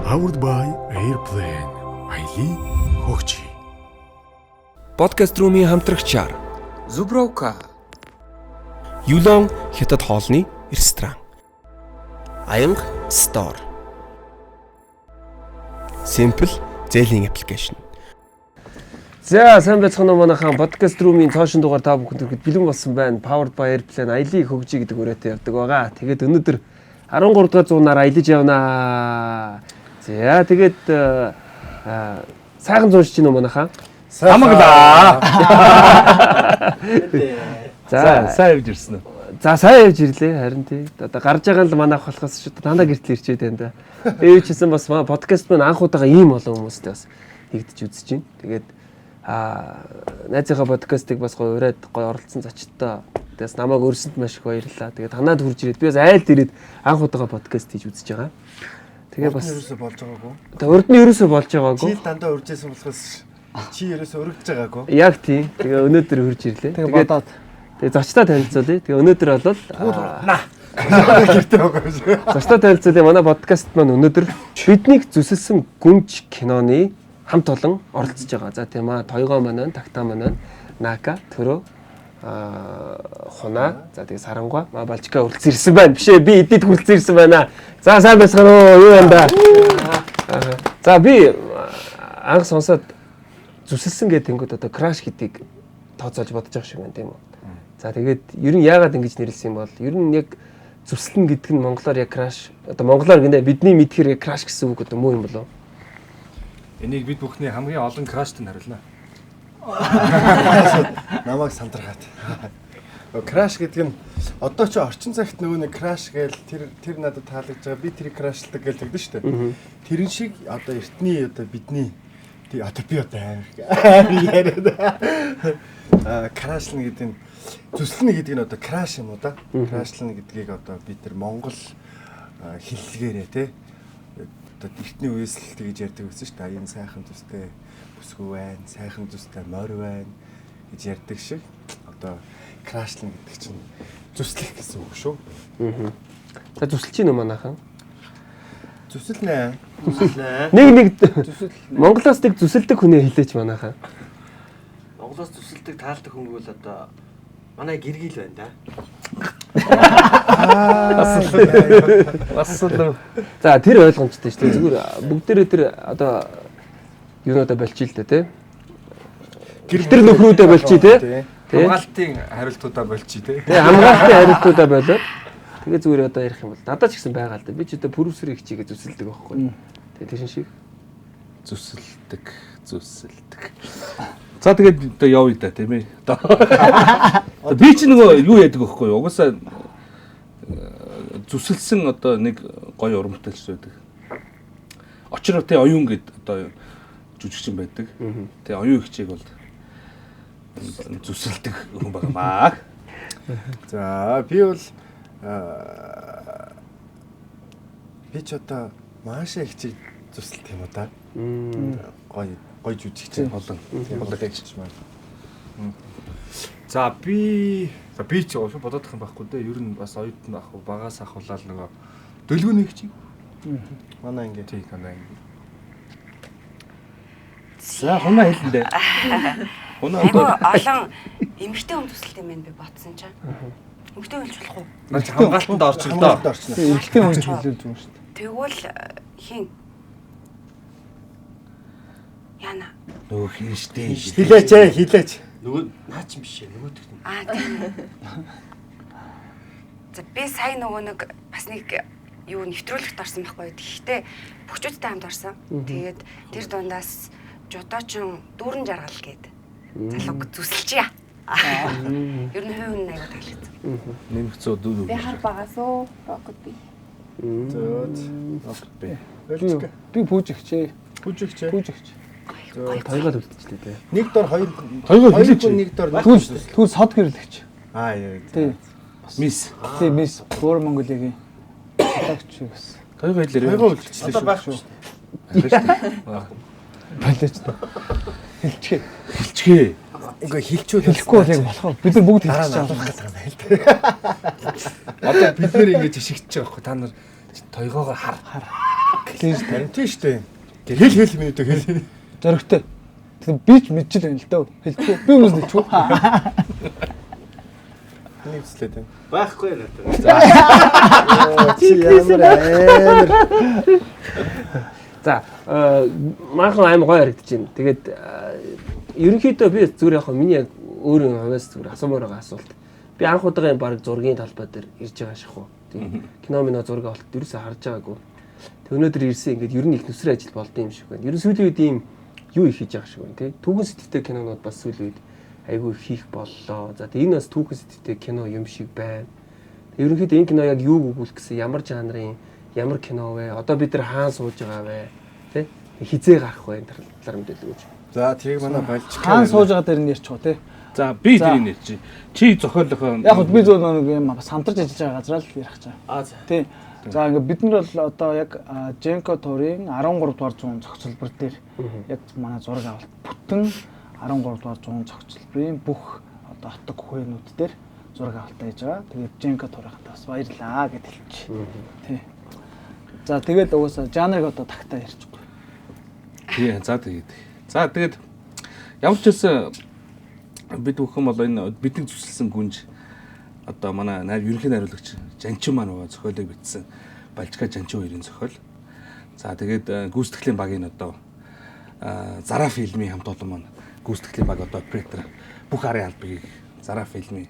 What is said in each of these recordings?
Powered by Airplane. Аяли хөгжи. Podcast Room-ийн хамтрагчаар Zubrovka, Юлон хятад хоолны ресторан. Аянга Store. Simple зээлийн аппликейшн. За сайн байцгаана уу манайхан Podcast Room-ийн цоошин дугаар та бүхэнд хүргэхэд бэлэн болсон байна. Powered by Airplane Аяли хөгжи гэдэг үрээтэй явдаг байгаа. Тэгээд өнөөдөр 13 дугаар зуунаар аялаж явнаа. За тэгээд сайхан зурж чинь уу манайхан? Хамаглаа. За сайн явж ирсэн үү? За сайн явж ирлээ харин тий. Одоо гарч байгаа л манайх болохоос ч дандаа гэртэл ирчээд байна да. Ээжсэн бас подкаст маань анх удаага ийм олон хүмүүстэй бас хийгдэж үзэж байна. Тэгээд найзынхаа подкастыг бас гоё ураад гоё оролцсон зочдтой. Тэгээс намайг өрсөнд маш их баярлалаа. Тэгээд танаад хурж ирээд би бас айлд ирээд анх удаага подкаст хийж үзэж байгаа. Тэгээ бас ерөөсө болж байгаагүй. Тэгээ урд нь ерөөсө болж байгаагүй. Чи дандаа урьжсэн болохоос чи ерөөсө өргөж байгаагүй. Яг тийм. Тэгээ өнөөдөр хурж ирлээ. тэгээ бодоод Тэгээ зочтой танилцуулъя. Тэгээ өнөөдөр болол Гэртээ байгаа шүү. зочтой танилцуулъя. Манай подкаст маань өнөөдөр биднийг зүсэлсэн гүнж киноны хамт олон оролцож байгаа. За тийм аа Тойгоо маань, Тагтаа маань, Нака, Төрөө, Хуна, за тэгээ Сарангуа, Балжика хүрэлцэн ирсэн байна. Бишээ би эдэд хүрэлцэн ирсэн байна. За сайн байцгаана уу? Юу байна да? За би анх сонсоод зүсэлсэн гэдэг тэнгууд одоо краш гэдгийг тооцоолж бодож байгаа шиг байна тийм үү? За тэгээд ер нь яагаад ингэж нэрлсэн юм бол ер нь яг зүсэлнэ гэдэг нь монголоор яг краш одоо монголоор гинэ бидний мэдхээр яг краш гэсэн үг одоо муу юм болов? Энийг бид бүхний хамгийн олон крашт нь хариулна. Намайг сандрахад. Краш гэдэг нь одоо ч орчин цагт нөгөө нэг краш гээл тэр надад таалагдж байгаа. Би тэрийг крашлдаг гэж тэгдэж штэ. Тэрэн шиг одоо эртний одоо бидний одоо би одоо яриад. Крашлна гэдэг нь зүслэнэ гэдэг нь одоо краш юм уу да? Крашлна гэдгийг одоо бид нар монгол хэллэгээрээ тий одоо эртний үеэс л тэгж ярьдаг байсан шүү дээ. Энэ сайхан зүстэй бүсгүй байна, сайхан зүстэй морь байна гэж ярьдаг шиг одоо крашлна гэдэг чинь зүслэх гэсэн үг шүү. За зүсэлж чинь үү манайхан? Зүсэлнэ. Нэг Монголоос нэг зүсэлдэг хүнээ хэлээч манайхан. Монголоос зүсэлдэг таалдаг хүн бол одоо манай гэргийл байна да. Бас л. За тэр ойлгомжтой шүү дээ. Зүгээр бүгдээрээ тэр одоо юунуудаа болчих л дээ тий. Тэр нөхрүүдээ болчих тий. Хамгаалтын хариултуудаа болчих тий. Тий хамгаалтын хариултуудаа болоод тэгээ зүгээр одоо ярих юм бол надад ч гэсэн байгаа л да. Би ч одоо продюсерийг хичээгээ зүсэлдэг байхгүй. Тэгээ тэр шиг зүсэлдэг. За тэгээд одоо явъя да тийм ээ. Одоо би ч нөгөө юу яадаг вэ хөөе. Угаасаа зүсэлсэн одоо нэг гоё урамтайч байдаг. Очроо тий оюун гэд одоо жүжигчин байдаг. Тэгээ оюун хичээг бол зүсэлдэг хүн байгаамаа. За би бол би ч одоо маашаа хичээг зүсэлт юм уу да. Гоё жүжигчин болон гэгч маань. За би ч бодоод их юм байхгүй дээ. Ер нь бас оюут нь ах багаас ахуулаад нөгөө дөлгөөний хичээг. Манай ингэ. Тий, манай ингэ. За хунаа хэлэндээ. Олон эмэгтэй хүн төсөлт юм байна би бодсон чинь. Эмэгтэй болж болох уу? Наач хамгаалтанд орчих л доо. эмэгтэй хүн хэлээд юм шүү дээ. Тэгвэл хин Яна. Нөгөө хин штэ. Хилээч. Нөгөө наач юм биш ээ. Нөгөөдөх нь. Тийм. За би сая нөгөө нэг бас нэг юу нэвтрүүлэгт орсон байхгүй. Гэхдээ бүхчүүдтэй хамт орсон. Тэгээд тэр дундаас жодоочин дүүрэн жаргал гээд залууг зүсэлчихье. Ер нь хувь хүн аяга таалагдсан. Нэмэгцөө дүү. Би хар багаас уу рокет би. Рокет би. Би пүүжигчээ. тойгоод үлдчихлээ тий. Нэг дор хоёр хэлээч. нэг дор Түүл сод гэрлэгч. яа. Тий. Мис. Тий, мис Бөөр Монголигийн хатагч бас. Тойгоо хэлээрээ. Тойгоо үлдчихлээ шүү. Одоо байхгүй шүү. Балаач. Хэлчихээ. Ингээ хэлчихвэл хэлэхгүй бол яг болох. Бид нар бүгд хэлчихэж байгаа юм байна л дээ. Одоо бид нэр ингэж шигтэж байгаа байхгүй та нар тойгоогоор хар. Клинч Харин тийш дээ. Хэл минутаа хэл. зөрөгтэй. Тэгэхээр би ч мэдчихэл байна л дөө. Хэлэхгүй. Би хүмүүс нэгчгүй. Нэг үзлээ дээ. Байхгүй надад. Чи ямар амар. За maaхан аим гоё харагдаж байна. Тэгээд ерөнхийдөө би зүгээр яг миний яг өөрийн хувьас зүгээр асуумаар байгаа асуулт. Би анх удаага баг зургийн талбай дээр ирж байгаа шахуу. Тийм кино мино зураг авалт ерөөсөө харж байгаагүй. Тэг өнөөдөр ирсэн ингээд ер нь их нүсрэн ажил болдсон юм шиг байна. Ер нь сүүлийн үед ийм юу их хийж байгаа шиг байна тий. Түүхэн сэтгтэй кинонууд бас сүүлийн үед айгүй хийх боллоо. За тэг энэ бас түүхэн сэтгтэй кино юм шиг байна. Ерөнхийдөө энэ кино яг юуг өгүүлэх гэсэн ямар жанрын ямар кино вэ? Одоо бид нар хаан сууж байгаа вэ? Тэ? Хизээ гарах вэ? Энэ талаар мэдээлэл өгөөч. За тэрийг манай Балчик Хаан сууж байгаа дээр нь ярьчих тий. За би тэрийг нэрч. Чи зохиолынхоо Яг хөө би зөв нэг юм бас хамтарч ажиллаж байгаа газраа л ярих гэж байгаа. Аа за. Тий. За ингээд бид нар бол одоо яг Женко Турын 13 дугаар зуун зохицолбор дээр яг манай зураг авалт бүтэн 13 дугаар зуун зохицолборын бүх одоо хотог хүхэнүүд дээр зураг авалтаа хийж байгаа. Тэгээд Женко Турынхаа бас баярлаа гэж хэлчих. Тий. За тэгээд угаасаа жанрыг одоо тагтаа ярьчихгүй. тий за тэгээд ямар ч байсан бид бүхэн бол энэ бидний зүсэлсэн гүнж одоо манай ерөнхий найруулагч Жанчин маань байгаа зохиолыг бичсэн Балчка Жанчин хоёрын зохиол. За тэгээд гүйцэтгэлийн багийн одоо Зараа фильмийн хамт олон маань гүйцэтгэлийн баг одоо оператор бүх арын албыг Зараа фильмийн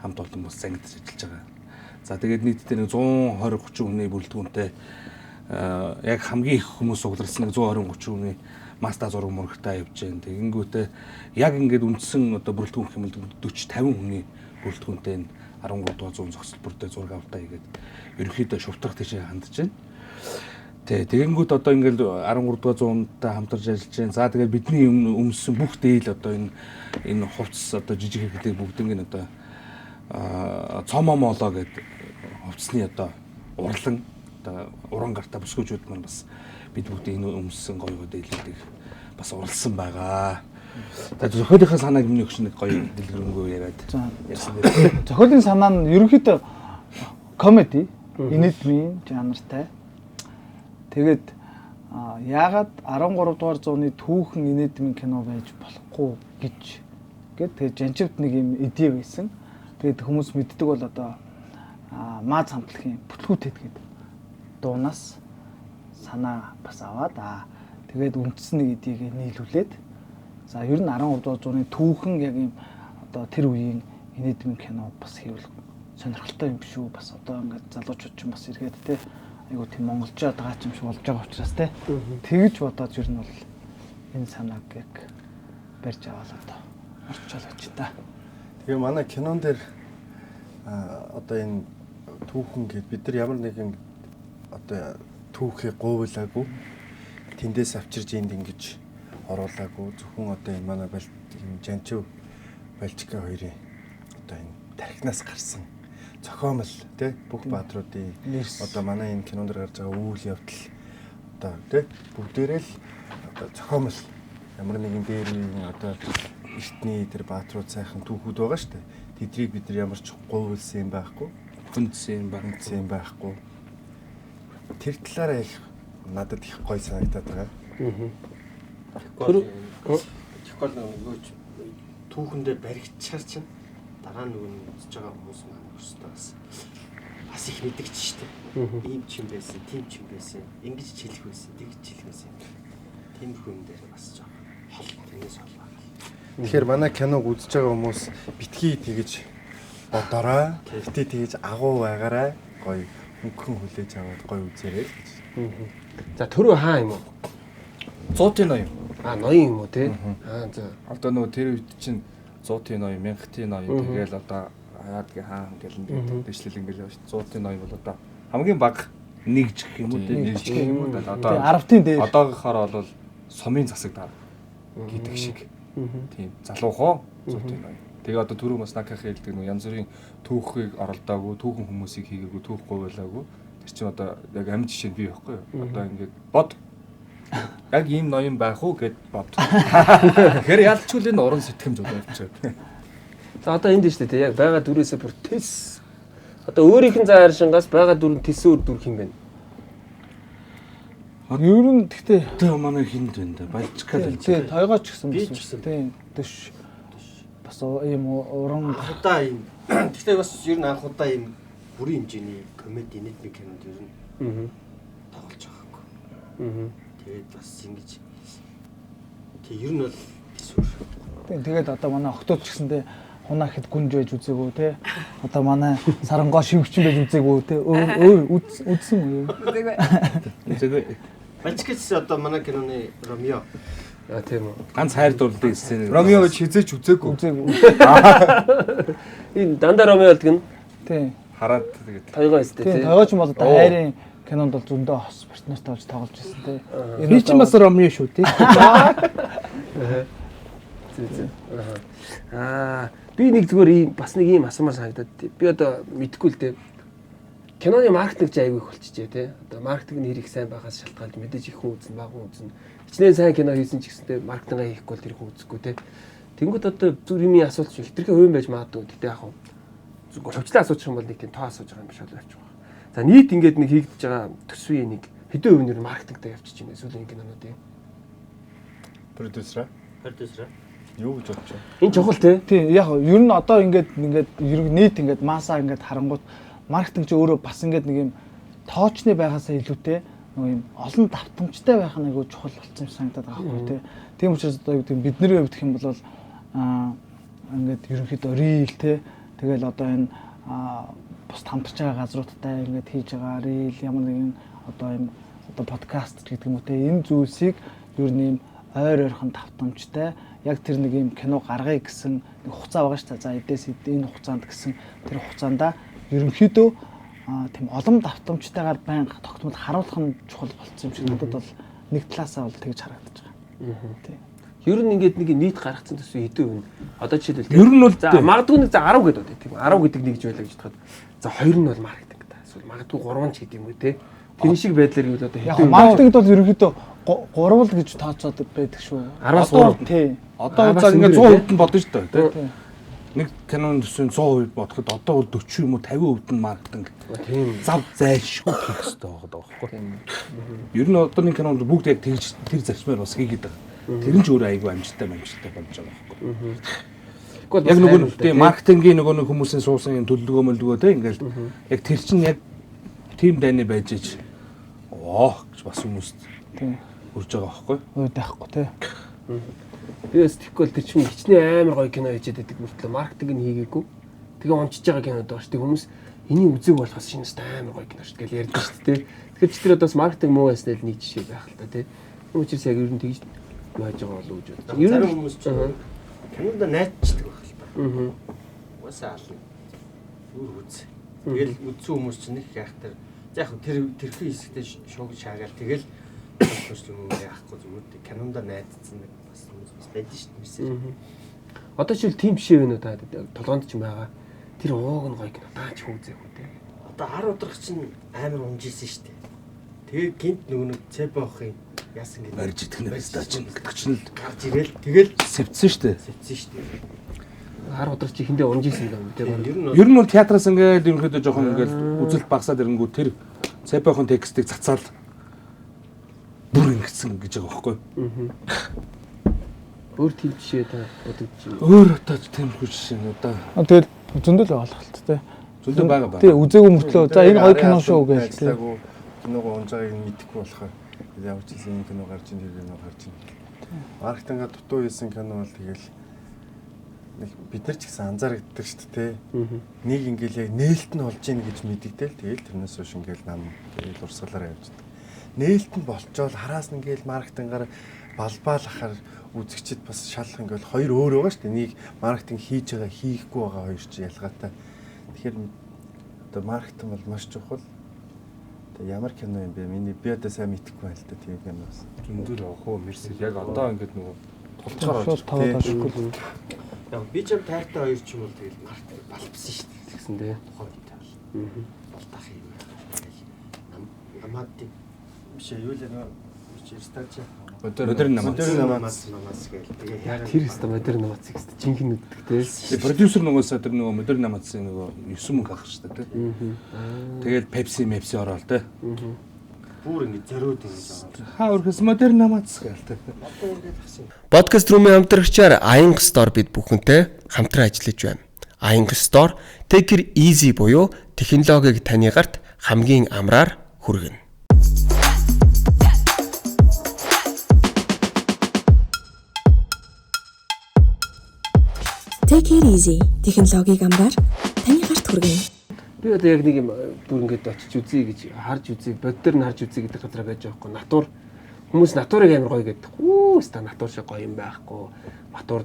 хамт олон бас зангидж ажиллаж байгаа. За тэгээд нийтдээ 120-30 хүний бүрэлдэхүүнтэй яг хамгийн их хүмүүс сугларсан 120-30 хүний маста зураг мөрөгтэй явж байна. Тэгэнгүүтээ яг ингээд үндсэн одоо бүрэлдэхүүн хэмээл 40-50 хүний бүрэлдэхүүнтэй 13 дугаар зуун зохицолбор дээр зураг авалтаа хийгээд ерөнхийдөө шувтрах тийш хандж байна. Тэгэнгүүт одоо ингээд 13 дугаар зуунтай хамтарч ажиллаж байна. За тэгээд бидний өмссөн бүх дээл одоо энэ хувцас одоо жижиг хэвлэлийг бүгднийг одоо цомомолоо гэдэг хувцсны одоо урлан одоо уран гартаа бүсгүүчүүд маань бас бид бүгд энэ өмссөн гоё дээлүүдийг бас уралсан байгаа. Тэгээд зохиолынхаа санааг миний өгч нэг гоё дэлгэрэнгүй яриад ярьсан дээр. Зохиолын санаа нь ерөнхийдөө комеди, инэдмийн жанртай. Тэгээд яагаад 13 дугаар зууны түүхэн инэдмийн кино байж болохгүй гэж тэгээд Жанчивт нэг юм идея байсан. Тэгээд хүмүүс мэддэг бол одоо Маз хамтлагийн бүтлгүүтэд гэдэг дуунаас санаа бас аваад тэгээд үндсэн нэг идеийг нийлүүлээд за ер нь 13 дугаар зууны түүхэн яг юм одоо тэр үеийн инэдмийн кино бас хийвэл сонирхолтой юм шүү. Бас одоо ингээд залуучууд ч бас иргэд те айгуу тийм монголчууд байгаа ч юм шиг болж байгаа учраас те тэгж бодоод ер нь бол энэ санааг яг барьж аваад одоо орчоол гэж та. Тэгээ манай кинон дээр одоо энэ түүхэн гэд бид нар ямар нэгэн одоо түүхийг гуйлаагүй тэндээс авчирж энд ингэж оруулаагүй зөвхөн одоо энэ манай Жанчив Балчка хоёрын одоо энэ тархинаас гарсан зохиомл тий бүх баатруудын одоо манай энэ кинонд гарч байгаа үйл явдал одоо тий бүгдээрээ л одоо зохиомл ямар нэгэн дээр одоо эртний тэр баатрууд сайхан түүхүүд байгаа шүү дээ. Тэдрийг бид нар ямар ч гуйлсан юм байхгүй, хүндсэн юм байхгүй. Тэр талаараа их надад их гоё санагдаад байгаа. Тэгэхгүй нөгөө түүхэндээ баригдчихар чинь дараа нөгөө үзэж байгаа хүмүүс маань өстөө бас их мэдгэж штэ. Ийм ч юм байсан, тийм ч юм байсан. Ингэж хэлэх байсан, тэгж хэлэх байсан. Тиймэрхүү юм дээр бас жоо хол тэрнээс хол байгаа. Тэгэхээр манай киног үзэж байгаа хүмүүс битгий тэгэж бодорой. Битгий тэгэж агуу байгаарай. Гоё мөнгөн хүлээж аваад гоё үзээрэй гэж. За төрөө хаа юм уу? 100-ийн ноён. Ноён юм уу те? За. Одоо нөгөө тэр үед чинь 100-ийн ноён, 1000-ийн ноён тэгэл одоо яадгийн хаан гэл ингээд дэвшлэл ингээд явж 100-ийн ноён бол одоо хамгийн бага нэгж гэх юм уу те? Нэгж гэх юм уу? Одоо 10-ийн дээр. Одоогийнхоор бол сумын засаг даа гэдэг шиг. Тийм залуухоо 100-ийн ноён. Тэгээ одоо түрүү бас наках хэлдэг нөгөө янз бүрийн түүхийг оролдоогүй, түүхэн хүмүүсийг хийгээгүй, түүх гуйлаагүй. Тэр чинь одоо яг амь жишээ бий байхгүй юу? Одоо ингээд бод яг ийм ноён байх уу гэд бод. Тэгэхээр ялчгүй л энэ уран сэтгэмж болчиход. За одоо энд шүү дээ яг байгаа дүрээсээ бүр тис. Одоо өөрийнх нь заа харшингаас байгаа дүр нь тисээр дүрх юм байна. Ер нь гэхдээ Тэ манай хинд байна да. Балчка л. тий тойгооч гэсэн Би бас ч гэсэн. тий дэш бас ийм уран Анхудаа юм. Гэхдээ бас ер нь анхудаа юм бүрийн хэмжээний комеди нийтмиг кинонд ер нь тоглож байгаа юм. Тэгээд бас ингэж тий ер нь бол эсвэл тэгээд одоо манай охтууд ч гэсэндээ хунаа хэд гүнж байж үзээгүй те. Одоо манай сарангоо шивгчин байж үзээгүй те. Өөр үзсэн үү? Үзээгүй. Бачкич одоо манай киноны Ромео. Тийм үү. Ганц хайр дурлалын сцен. Ромео гэж хизээч үзээгүй. Энэ дандаа Ромео болдог нь Тий. Хараад тэгээд тойгоо өстэй Тий, тий. тойгооч бол одоо хайрын кинонд бол зөндөө хос партнертай болж тоглож байсан те. Би ч бас Ромео шүү тий. Би нэг зүгээр ийм бас нэг ийм асуумаар санагдаад би одоо мэдэхгүй л дээ. Киноны маркетинг ч аягүй их болчихжээ тий. Одоо маркетинг нь хэрэг сайн байхаас шалтгаалж мэдээж их хүн үзнэ, бага хүн үзнэ. Хичнээн сайн кино хийсэн ч гэсэнтэй маркетингаа хийхгүй бол тэр их үзэхгүй тий. Тэнгүүд одоо зүгээр юмний асуулт шиг хитрхи хувийн байж магадгүй. Гэтэ яг хөө зүгээр хөвчлээ асуучих юм бол нэг тийм тоо асууж байгаа юм биш болов явчих واخ. За нийт ингээд нэг хийгдэж байгаа төсвийн нэг хэдэн хувийн маркетингтай явчих юм бэ? Сүүлийн кинонуудын Продюсер. Юу гэж бодож байна? энэ чухал тий. Тий, яг ер нь одоо ингээд ерөнхий нийт ингээд масаа ингээд харангуут маркетинг ч өөрөө бас ингээд нэг юм тоочны байгаасаа илүүтэй нэг юм олон давтамжтай байх нэг чухал болсон юм санагдаад байгаа байхгүй тий. Тийм учраас одоо юу гэдэг бидний хувьд гэх юм бол ингээд ерөнхийдөө рил тий. Тэгэл одоо энэ бус хамтарч байгаа газруудтай ингээд хийж байгаа рил ямар нэгэн одоо энэ одоо подкаст гэдэг юм уу тий. Энэ зүйлсийг ер нь юм ойр ойрхон давтамжтай яг тэр нэг юм кино гаргая гэсэн нэг хугацаа байгаа шүү дээ. За эдээс энэ хугацаанд гэсэн тэр хугацаанда ерөнхийдөө тийм олон давтамжтайгаар байнга тогтмол харуулах нь чухал болсон юм шиг надад бол нэг талаасаа бол тэгж харагдаж байгаа. Тийм. Ер нь ингээд нэг нийт гаргацсан төсөө хэдэн үн. Одоо жишээлбэл Ер нь бол за магадгүй нэг за 10 гэдэг үү тийм 10 гэдэг нэг гэж байлаа гэж бодоход за 2 нь бол маркетинг та. Эсвэл магадгүй 3 ч гэдэг юм уу те. Тэр шиг байдлаар гэвэл одоо яг маркетингд бол ерөнхийдөө 3 л гэж тооцоод байдаг шүү. 10-аас 3. Тийм. Одоо за ингээд 100% нь бодно шүү дээ тий. Нэг киноны төсвийн 100% бодоход одоо бол 40 юм уу 50% нь маркетинг. Тийм. Зав зайлшгүй хийх хэрэгтэй байгаа байхгүй. Ер нь одоо нэг кинонд бүгд яг тэгж тэр зарчмаар бас хийгээд байгаа. Тэр нь ч өөрөө айгүй амжилттай болж байгаа байхгүй. Яг нөгөө тийм маркетингийн нөгөө хүмүүсийн суусан юм төлөвлөгөө мөлдгөө тий ингээд яг тэр чинь яг тим дайны байж ич гэж бас хүмүүст Тийм. хүрж байгаа байхгүй. Ой даахгүй тий. Би бас тэгвэл тэр чинь хичнээн амар гоё кино хийжээд байдаг мөртлөө маркетинг нь хийгээгүй. Тэгээ унчиж байгаа кинод байгаа шүү дээ. Хүмүүс энийг үзег болохоос шинэ амар гоё кино шүү дээ гэж ярьдаг шүү дээ. Тэгэхээр чи тэр одоо маркетинг муу байснаа л нэг жишээ байх л та тий. Юу ч яг ер нь тэгж байж байгаа болов уу гэж бодож. Зарим хүмүүс ч кинонд найдчихдаг байх л та. Уусаа ална. Зүр үз. Тэгэл үдсэн хүмүүс ч нэг яахтар яг тэрхүү хэсэгтээ шууг шаагаал тэгэл хүмүүс юм яахгүй зүгээр кинонд найдсан нэг бас хүмүүс бас байдаг шүү дээ. Одоо ч тийм жишээ байна уу та толгоонд ч юм байгаа. Тэр ууг нь гоё кино даач хүүзээ хөө тий. Одоо 10 удирах чинь амар унжижсэн шүү дээ. Тэгээ гинт нэг цэбохын яасан гэдэг Барьж идэх нь байстаа чинь гэдэг чинь л гарч ирэл тэгэл сэвцсэн шүү дээ. сэвцсэн шүү дээ. 10 удирч ихэндээ унжижсэн юм тий. Ер нь Ер нь бол театраас ингээд ерөнхийдөө жоохон ингээд үзэлт багасаад ирэнгүү тэр цэбойхон текстийг цацаал бүр ингэсэн гэж байгаа байхгүй. Өөр тийм жишээ та бодогдож байна. Өөр отож тиймэрхүү жишээ нь одоо Тэгэл зөндөл байгаа л тий. зөндөө байгаа. Тий, үзээгүй мөртлөө за энэ гоё кино шүү гэж тий. Киногоо унж байгааг мэдэхгүй болохоор ямар ч юм кино гарч ийн тэр кино гарч ийн. Маркетинга дутуу хийсэн кино бол тэгэл нэг бид нар ч гэсэн анзаардаг шүү дээ. Нэг ингээл яг нээлт нь болж ийн гэж мэддэгтэй л тэгэл тэрнээс хойш ингээл нам тэгэл урсгалаараа явждаг. Нээлт нь болчоод хараас нь ингээл маркетингаар балбаалахаар үзэгчд бас шалах ингээл хоёр өөр байгаа шүү дээ. Нэг маркетинг хийж байгаа хийхгүй байгаа хоёр ч ялгаатай. Тэгэхээр одоо маркетинг бол маш чухал. Тэгээ ямар кино юм бэ? Би одоо сайн мэдэхгүй байна л да тийм киноос. Зөндөл авах уу Мерсел яг одоо ингээд нөгөө тулцгаар Шууд таваад ашиггүй. яг би ч юм тайртай хоёр ч юм бол тэгэл маркетинг балбсан шүү дээ. Тэгсэн дээ. Тухайн үед бол болтах юм байна. Намаад биш юу л нэг стач Модерн намаас гээл тэгээ яг Тэр өстө модерн намац ихтэй жинхэнэ үддэг те. продюсер нөгөөсөө тэр нөгөө модерн намацсан нөгөө 9 мөнгө авах шүү дээ тий. Тэгэл Pepsi ороод тий. Бүр ингэ зориуд ингэж байгаа. Хаа өрхөс модерн намац гэлтэй. Подкаст румын хамтрагчаар Аянга Store бид бүхэнтэй хамтран ажиллаж байна. Аянга Store Take it easy буюу технологиг таны гарт хамгийн амраар хүргэнэ. Take it easy технологиг амраар таны гарт хүргэнэ. Би одоо яг нэг юм бүр ингэж очиж үзье гэж харж үзье, бод дээр нь харж үзье гэдэг газар байж байгаа хгүй. Натур хүмүүс натурыг амар гоё гэдэг. Хүү ста натур шиг гоё юм байхгүй.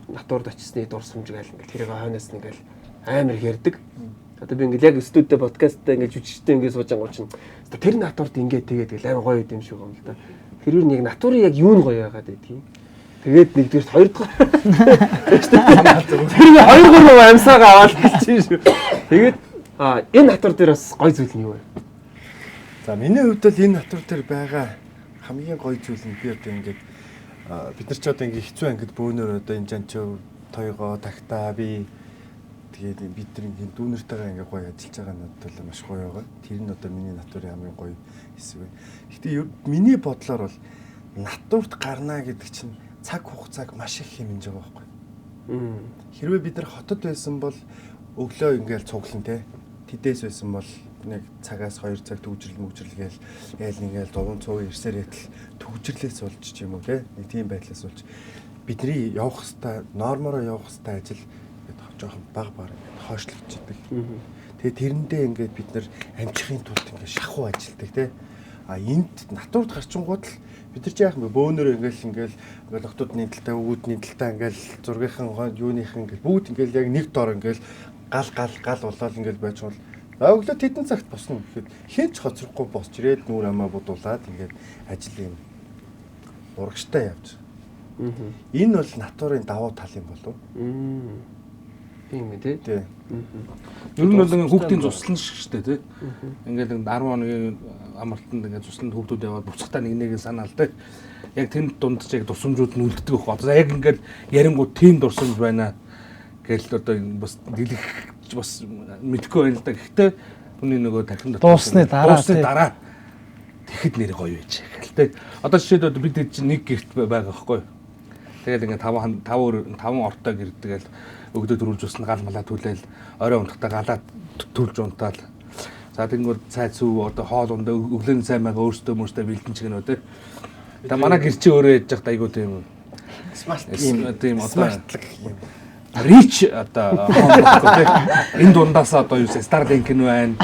Натурд очисны дурсамж гээл ингээл тэрийг хойноос ингээл амар хэрдэг. Одоо би ингээл яг студид подкасттай ингээл жүжигчтэй ингээд сууж байгаа чинь тэр натурд ингээд тэгээд тэгэл амар гоё юм шиг юм л да. Тэр юу нэг натурын яг юу нь гоё байгаад байдгийг. Тэгээд нэгдүгээрт хоёрдугаар. Тэр 2-3 амьсаага аваад хэлчихсэн шүү. Тэгээд энэ натур дээр бас гоё зүйл нь юу вэ? За миний хувьд л энэ натур дээр байгаа хамгийн гоё зүйл нь би одоо ингээд бид нар ч одоо ингээд хэцүү ангид бөөнөр одоо энэ жанчаа тойгоо тагтаа би тэгээд бид нар ингээд дүүнэртэйгээ ингээд гоё ажиллаж байгаа надад л маш гоё байгаа. Тэр нь одоо миний натурын хамгийн гоё хэсэг байна. Гэтэ миний бодлоор бол натурт гарна гэдэг чинь цаг хугацааг маш их хэмнэж байгаа байхгүй. Хэрвээ бид нар хотод байсан бол өглөө ингээд цуглан те тэдээс байсан бол нэг цагаас 2 цаг төвжрэл гээл ингээл дуван цуу ирсээр ятл төвжрлээс болж ч юм уу те нэг тийм байдлаас болж бидний явах хэвээр нормороо явах хэвээр ажил ингээд жоохон баг хойшлогдчихдаг. Тэгээ тэрэндээ ингээд бид нар амжихын тулд ингээд шахуу ажилдаг те энд натурд гарчингууд л бид нар ч яах юм бэ бөөнөр ингээл октодны талтай өвгүүдний талтай ингээл зургийнхан юуныхан ингээл бүгд ингээл яг нэг дор ингээл гал болоод ингээл байж бол өглөө тэдэн цагт босно гэхэд хинч хоцрохгүй босч ирээд нүүр амаа будуулаад ингээд ажил юм урагштай явж. Энэ бол натурын давуу тал юм болов. Тийм үү тий. Ер нь бол хүүхдийн цуслан шиг шүү дээ тий. Ингээд 10 хоногийн амралтанд ингээд цусланд хүүхдүүд яваад буцахтаа нэг санаалтай. Яг тэр дунд ч яг дурсамжууд нь үлддэг байх. Одоо яг ингээд ярингууд тийм дурсамж байна гэж одоо бас дэлгэх бас мэдгүй байна л да. Гэхдээ хүний нөгөө тархинд дуусны дараа тэгэхэд нэр гоё байж гэлтэй. Одоо жишээлбэл бид чинь нэг гэрт байгаа байхгүй. Тэгэл ингээд 5 ортой гэр тэгэл өгдөө төрүүлж усна гал малаа түлээл орой унтахтаа галаа төрүүлж унтаал. За тэгэнгүүт цай цүү одоо хоол ундаа өглөөний цай маяга өөртөө бэлдэн чигнэ үү. Та манай гэр чи өөрөө яж захт айгуу тийм смарт тийм одоо рич одоо энэ дундаас одоо юу Starlink нь байна.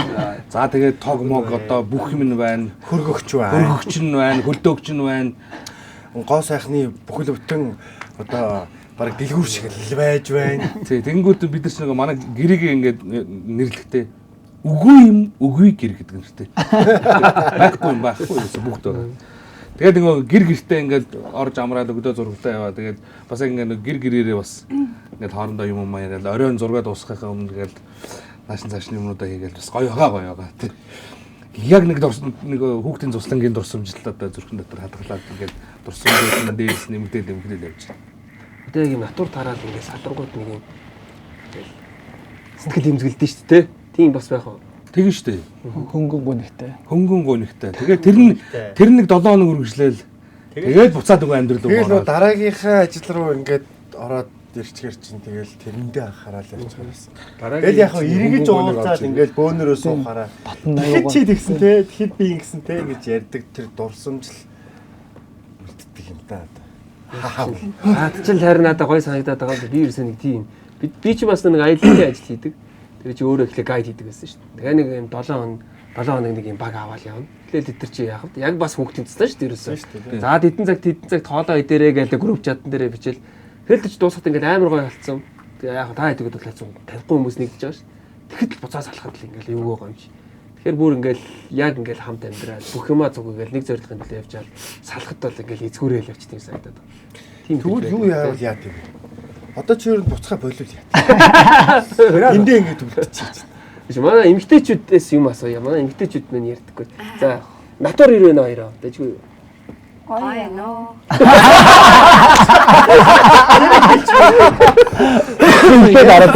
За тэгээд тог мог одоо бүх юм нь байна. Хөргөгч байна. Хөлдөөгч нь байна. Гоо сайхны бүхэл бүтэн одоо бараг дэлгүүр шиг л байж байна. Тий, тэгэнгүүт бид нар ч нэг манай гэрийг ингээд нэрлэхдээ үгүй гэр гэдэг юм шүү дээ. Байхгүй гэсэн бүгд байгаа. Тэгээд нөгөө гэртээ ингээд орж амраад өгдөө зургатаа яваа. Тэгээд бас ингээд гэр гэрээрээ бас ингээд хоорондоо юм яриад оройн зураг дуусгахаа өмнө тэгээд наашин цаашны юмнуудаа хийгээл бас гоё байгаа. Яг нэг хүүхдийн цуслангийн дурсамжлал одоо зүрхэн дотор хадгалаад ингээд дурсамжууд нь дээрс нэмэгдээд явж байна. Одоо яг юм натур тараад ингээд салрангууд нэг юм сэтгэл имзгэлдэж шүү дээ. Тийм бас байх уу? Тэгэн шүү дээ. Хөнгөн гонигтай. Тэгээд тэр нэг 7 хоног үргэлжлээл. Тэгээд буцаад нөгөө амьдрал руу ороод. Тэгээд дараагийнхаа ажил руу ингээд ороод ирчихэр чинь тэгэл тэрэндээ анхаарал явж байгаас. Тэгэл яг эргэж уулзаад ингээд бөөнөрөө суухаараа чи тэгсэн те тэгэхэд би ингэсэн те гэж ярьдаг тэр дурсамжл үлддэг юм да. Чил харин надад гой санагдаад байгаа юм. Би ерөөсөө нэг тийм би ч бас нэг аяллаа ажил хийдэг. Тэгээ чи өөрөө ихлэ гайд хийдэг байсан шүү дээ. Тэгээ нэг юм 7 хоног нэг юм баг аваад явна. Тэгэл эдгэр чи яах вэ? Яг бас хүүхдийн цэцлээ шүү дээ ерөөсөө. За тэдэн цагт хоолоо идэрээ гэдэг групп чатан дээрээ бичээл. Тэгэл ч дуусахад ингээд амар гой болцсон. Тэгээ яах та идэгэд бол танихгүй хүмүүс нэгдэж байгаа шүү дээ. Тэгэхэд л буцаа салахад л ингээд эвгүй байгаа юм чи. Тэгэхээр бүр ингээд яг ингээд хамт амьдраад бүх юмаа зүггээл нэг зорилгын төлөө явжаал салахад бол ингээд эзгүүрээл явчих тийм санагдаад байна. Тийм тэгвэл юу яавал яа тийм. Одоо чи өөр буцхаа болов яа. Эндээ ингээд үлдчихэж байна. Биш манай эмгтээчүүдээс юм асууя. Манай эмгтээчүүд мань ярьдаггүй. За натур ирвэ нэ хоёроо. Дэжгүй. Ой нөө. Бинтээ дараад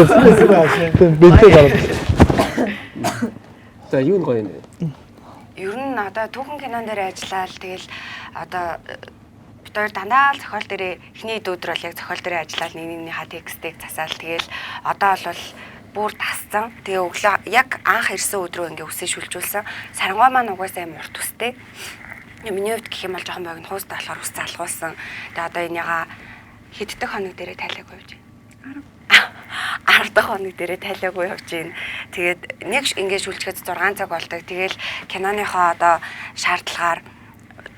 байна. За юу гоё нэ. ер нь одоо түүхэн кинон дээр ажиллаад тэгэл одоо бид хоёр дандаа л зохиол дээр эхний өдөр бол яг зохиол дээр ажиллаад нэгнийхээ текстийг засаал тэгэл одоо бол бүр тасцсан. Тэгээ өглөө яг анх ирсэн өдрөө ингээ үсээ шүлжүүлсэн. Сарангуй маань угаасаа юм урт үстэй. Миний хувьд гэх юм бол жоохон богинохуустай болохоор ус залгуулсан. Тэгээ одоо энийга хэддэх хоног дээрээ тайлаагүй явж байна. 10 дахь хоног дээрээ тайлаагүй явж байна. Тэгээд нэг ингээ шүлжихэд 6 цаг болдог. Тэгэл киноныхоо одоо шаардлагаар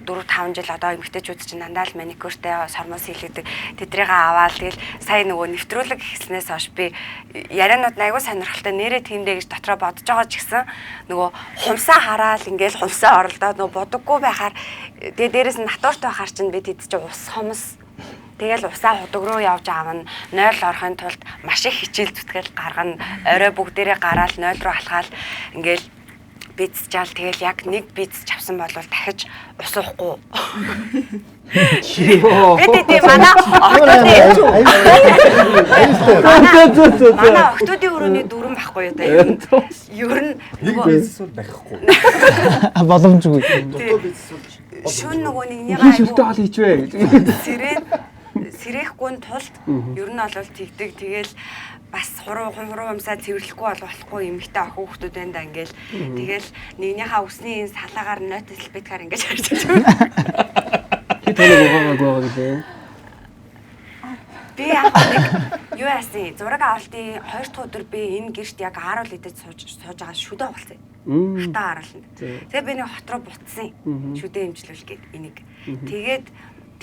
4-5 жил одоо эмэгтэйчүүд чинь дандаа л маникюртэй сормоос хийлгдэг. Тэдрийг аваад тэгэл сая нөгөө нэвтрүүлэг хийснээс хойш би ярианууд айгүй сонирхолтой нэрээ тиймдээ гэж дотроо бодож байгаа ч гэсэн нөгөө хумсаа хараал ингээл хумсаа оролдоод нөгөө бодоггүй байхаар тэгээ дээрэс нь натууртай байхаар чинь би тэд чинь ус хомс тэгэл усаа худаг руу явж аавна 0 орохын тулд маш их хичээл зүтгэл гаргана орой бүгдээрээ гараал 0 руу алхаал ингээл бицчаал тэгэл яг нэг биц чавсан бол дахиж ус уухгүй. Бид манай охтуудын өрөөний дүрэн байхгүй юу та ер нь нэг бизнес бол байхгүй. Боломжгүй. Шүн нөгөө нэгнийгаа шүлтэй хол хийчвэ гэж. Сэрэхгүй тулд ер нь бол тэгдэг тэгэл бас хуруу юмсаа цэвэрлэхгүй болохгүй эмэгтэй охин хүүхдүүд байна да ингээл тэгэл нэгнийхээ үсний энэ салаагаар нотис битгаар ингэж харж байгаа. Хэд хоног угаагаа гэдэг. Би яг нэг юу яасан зураг авалтын 2 дахь өдөр би энэ гэрт яг 10 л идэж сууж байгаа шүдэ болсон. Хатаа харуулна. Тэгээ би нэг хот руу буцсан. Шүдэ имжлүүл гээд энийг. Тэгээд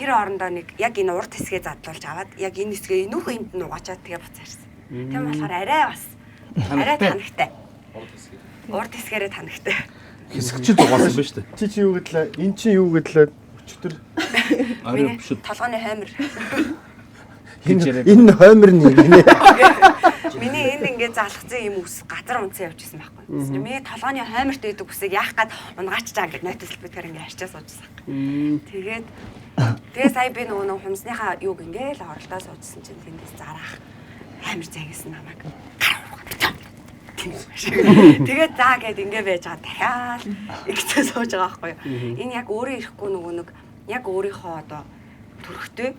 тэр орондоо нэг яг энэ урд хэсгээ задлуулж аваад яг энэ хэсгээ энүүх энд нь угаачаад тэгээ буцаарсан. Тийм болохоор арай танигтай. Урд хэсгээрээ танигтай. Хэсэгчд угаасан ба шүү дээ. Чи юу гэдлээ? Эн чи юу гэдлээ? Өчтөр. Арай бишүүд. Толгойн хоймор. Энэ хоймор нь юм нэ. Миний энд ингээд залхацсан юм ус газар унцсан явжсэн байхгүй. Миний толгойн хойморт байдаг үсийг яах гээд унгаач чаа гэж нотис битгаар ингээд арчаа суужсан. Тэгээ сая би нөгөө хумсныхаа юуг ингээд оролдоо суужсан чинь тэндээс зарах амар загисан намайг. Тэгээд заа гэд ингээ байж байгаа дахиад ихтэй сууж байгаа байхгүй юу. Энэ яг өөрөө ирэхгүй нөгөө нэг яг өөрийнхөө одоо төрхтэй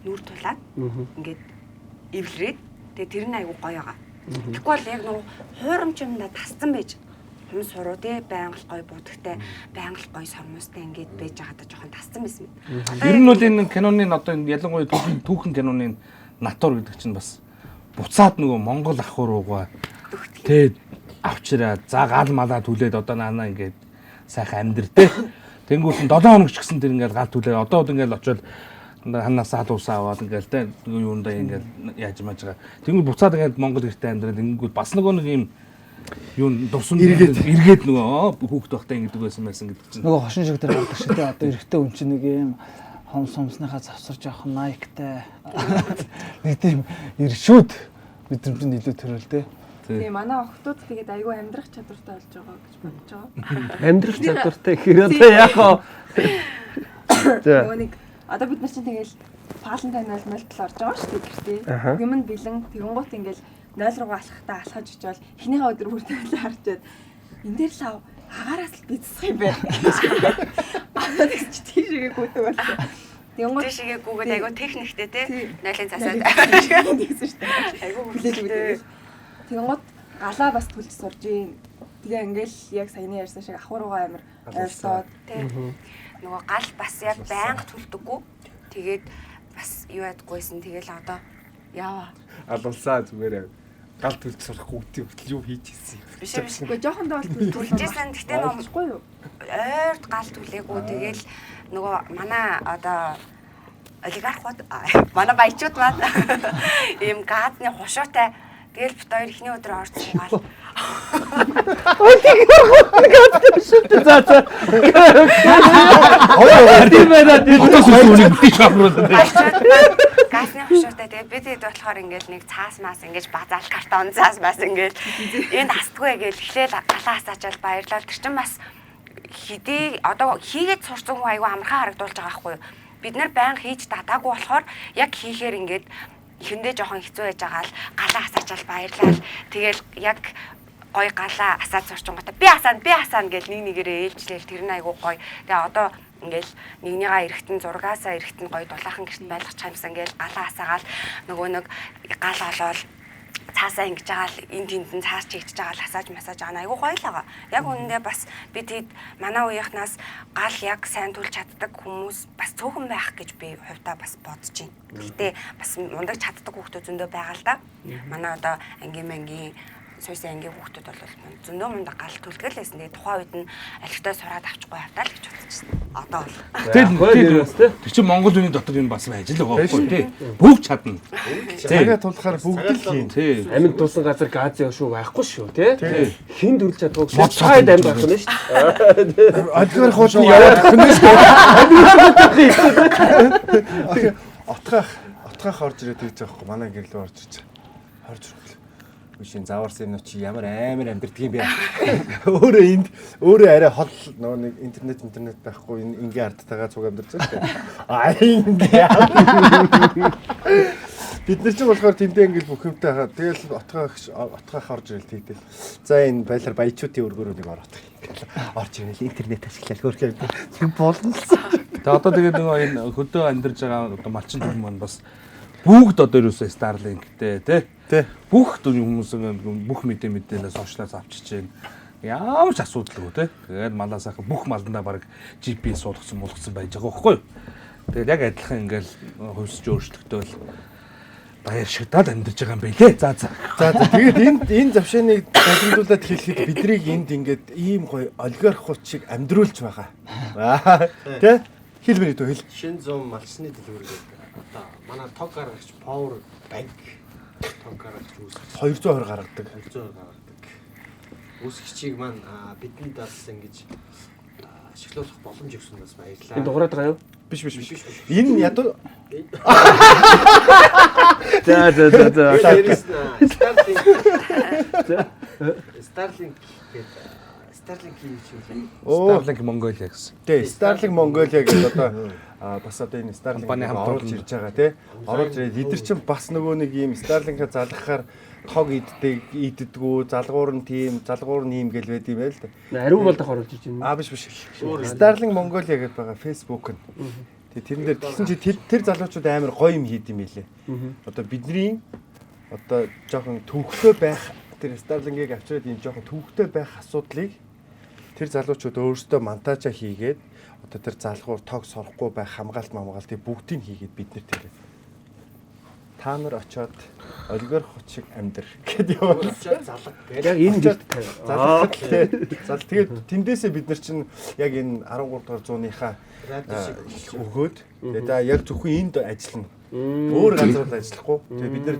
нүур тулаад ингээд эвлэрээд тэгээ тэр нь айгу гоё байгаа. Тэгэхгүй бол яг нөгөө хуурамч юмдаа тасцсан байж хүмүүс суруу те байнга л гоё будагтай байнга л гоё сормостой ингээд байж байгаа да жоохон тасцсан байсан. Ер нь бол энэ киноны одоо ялангуяа түүхэн киноны натур гэдэг чинь бас буцаад нөгөө Монгол ах руугаа тэгээд авчираа за гал малаа түлээд одоо наана ингээд сайхан амьдр те. Тэнгүүт нь 7 хоног ч гэсэн тэр ингээд гал түлээ одоо ингээд очиод ханасаа халуусаа аваад ингээд те юундаа ингээд яаж маж байгаа. Тэнгүүт буцаад ингээд Монгол гэртээ амьдраад ингээд бас нөгөө нэг юм юун дурсан эргээд нөгөө хүүхд байхдаа ингэдэг байсан гэдэг чинь. Нөгөө хошин шиг дээр гардаг шүү дээ. Одоо эрэгтэй хүн чинь нэг юм хомсныхаа завсарж явах найктай нэг тийм иршүүд мэдрэмжинд илүү төрөл дээ. Тийм манай охтууд тэгээд айгүй амьдрах чадвартай болж байгаа гэж бодож байгаа. Амьдрах чадвартай гэхээр одоо яг нөгөө нэг одоо бид нар чинь тэгэл Valentine бол 0-7 орж байгаа шүү дээ гэртээ. Юм нь бэлэн тэгэнгუთ ингээл 0 руугаа алхахтаа алхаж очивол эхнийхээ өдөр хүртэл харчаад энэ дээр л агаараас л бицсах юм байна. Аа тэгж тийшээ гүдэг болсон. Тийшээ гүгээд айгүй техниктэй те 0-ын цасаад гэсэн шүү дээ. Айгүй хүлээж өгдөг. Тэгэнгუთ галаа бас түлж сурж ийн. Тэгээ ингээл яг саяны ярьсан шиг ахваруугаа амир ойрсоод те. Нөгөө гал бас яг байнга түлдэггүй. Тэгээд бас юу ядггүйсэн тэгэл одоо яава. Алуулсаа зүгээр гал түлж сурахгүй үгүй юу хийж ирсэн. Биш. Гэхдээ жоохон доо түлжсэн. Гэтэ номгүй юу? Ойрт гал түлээгүй тэгэл нөгөө манай одоо олигархууд манай баячууд маань ийм газны хушуутай тэгэл бит хоёр ихний өдөр орж суугаал. Газны хушуутай тэгээ бид хэд болохоор ингээл нэг цаас маас ингэж базаал картон цаас маас ингээл энд хастгүй гэж эхлээл галаа хасаачаал баярлал тэр чинь бас хэдий одоо хийгээд сурсан хүн аягүй амархан харагдуулж байгаа байхгүй юу. Бид нар байнга хийж дадаагүй болохоор яг хийхээр ингээд эхэндээ жоохон хэцүү байж байгаа л галаа хасаачаал баярлал. Тэгэл яг гоё галаа асаад сурчингуудаа би асаана гэл нэг нэгээрээ ээлжлээл тэр нь айгуу гоё. Тэгээ одоо ингээл нэгнийгаа эрэхтэн зургаасаа эрэхтэн гоё дулаахан гэрт байлгах чамсан ингээл галаа асаагаал нөгөө нэг гал олоод цаасаа ингэж байгаа л энэ тэндэн цаас чигдэж байгаа л асааж массаж байгаа айгуу гоё л байгаа. Яг үнэндээ бас би тэгэд манай үеийнхнаас гал яг сайн түлж чаддаг хүмүүс бас цөөхөн байх гэж би хувьдаа бас бодож байна. Гэхдээ бас мундаг чаддаг хүүхдүүд зөндөө байгаа л да. Манай одоо ангийн сойсын ангийн хүүхдүүд бол зөндөө мундаг гал түлтгэл байсан. Тэгээ тухайн үед нь алхтай сураад авчихгүй хавтаа л гэж бодчихсон. Одоо бол. Тэр чинь Монгол үний дотор энэ бас ажил байгаа байхгүй тий. Бүгд чадна. Цагаа тулахаар бүгд л хийн. Амьд тулсан газар газ яа шүү байхгүй шүү тий. Хин дүрлж чаддаг шүү. Цайд амьд байх нь шүү. Адгаар хоолны яваад гэх юм шүү. Отгаах орж ирээд гэж байгаа байхгүй манай гэрэл орж ирж байгаа. Орж ирэв. Үгүй зааварсан юм чи ямар амар амьдэрдэг юм бэ? Өөрөө арай хол нөгөө нэг интернет байхгүй ингийн арттайгаа цуг амьдарч байгаа шүү дээ. Бид нар ч болохоор тэндээ ингээл бүх юмтай хаа. Тэгэл отгаах орж ирэл тийдэл. За энэ байлаар баячуудын өргөөрөө нэг ороод. Орж ирэл интернет ашиглал хөөрхөө болно. Тэгээ одоо тэгээд нөгөө энэ хөдөө амьдарч байгаа одоо малчин хүмүүс маань бас бүгд одоо юусаа Starlink-тэй тий. Бүх хүмүүс бүх мэдээнээс сошиалаас авчиж байна. Ямар ч асуудалгүй тий. Тэгээд малаа сайхан бүх малдаа баг GPS суулгацсан байж байгаа байхгүй юу? Тэгээд яг адилхан ингээл хувьсч өөрчлөлтөөл баяр шигдаад амьдарч байгаа юм байлээ. За. Тэгээд энэ завшааныг дамжуулаад хэлэхэд биднийг энд ингээд ийм гоё олигархууд шиг амьдруулж байгаа. Тий? Хэлбэрээ төө хэл. Шин зам малчны дэлгүүргээд одоо манай тог гаргагч Power Bank тог гаргагч үүсгэж 220 гаргадаг. Үүсгэгчийг маань бидэнд бас ингэж ашиглуулах боломж өгсөн бас баярлалаа. Энэ дугаараад байгаа юу? Биш. Энэ ядуу Starlink юм чи үлээ. Starlink Mongolia гэсэн. Тий, Starlink Mongolia гэдэг одоо бас одоо энэ Starlink оруулж ирж байгаа тий. Оруулж ирээд эдгэр чинь бас нөгөө нэг юм Starlink-а залгахаар тог иддэггүй, залгуур нь ийм гэл байд юм байл да. Ариун болдох оруулж ирж байна. Биш. Starlink Mongolia гэдэг байгаа Facebook нь. Тэрэн дээр тэгсэн чи тэр залуучууд амар гоё юм хийд юм билээ. Одоо бидний одоо жоохон төвхтэй байх тэр Starlink-ийг авчираад энэ жоохон төвхтэй байх асуудлыг тэр залуучууд өөрсдөө монтажа хийгээд одоо тэр залгуур тог сорохгүй байх хамгаалтыг бүгдийг хийгээд бид нэр тэр та нар очоод олигарх хүчиг амьдр гэд явуулчаад залга гэж. Яг энэ дэвт залга. За тэгээд тэндээсээ бид нар чинь яг энэ 13 дугаар зууныхаа өгөөд тэгээд яг зөвхөн энд ажиллана. Өөр газар ажиллахгүй. Тэгээд бид нар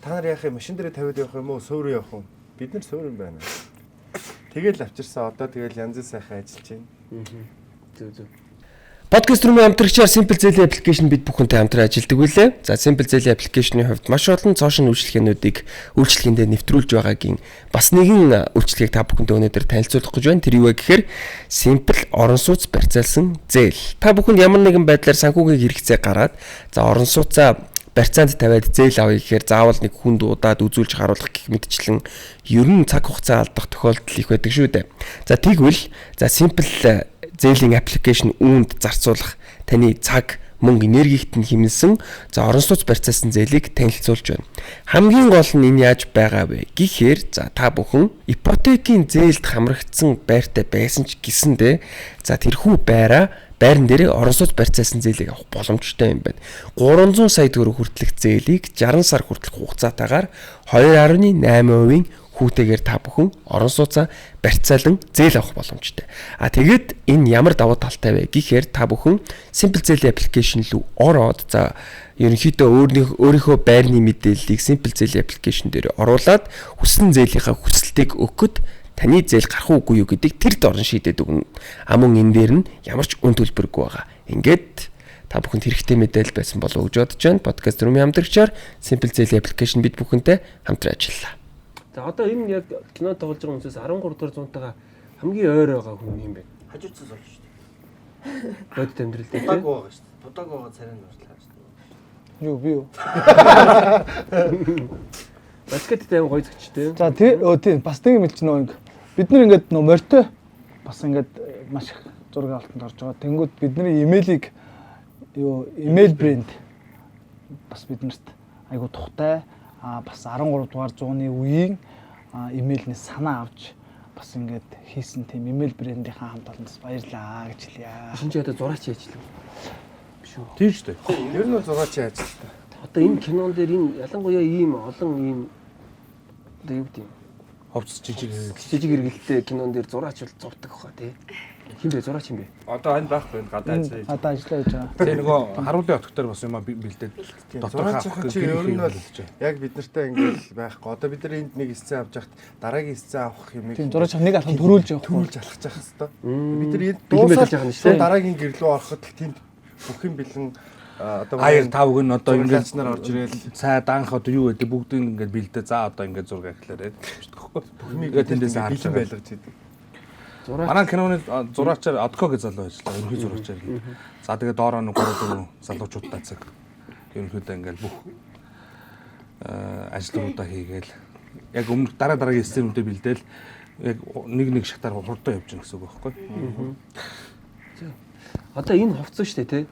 та нар яах юм машин дээр тавиад явах юм уу суурь явах юм? Бид нар суурь юм байна. Тэгэл авчирсан одоо тэгэл янз бүрийн сайхан ажиллаж байна. Зүг. Podcast руу хамтрагчаар Simple Zelle application бид бүхэнтэй хамтран ажилладаг билээ. За Simple Zelle application-ийн хувьд маш олон цоошин үйлчилгээнүүдийг үйлчилгээндээ нэвтрүүлж байгаагийн бас нэгэн үйлчилгээг та бүхэнтэй өнөөдөр танилцуулах гэж байна. Тэр юу вэ гэхээр Simple орон сууц барьцаалсан зээл. Та бүхэнд ямар нэгэн байдлаар санхүүгийн хэрэгцээ гараад за орон сууцаа барьцаанд тавиад зээл авъя гэхээр заавал нэг хүнд удаад үзүүлж харуулах гэх мэтчлэн ер нь цаг хугацаа алдах тохиолдол их байдаг шүү дээ. За тэгвэл за Simple зээлийн аппликейшн үүнд зарцуулах таны цаг, мөнгө, энергигт нь хэмнэлсэн за орон сууц барьцаалсан зээлийг танилцуулж байна. Хамгийн гол нь энэ яаж байгаа вэ гэхээр за та бүхэн ипотекийн зээлд хамрагдсан байртай байсан ч гэсэндээ за тэрхүү байран дээр орон сууц барьцаалсан зээлийг авах боломжтой юм байна. 300 сая төгрөг хүртэлх зээлийг 60 сар хүртэлх хугацаатаагаар 2.8% хүүтэйгээр та бүхэн орон сууцаа барьцаалан зээл авах боломжтой. Тэгээд энэ ямар давуу талтай вэ гэхээр та бүхэн Simple Zelle application руу ороод за ерөнхийдөө өөрийнхөө байрны мэдээллийг Simple Zelle application дээр оруулаад хүссэн зээлийнхаа хүсэлтийг өгөхөд таны зээл гарах уугүй юу гэдгийг тэр дорн шийдээд өгнө. Амун энэ дээр нь ямар ч үн төлбөргүй байгаа. Ингээд та бүхэнд хэрэгтэй мэдээлэл байсан болов уу гэж бодож байна. Podcast руу хамтрагчаар Simple Zelle application бид бүхэнтэй хамтран ажиллалаа. За одоо энэ яг кино тоглож байгаа хүмүүсээс 13 дугаар зуунтайгаа хамгийн ойр байгаа хүн юм бэ? Хажуудсаас болж шүү дээ. Бодит амьдрал дээр Будаг байгаа шүү дээ. Будаг байгаа царай нуурлаа шүү дээ. Юу би юу? Баскеттэй аим гоё зөгчтэй. За тийм бас нэг юм хэлж нөө бид нар ингээд нөө морьтой бас ингээд маш их зураг авалтанд орж байгаа. Тэнгүүд бидний имэйлийг имэйл брэнд бас биднэрт айгуу тухтай бас 13 дугаар зууны үеийн имэйлний санаа авч бас ингээд хийсэн тийм имэйл брэндийнхаа хамт олондос баярлаа гэж хэлье. Шинж одоо зураач яачлаа. Биш үү? Тийм шүү дээ. Ер нь зураач яаж та. Одоо энэ кинон дээр энэ ялангуяа ийм олон ийм одоо юу гэдэг юм? Ховц жижиг хэрэгэлтэй кинон дээр зураач бол зурдаг хаа тий. Хин бэ зураач юм бэ? одоо энэ байхгүй энэ гадаа ажил. Одоо ажиллаж байгаа. Тэгээ нөгөө харуулын отогтор бас юм бэлдээд дотор Зураач чи ер нь бол яг бид нартай ингээл байхгүй. Одоо бид нар энд нэг эсцэн авч яхад дараагийн эсцэн авах юм. Тийм зураач нэг алхам төрүүлж явах. Төрүүлж алхаж явах хэвээр. Бид нар энд дуусаад байгаа юм шүү дээ. Дараагийн гэрлөө ороход тэнд бүх юм бэлэн одоо аяр тавг нь одоо ингээд нар орж ирэл цай данх одоо юу гэдэг бүгдийг ингээд бэлдээ. За одоо ингээд зураг ахлаарэ шүү дээ. Бүхнийг тэндээс харж байлгаж идэв. Манай киноны зураачаар Одко гэж залуу ажиллаа. Ерөнхий зураачаар. За тэгээ доороо нэг 3-4 залуучуудтай цаг. Ерөнхийдөө ингээл бүх ажлуудаа хийгээл яг өмнөх дараагийн сценүүдээ бэлдээл яг нэг шатаар хурдан явж гэнэ гэсэн үг байхгүй. Одоо энэ хувцас шүү дээ тий.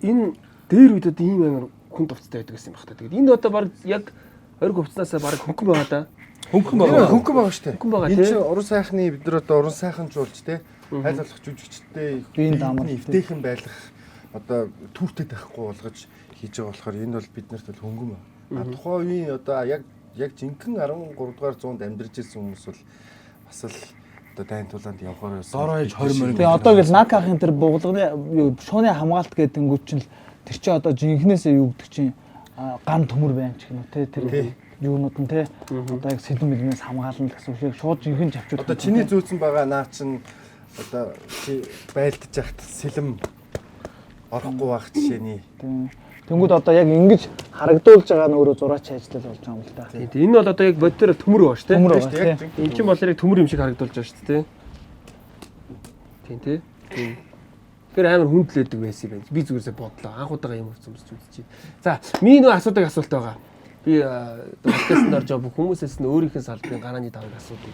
Энэ дээр үед одоо ийм амар хүн хувцастай байдаг гэсэн юм байна. Тэгээд энэ одоо баг яг ориг хувцаснаас баг хөнгөн байгаа да. Хөнгөн байгаа. Хөнгөн байгаа шүү дээ. Хөнгөн байгаа Энэ тий. чинь уран сайхны бид нар одоо уран сайхан жуулч тий. Айл болох жүжигчтэй биеийн даамар эвтэйхэн байлгах одоо түүртэй тахгүй болгож хийж байгаа болохоор энэ бол биднэрт бол хөнгөн байна. Тухайн үеийн одоо яг жинхэнэ 13 дугаар зуунд амьдарч ирсэн хүмүүс бол бас л одоо дайн тулаанд явахаар доороо хийж 20 мөрөнд. Тэгээ одоо гэл накахын тэр буглагын шууны хамгаалт гэдэг тэнгуү чинь тэр чинь одоо жинхнээсээ юу гэдэг чинь ган төмөр байна ч гэнэ үү тэр юунууд нь те одоо яг сэлэн мэднээс хамгаална гэсэн үг шууд жинхэнэ авчууд. Одоо чиний зүүцэн байгаа наа чин одоо чи байлдаж яхад сэлэм орохгүй байх жишээний. Тэнгүүд одоо яг ингэж харагдуулж байгаа нь өөрөө зураач ажиллал болж байгаа юм л да. Тийм энэ бол одоо яг бодтер төмөр баа шүү дээ. Төмөр баа тийм. Энд чинь болохоор яг төмөр юм шиг харагдуулж байгаа шүү дээ. Тийм тий. Тэр амар хүндлээдэг байсан юм байна. Би зүгээрээ бодлоо. Анхудаага юм хувцас үзчихье. За, миний нөө асуудаг асуулт байгаа. Би подкастт орж байгаа бүх хүмүүсээс нь өөрийнхөө салбарын гарааны тавыг асуудаг.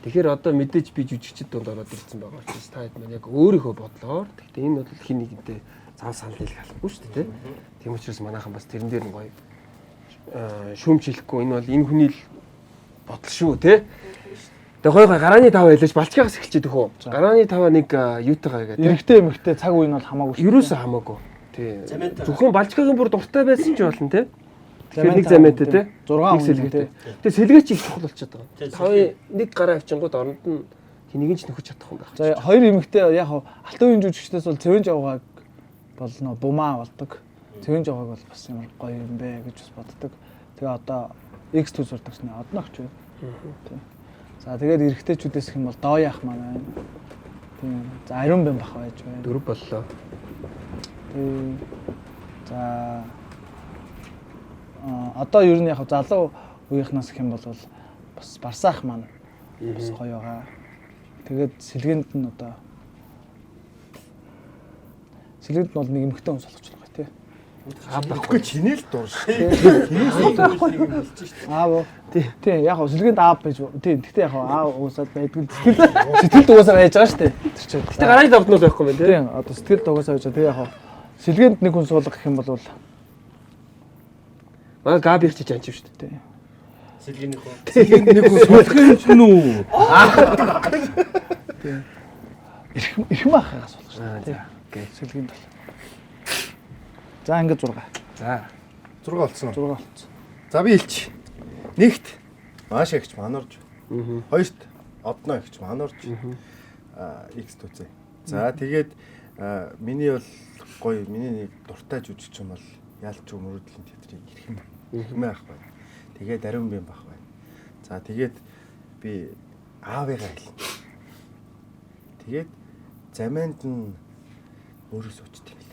Тэгэхээр одоо мэдээж би жүжигчд донд ороод ирсэн байгаа учраас та хэд маань яг өөрийнхөө бодлоор гэхдээ энэ бол хин нэгэнтэй цав санал хэлэх албагүй шүү дээ. Тийм учраас манайхан бас тэрэн дээр нь гоё шүүмжлэхгүй энэ бол энэ хүний л бодол шүү те. Тэгээ гой гарааны тав байлаач балчгаас эхэлчихэд хөө. Гарааны тав нэг юутайгаа гэдэг. Эрэгтэй эмэгтэй цаг үе нь бол хамаагүй шүү. Юуроос хамаагүй. Тий. Зөвхөн балчгагийн бүр дуртай байсан ч болно те. Тэгэхээр нэг замаатай те. 6 сэлгээтэй. Тэгээ сэлгээч их чухал болчиход байгаа. Тавын нэг гараа авчингууд оронд нь тэнийг ч нөхөж чадах юм байх. За хоёр эмэгтэй яг алтан үеийн жүжигчдээс бол цэвэн жавгааг бол нөө бумаа болдог. Цэвэн жавгааг бол бас ямар гоё юм бэ гэж бас боддог. Тэгээ одоо X төс сурдаг шнэ одно ах ч үү. Тийм. За тэгээд эрэгтэйчүүдээс их юм бол доо яах маань байна. Тийм. За ариун бэн бах байж байна. 4 боллоо. Тийм. За одоо ер нь яг залуу үеийнхнаас их юм бол бас барсаах маань бас гоё байгаа. Тэгээд сэлгээнд нь одоо сэлгээнд нь бол нэг эмхтэн хүмүүс болгоч байгаа тий. Аахгүй чиний л дур шүү. Аав тий яг сэлгээнд аав байж тий гэхдээ яг аав уусаад байдгүй сэтгэл дуусаа байж байгаа шүү дээ. Тэр чинь. Гэтэ гарааны давтнууд байхгүй мэн тий. Тий одоо сэтгэл дуусаа байж байгаа. Тэгээ яг сэлгээнд нэг хүн суулгах гэх юм бол маа габих чи жанч шүү дээ. Сэлгээний хөө. Сэлгээнд нэг хүн суулгах юм нү. Ирхэн бахаас болох шүү дээ. Окей. Сэлгээнд бол. За ингээд 6. За 6 болсон. 6 болсон. За би хэлчих. Нэгт маш ихч манарж. Хоёрт одноо ихч манарж. X төцөө. За тэгээд миний бол гоё миний нэг дуртай жүжигч юм бол ялч өмөрөдлийн театрын ирхэмээ ах байна. Тэгээд ариун бэн бах байна. За тэгээд би аавыгаа хэлнэ. Тэгээд заманд нь өөрөө суучт юм л.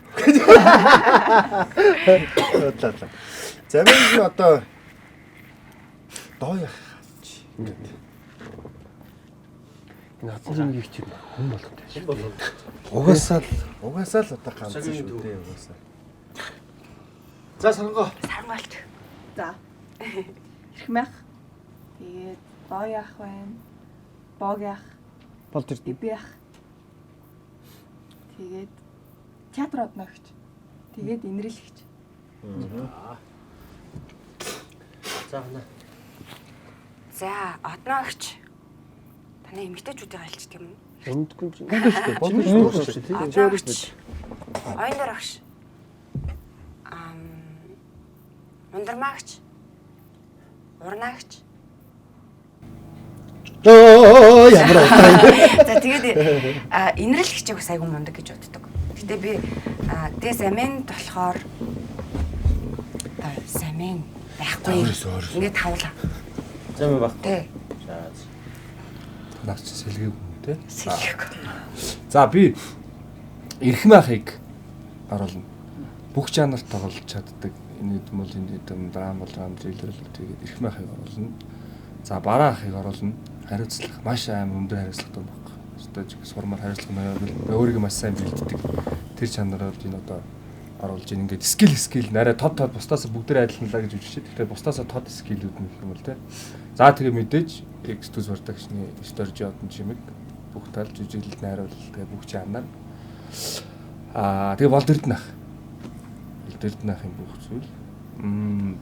Заманд нь одоо доо яах чи. Энэ хатсан нэг чинь хүн болготой шүү. Угаасаа л одоо ганц шүү дээ угаасаа. За сарангоо. Сарнгалт. За. Ирхмэх. Тэгээд боо яах байна? Боог яах? Болж ирдэ. Би яах? Тэгээд театр одногч. Тэгээд инэрлэгч. За хана. За, одноогч. Таны эмэгтэйчүүдийг айлчдаг юм уу? Өмдгүй юм. Одноогч. Оюун агш. Ундармаагч. Урнаагч. Оо ямар аа. За тэгээд инэрлэгчийг бас айгүй мундаг гэж боддог. Гэтэ би дээс амин болохоор самин байхгүй. Ингээд тавлаа. Замын баг. Тий. Наач сэлгээг юм те. Сэлгээг. За би эрхэм ахыг оруулна. Бүх жанрт тоглож чаддаг. Энэ юм бол энэ драм зэлрэл тэгээд эрхэм ахыг оруулна. За бараа ахыг оруулна. Хариуцлага маш аим өндөр хариуцлагатай байхгүй. Өөртөө сурмаар хариуцлага нөө өөрийгөө маш сайн бэлддэг. Тэр чанараар энэ одоо оруулж ийн ингээд скил нарай тод бусдаас бүгдээр адилханлаа гэж үзчихээ. Тэгэхээр бусдаас тод скилүүд нь гэх юм бол те. За тэгээ мэдээж X2 продакшны стори одон чимэг бүх тал жүжиглэлд найруулал тэгээ бүх чанар. Тэгээ болдэрднах. Болдэрднах юм бүх зүйл.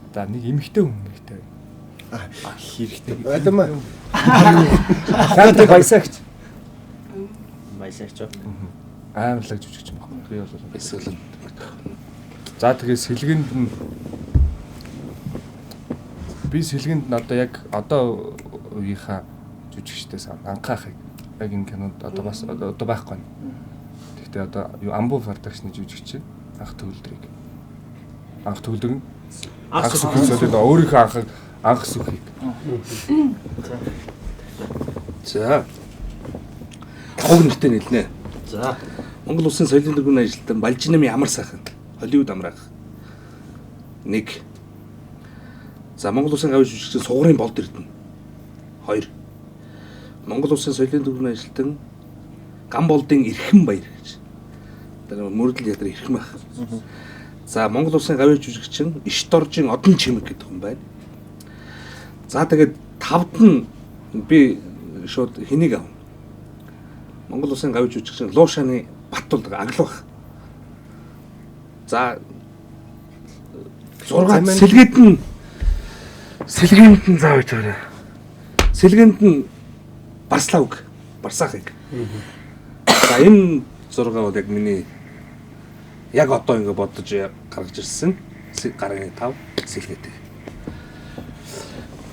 За нэг эмхтэй хүн хэрэгтэй. Хэрэгтэй. Адамаа. Хаадаг баясагч. Баясагч. Аимлаг жүжигч юм байна. Би бол эсвэл. За тэгээ сэлгэнд нь би сэлгэнд нь одоо яг одоо үеийнхаа жүжигчдээс анхаахыг яг энэ кинонд одоо бас одоо байхгүй. Гэхдээ одоо амбу продакшны жүжигч анх төвлөрийг анх төвлөрөн анх сүхийг өөрийнхөө анх сүхийг. За. Тавг нэртэй нэлнэ. За. Монгол Улсын соёлын төвийн ажилтан Балжинами ямар сайхан Холливуд амраах. 1. За Монгол Улсын гавь жүжигчин Сугарын болд эрдэнэ. 2. Монгол Улсын соёлын төвийн ажилтан Гамболдын Эрхэм баяр гэж. Тэр мөрөдөл ядар эрхэм ах. За Монгол Улсын гавь жүжигчин Ишторжин Одон чимэг гэдэг хүн байна. За тэгээд 5-д нь би шууд хэнийг авна. Монгол Улсын гавь жүжигчин Луушаны Баттул Аглах. За 6 сэлгэнд нь заавч байна. Сэлгэнд нь Барславг, Барсахыг. За энэ 6 бол яг миний яг одоо ингэ бодож гаргаж ирсэн гарын 5 сэлгээтэй.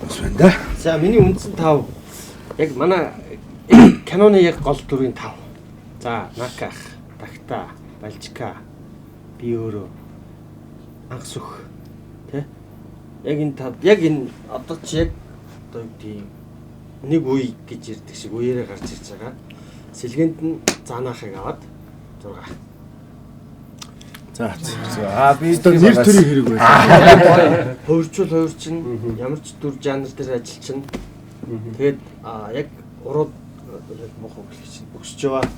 Бас байна да. За миний үндсэн 5 яг манай киноны яг гол дүрийн 5. За Наках, Тагта, Балжика, би өөрөө анх сүх тий. Яг энэ яг энэ одоо чи яг одоо тийм нэг үе гэж ярьдаг шиг үеэрээ гарч ирж байгаа. Сэлгэнд нь Заанахыг аваад 6. За би нэр төрийн хэрэг байсан. Хувирчин ямар ч дүр жанр дээр ажиллаж чинь. Тэгээд яг урууд мохоо гэлж өгсөж байгаа.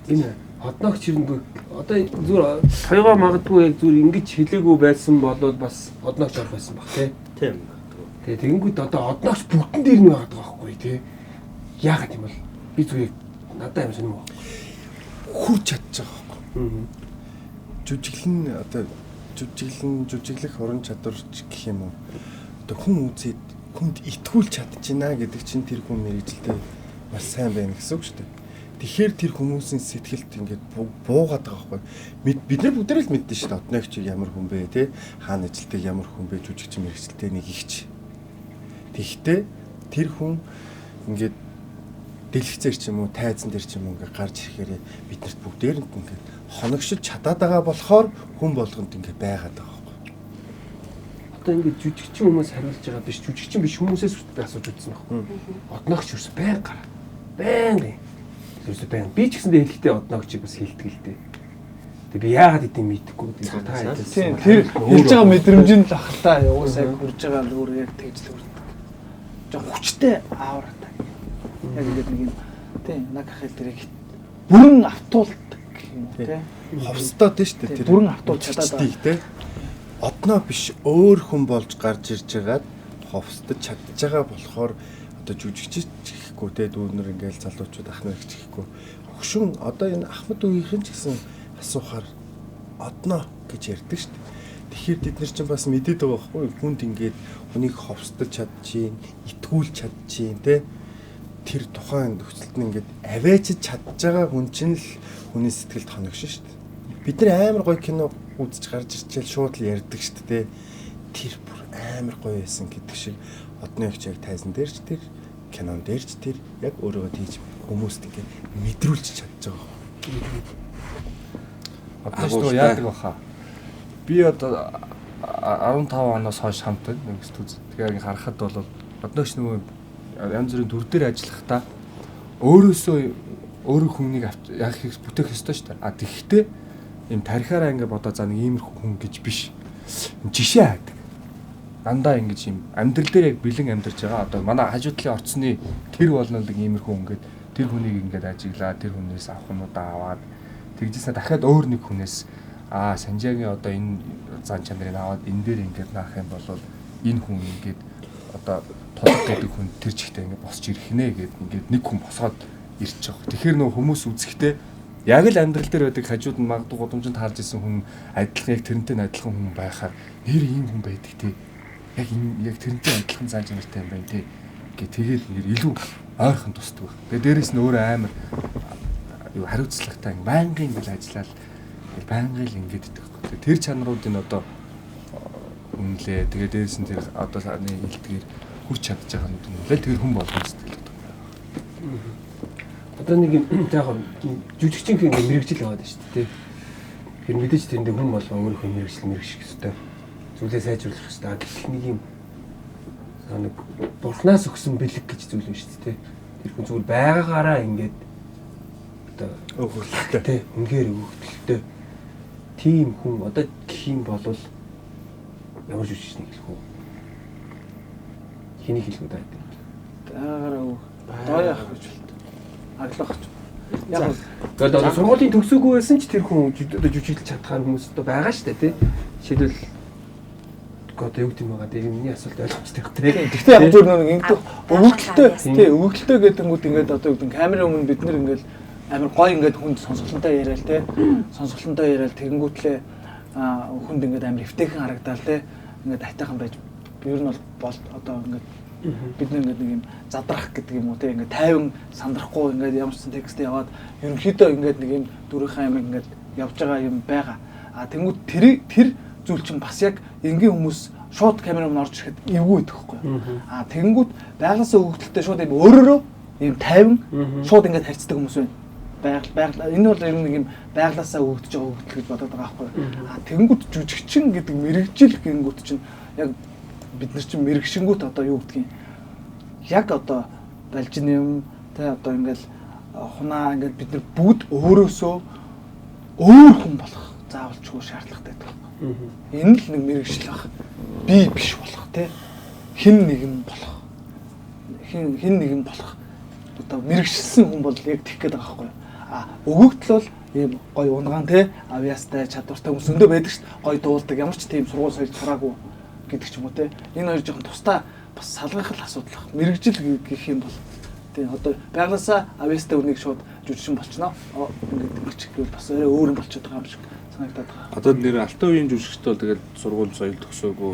Энэ одноогч хэрнгүй одоо зүгээр хоёроо магадгүй яг зүгээр ингэж хэлээгүй байсан болоод бас одноогч орох байсан баг тийм. Тэгээ тэгэнгүүт одоо одноогч бүгдэн дээр нь байгаа байхгүй тий. Яагаад юм бол би зүгээр надад юм сонирм уу? Хурж чадчих байгаа байхгүй. Жүжиглэн одоо жүжиглэх уран чадвар гэх юм уу? Одоо хүн үзээд хүнд итгүүлж чадчихна гэдэг чинь тэр хүн мэрэгжилтэй маш сайн байна гэсэн үг шүү дээ. Тэгэхээр тэр хүмүүсийн сэтгэлд ингээд буугаад байгаа байхгүй. Бид нар бүгдээ л мэддэн шүү дээ. Одноогч ямар хүн бэ те? Хаана ажилтдаг ямар хүн бэ? Жүжигчин мэрэгчлээ нэг ихч. Тэгэхдээ тэр хүн ингээд дэлгэцээр ч юм уу, тайзан дээр ч юм уу ингээд гарч ирэхээр бид нарт бүгдээр нь ингээд хоногшиж чадаад байгаа болохоор хүн болгонд ингээд байгаад байгаа байхгүй. Одоо ингээд жүжигчин хүмүүс хариулж байгаа биш, жүжигчин биш хүмүүсээс хүртэл асууж үзсэн байхгүй. Одноогч ерөөс байнга гараа. Байнга. Ерөөс байнга. Би ч гэсэндээ хэлэхдээ одноогчийг бас хэлдэг л дээ. Тэгээ би яагаад идэм мэдхгүй гэдэг та хэлсэн. Тэр хэлж байгаа мэдрэмжийн л ахaltaа уусаа хурж байгаа л өөр яг тэгж л үрдэг. Жог хүчтэй аавраатай. Яг ингээд нэг юм тийм Наках хэлдэрийг бүрэн автуулдаг гэх юм уу тийм. Ховстой тийм шүү дээ. Бүрэн автуулж чадаад тийм. одноо биш өөр хүн болж гарч ирж байгаад ховсдож чадж байгаа болохоор одоо жүжигч гэхгүй те дүүнэр ингээл залуучууд ах нарч гэхгүй хөгшин одоо энэ Ахмад үеийнхэн ч гэсэн асуухаар одноо гэж ярьдаг шүү дээ. Тэгэхээр бид нар чинь бас мэдээд байгаа байхгүй хүнд ингээд хүнийг ховсдож чадчихин, итгүүлж чадчихин те тэр тухайн нөхцөлд нь ингээд аваачиж чадж байгаа хүн чинь л хүний сэтгэлд хоногшин шүү дээ. Бид нар амар гоё кино үзэж гарч ирчихэл шууд л ярьдаг шүү дээ. Тэр бүр амар гоё байсан гэдэг шиг одны их яг тайзан дээрч тэр кинон дээрч тэр яг өөрөө тийж хүмүүст ингээд мэдрүүлж чадж байгаа. Одоо яадаг баха. Би одоо 15 оноос хойш хамт байна студ. Тэгэхээр харахад бол одооч нөгөө янз бүрийн төр дээр ажиллахдаа өөрөө хүнийг яг их бүтээх ёстой шүү дээ. Тэгэхдээ ийм тарихаараа ингээд бодоо за нэг иймэрхүү хүн гэж биш. Жишээ хаадаг. Дандаа ингэж ийм амьдрал дээр яг бэлэн амьдарч байгаа. Одоо манай хажуу талын орцны тэр болно нэг иймэрхүү ингээд тэр хүнийг ингээд ажиглаа, тэр хүнээс авах юмудаа аваад тэгжээсээ дахиад өөр нэг хүнээс Санжаагийн одоо энэ зан чанарыг аваад энэ дээр ингээд наах юм бол энэ хүн ингээд одоо толгой гэдэг хүн тэр чигтээ ингээд босч ирэх нэ гэд ингээд нэг хүн босоод ирчих жоох. Тэгэхээр нөө хүмүүс үзэхдээ яг л амьдрал дээр байдаг хажууд нь магадгүй гудамжинд харж исэн хүн адилхан яг тэрнтэй адилхан хүн байхаар нэр ийм хүн байдаг тий. Яг тэрнтэй адилхан зан чанартай юм байна тий. Тэгээд илүү ойрхон тусдаг. Тэгээд дээрэс нь өөрөө амар юу хариуцлагатай байнгын ингээл ажиллаад байнгын л ингээд идэх байхгүй. Тэр чанаруудын одоо үнэлээ. Тэгээд дээрэс нь тэр одоо сарны хилдгээр хүч чадж байгаа нь үнэлээ. Тэр хүн болгоно сэтгэлд. Одоо нэг яг жүжигчин гэх юм мэрэгжил яваад шүү дээ. Тэр мэдээж тэрэндээ хүн болгоо өөрийнхөө мэрэгших ёстой. Зүйлээ сайжруулах ёстой. Гэх нэг юм нэг бурхнаас өгсөн бэлэг гэж зүйл нь шүү дээ. Тэр хүн зүгээр байгаагаараа ингээд одоо өгөхөлтэй. Тэ үнээр өгөхөлтэй. Тийм хүн одоо гэх юм бол ямар жүжигчнийг хэлэх вэ? Хэнийг хэлэх вэ? Байгаагаараа өг. Дооёах гэж бол. Аглах гэж. Яг одоо сургуулийн төгсөөгүй байсан ч тэр хүн одоо жүжиглэж чадхаар хүмүүс одоо байгаа шүү дээ тий. Жишээлбэл одоо юу гэдэг юм байгаа. Миний асуулт ойлгомжтой байх тий. Гэхдээ яг зөв нэг ингэдэг өвөгдөлтөө тий өвөгдөлтөө гэдэнгүүт ингээд одоо юу гэдэг камерын өмнө бид нэр ингээд амар гоё ингээд хүнд сонсголонтой яриад тий. Сонсголонтой яриад тэгэнгүүтлээ хүнд ингээд амар эвтэйхэн харагдаал тий. Ингээд айтайхан байж ер нь бол одоо ингээд бид нэг юм задрах гэдэг юм уу те ингээд тайван сандрахгүй ингээд ямар ч текстээ яваад ерөнхийдөө ингээд нэг юм дөрвийн аймаг ингээд явж байгаа юм байгаа. Тэнгүүд тэр зүйл чинь бас яг энгийн хүмүүс шууд камерын орж ирэхэд эвгүй байдаг хгүй. Тэнгүүд байгалаасаа өгдөлтөй шууд юм өөрөөрөө юм тайван шууд ингээд харьцдаг хүмүүс байна. Байгаль энэ бол ер нь нэг юм байгалаасаа өгдөж байгаа өгдөл гэж бодоод байгаа хгүй. Тэнгүүд жүжигчин гэдэг мэрэгжил гингүүд чинь яг бид нар чинь мэрэгшингүүт одоо юу гэдгийг яг одоо балжин юм те одоо ингээл хунаа ингээд бид нар бүгд өөрөөсөө өөр хүн болох заавалчгүй шаардлагатай байдаг. Энэ л нэг мэрэгшил баг. Би биш болох те хэн нэгэн болох. Хэн нэгэн болох. Одоо мэрэгшилсэн хүн бол яг тэгэх гээд байгаа байхгүй. Өгөгдөл бол ийм гоё унгаан те авьяастай чадвартай хүмүүс өндөө байдаг шүү дээ. Гоё дуулдаг ямар ч тийм сургууль соёл сураагүй гэдэг ч юм уу те. Энэ хоёр жоохон тусдаа бас салгах л асуудал баг. Мэргэжил гэх юм бол тий одоо байглаасаа авьяастай үнийг шууд жүжигчин болчихноо. Ингээд ингэч гэвэл бас өөр юм болчиход байгаа юм шиг санагдаад байгаа. Одоо нэр алтан үеийн жүжигчтэй бол тэгээд сургууль соёл төгсөөгүй.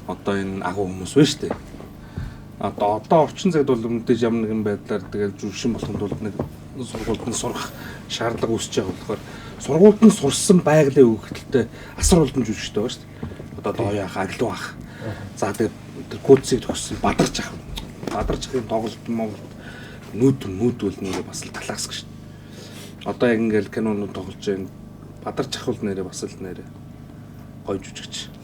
Одоо энэ агуу хүмүүс байна шүү дээ. Одоо орчин цагт бол мэдээж ямар нэгэн байдлаар тэгээд жүжигчин болохын тулд нэг сургуульд нь сурах шаардлага үүсэж байгаа болохоор сургуульд нь сурсан байгалийн өгөгдөлтэй асар олон жүжигчтэй байна шүү дээ. Одоо дооёах, аглуу ах. За тэгээд тэр кодсыг төгссөн бадарч ах. Бадарч ахын тоглолт Монголд нүүдвэл нэрээ бас л талаасах шүү дээ. Одоо яг ингээл кинонууд тоглож байна. Бадарч ах бол нэрээ бас л нэрээ гоё жүжигч.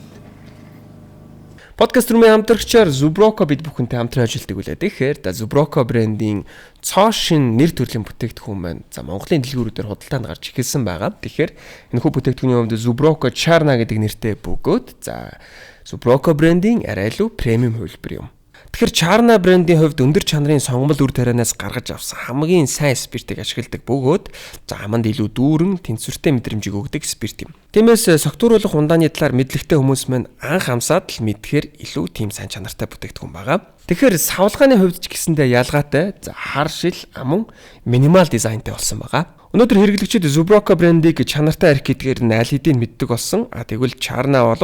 Подкаст румын хамтрагчаар Zubroco бид бүхэнтэй хамтран ажилладаг үлээ. Тэгэхээр Zubroco брендийн цоо шин нэр төрлийн бүтээгдэхүүн маань за Монголын дэлгүүрүүдээр худалдаанд гарч ирсэн байгаа. Тэгэхээр энэхүү бүтээгдэхүүний хувьд Zubroco Charna гэдэг нэртэй бөгөөд за Zubroco брендийн арай илүү премиум хувилбар юм. Тэгэхээр Charna брендийн хувьд өндөр чанарын сонгомол үр тарианаас гаргаж авсан хамгийн сайн спиртийг ашигладаг бөгөөд аманд илүү дүүрэн тэнцвэртэй мэдрэмжийг өгдөг спирт юм. Тиймээс согтууруулах ундааны талаар мэдлэгтэй хүмүүс маань анх амсаад л мэдхээр илүү тийм сайн чанартай бүтээгдэхүүн байгаа. Тэгэхээр савлгааны хувьд ч гэсэндээ ялгаатай хар шил амун минимал дизайнтай болсон байгаа. Өнөөдөр хэрэглэгчид Zubroco брендийг чанартай арх гэдгээр нь аль хэдийн мэддэг болсон. Тэгвэл Charna бол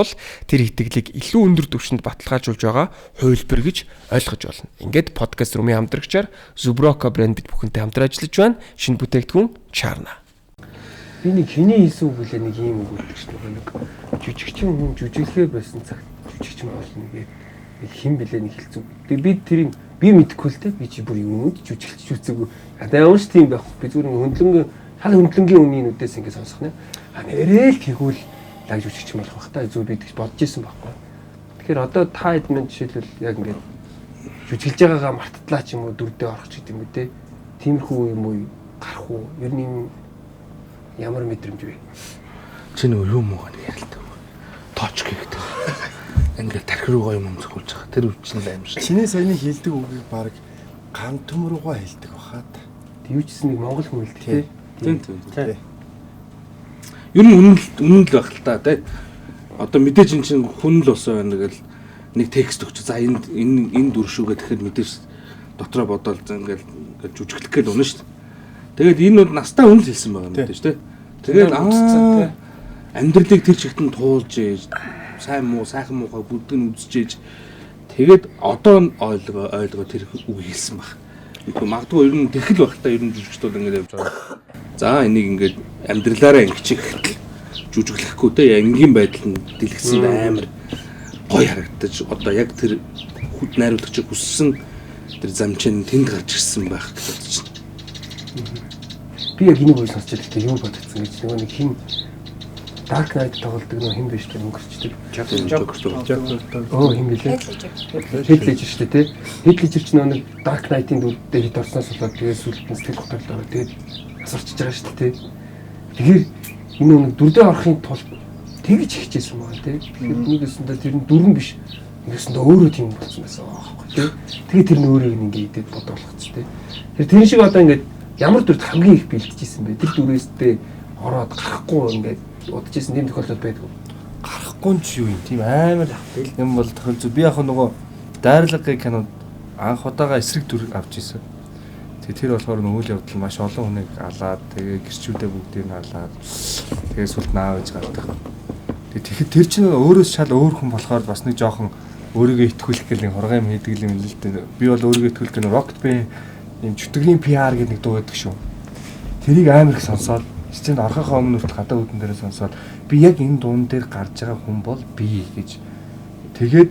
тэр итгэлийг илүү өндөр түвшинд баталгаажуулж байгаа хувилбар гэж ойлгож болно. Ингээд подкаст румын хамтрагчаар Zubroco брэнд бид бүхэнтэй хамтран ажиллаж байна. Шинэ бүтээгдэхүүн Charna. Би нэг хиний хийсэн үг үлээ нэг юм үг үлдэж байна. Нэг жүжигчин хүн жүжиглэхээ байсан цагт жүжигчин болно гэдэг нэг хин блэ нэг хэлцүү. Тэгээ би тэрийг би мэдэхгүй л те би чи бүр юунд жүжиглэж үзээгүй. Ямар ч тийм байхгүй. Би зүгээр хөндлөнгийн үнийн үдээс ингэ сонсох нэ. Нэрээ л тэгвэл лаг жүжигч болох бах та зүг бид гэж бодож исэн байхгүй. Тэгэхээр одоо та хэд минь жишээлбэл яг ингэ жүжиглэж байгаагаа марттлаа ч юм уу дүрдээ орох ч гэдэг юм үү те. Тиймэрхүү юм уу гарах уу? Ер нь ямар мэдрэмж вэ? Чи нэг юм уу нэг ялтай. Тооч гэдэг. Ингээд тархи руугаа юм зөвхөлж байгаа. Тэр өвчин л аимшиг. Чиний саяны хэлдэг үгийг баг ган төм руугаа хэлдэг бахаад. Тэгвчсэн нэг монгол хүн хэлдэг тий. Тийм. Ер нь үнэн л байх л та тий. Одоо мэдээж эн чинь хүн л болсон байна гэл нэг текст өгч. За энэ дүр шүүгээ тэгэхээр мэдээж дотроо бодоол ингээд жүжиглэх гээл унаа шүү дээ. Тэгээд энэ бол настаа үнэн л хэлсэн байгаа мэдээж тий. Тэгээд амьдралыг тэр чигтэн туулж ээж сайн муу сайхан муухай бүгд нь үзчихээж тэгээд одоо ойлгоо тэр үг хэлсэн баг. Магадгүй ер нь тэрхэл байх та ер нь жүжигчдүүд ингээд явж байгаа. За энийг ингээд амьдралаараа ингэчих жүжиглэхгүй те энгийн байдал нь дэлгэсэн амар гоё харагдаж одоо яг тэр хүд найруулагч хүссэн тэр замчин тэнд гарч ирсэн байх гэж бодож байна. Би яг энийг сонсч байхдаа юу бодсон гэж нэг хин Dark Knight тоглодог нэг хин биш тэр өнгөрчдөг. Хин билээ. Heath Ledger шүү дээ тий. Heath Ledger ч нэг Dark Knight-ийн дүрдээ хит орсноос болоод тэгээд сүлд нь сэтгэл готрол ороод тэгээд асарчж байгаа шүү дээ тий. Тэгэхээр энэ нэг дүрдээ орохын тулд тэгж хичээсэн байгаа тий. Тэгэхээр нэгсэндээ тэр нь дүрэн биш. Нэгсэндээ өөрөө тийм болсон байсан аахгүй тий. Тэгээд тэр нь өөрийг ингээ идээд бодоолгоц тий. Тэр шиг одоо ингээ ямар дүрд хамгийн их бэлтжижсэн бэ? Тэр дүрээстэй ороод гарахгүй ингээ удажсэн тийм тохиолдол байдгүй. Гарахгүй ч юу юм. Тийм амар юм бол тохиолдол. Би яг нөгөө дайрлагын кинонд анх удаага эсрэг дүр авч ирсэн. Тэр болохоор үйл явдал маш олон хүнийг алаад тэгээ гэрчүүдээ бүгдийг нь алаад тэгээ сүлд наав гэж гардаг. Тэгэхээр тэр чинь өөрөөс шал өөр хүн болохоор бас нэг жоохон өөрийгөө итгүүлэх гэх нэг хоргой юм хийдэг юм л л дээ. Би бол өөрийгөө итгүүлэх гэх Rocket Band юм чөтгөрийн PR гэдэг нэг дуу байдаг шүү. Тэрийг амар их сонсоод чинь орхохоо өмнө хүртэл гадаа үүдэн дээрээ сонсоод би яг энэ дуун дээр гарч байгаа хүн бол би гэж тэгээд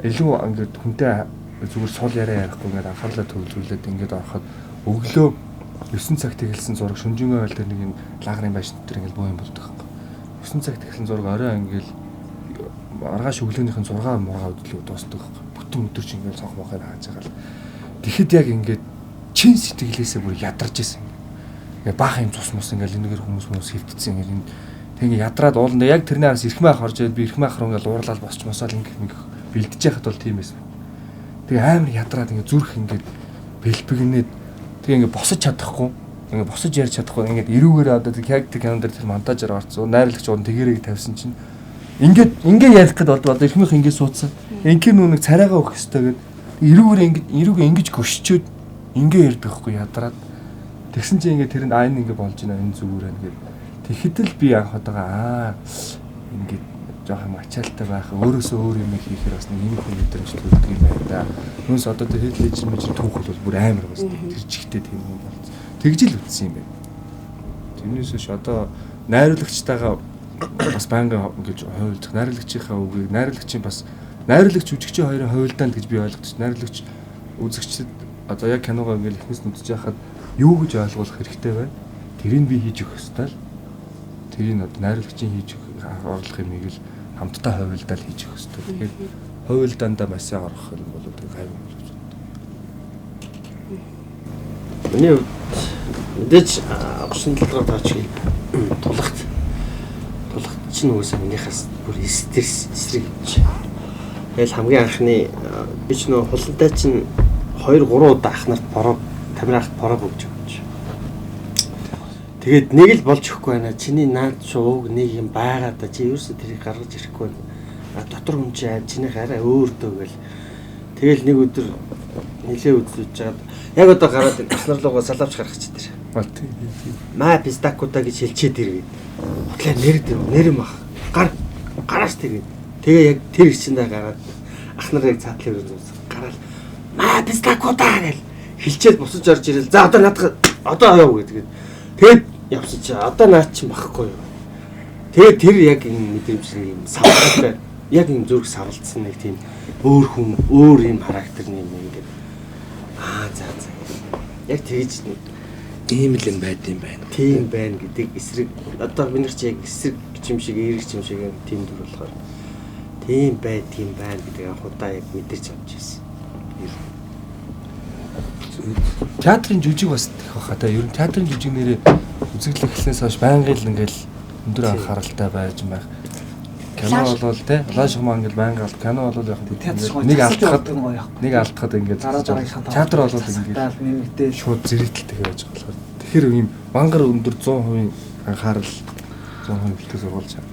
илүү ингээд хүнтэй зүгээр сул яриа ярихгүй ингээд анхаарлаа төвлөрүүлээд ингээд ороход өглөө 9 цагт эхэлсэн зураг шүнжингээ ойл дээр нэг юм лагрын байшин дээр ингээд боо юм болдог. 9 цагт эхэлсэн зураг орой ингээд аргааш өглөөнийхэн 6 мургаа өдлөө дуустдаг. Бүтэн өдөр чинь ингээд цонх мохыг хааж байгаа л. Тэгэхэд яг ингээд чин сэтгэлээсээ бүр ядарч исэн. Ингээ баах юм цус мус ингээл энэгээр хүмүүс хөвтцсэн ингээ тэгээ ядраад ууланда яг тэрний араас ирэх маах орж ирээд би ирэх маах руу ингээл уурлал босч мосоол ингээ бэлдэж яхад бол тийм байсан. Тэгээ амар ядраад ингээ зүрх ингээ бэлбэгнээд тэгээ ингээ босож чадахгүй ингээ босож ярьж чадахгүй ингээ эрүүгээр одоо яг тэр кинон дээр тэр монтажаар орцсон найрлагч уун тэгэрийг тавьсан чинь ингээ ярих гээд болдог одоо ихмийнх ингээ суудсан ингээ нүг царайгаа өгөх ёстой гээд эрүүгээр ингээ гөшчөөд ингээ ярьдаг байхгүй ядраад тэгсэн чинь ингээ тэр нь айн ингээ болж байна энэ зүгээр байна гэд. Тэгэхэд л би анх удаага ингээ жоохон ачаалтай байх өөрөөсөө өөр юм хийхээр бас нэг юм хүн өдрөж төрдөг юм байна да. Нүнс одоо тэр хэлж мэж түүх бол бүр амар бас тэр чигтээ тийм юм болж. Тэгжил үтсэн юм байна. Тэрнээс ш одоо найруулагчтайгаа бас банга ингэж хойлдох найруулагчийнхаа үгийг найруулагчийн бас найруулагч жүжигчийн хоёрын хойлдаан гэж би ойлгож найруулагч үзэгчдэд одоо яг киногоо ингээл ихнээс нүдж яхад юу гэж ойлгуулах хэрэгтэй байна. Тэрийг би хийж өгөх ёстой л. Тэрийг одоо найруулагчийн хийж орлох юмыг л хамтдаа хувилдаал хийж өгөх ёстой. Тэгэхээр хувилдаандаа маш сайн орох юм бол тэр гайван болж байна. Миний мэдээж авсан талаар таач тулахт чинь үгүйс минийхээс бүр стресс эсрэг Тэгэл хамгийн анхны би ч нөө хулантай чинь 2 3 удаа ах нарт бороо тамирахт бороо өгч өгч. Тэгээд нэг л болж өгөхгүй байна. Чиний наад шууг нэг юм байгаа да чи ерөөсө тэрийг гаргаж ирэхгүй байна. Дотор хүн чи чинийх арай өөр дөө гэл. Тэгэл нэг өдөр нилээ үзүүлж жаад яг одоо гараад бас нар руугаа салавч гаргах чи тэр. Ма пистакута гэж хэлчихэд иргээд. Хотлоо нэр мах. Гараас тэгээд. Тэгээ яг тэр хичэндээ гараад ах нар яг цаатлын өрөө зүс гараад ма пистакута гэл хэлчихэд босож орж ирэл. За одоо надад одоо яав гэдэг. Тэгээд явсан чи одоо наад чи махгүй юу. Тэгээд тэр яг энэ мэдрэмжлэг юм савлалтай яг юм зүрх савлцсан нэг тийм өөр хүн өөр юм характерны юм ингээд за яг тэгж ийм л юм байд юм байна. Тийм байна гэдэг эсрэг одоо бид нар чи яг эсрэг юм шиг эерэг юм шиг юм тийм дүр болохоор тийм байд юм байна гэдэг анхудаа яг мэдэрч авч ирсэн. Театрын жүжиг бас их баха та ер нь театрын жүжиг нэрээ үзэгдэл эхлснээс хойш байнгын л ингээл өндөр анхааралтай байж юм байх. Кино болвол те лаш хумаа ингээл байнга кино болвол яг нэг алдахад ингээд театр болвол ингээд нэмэгдээ шууд зэрэгтэлтэй байж байгаа болохоор тэгэхээр ийм мангар өндөр 100% анхаарал 100% бэлтгэл сургуулж байгаа.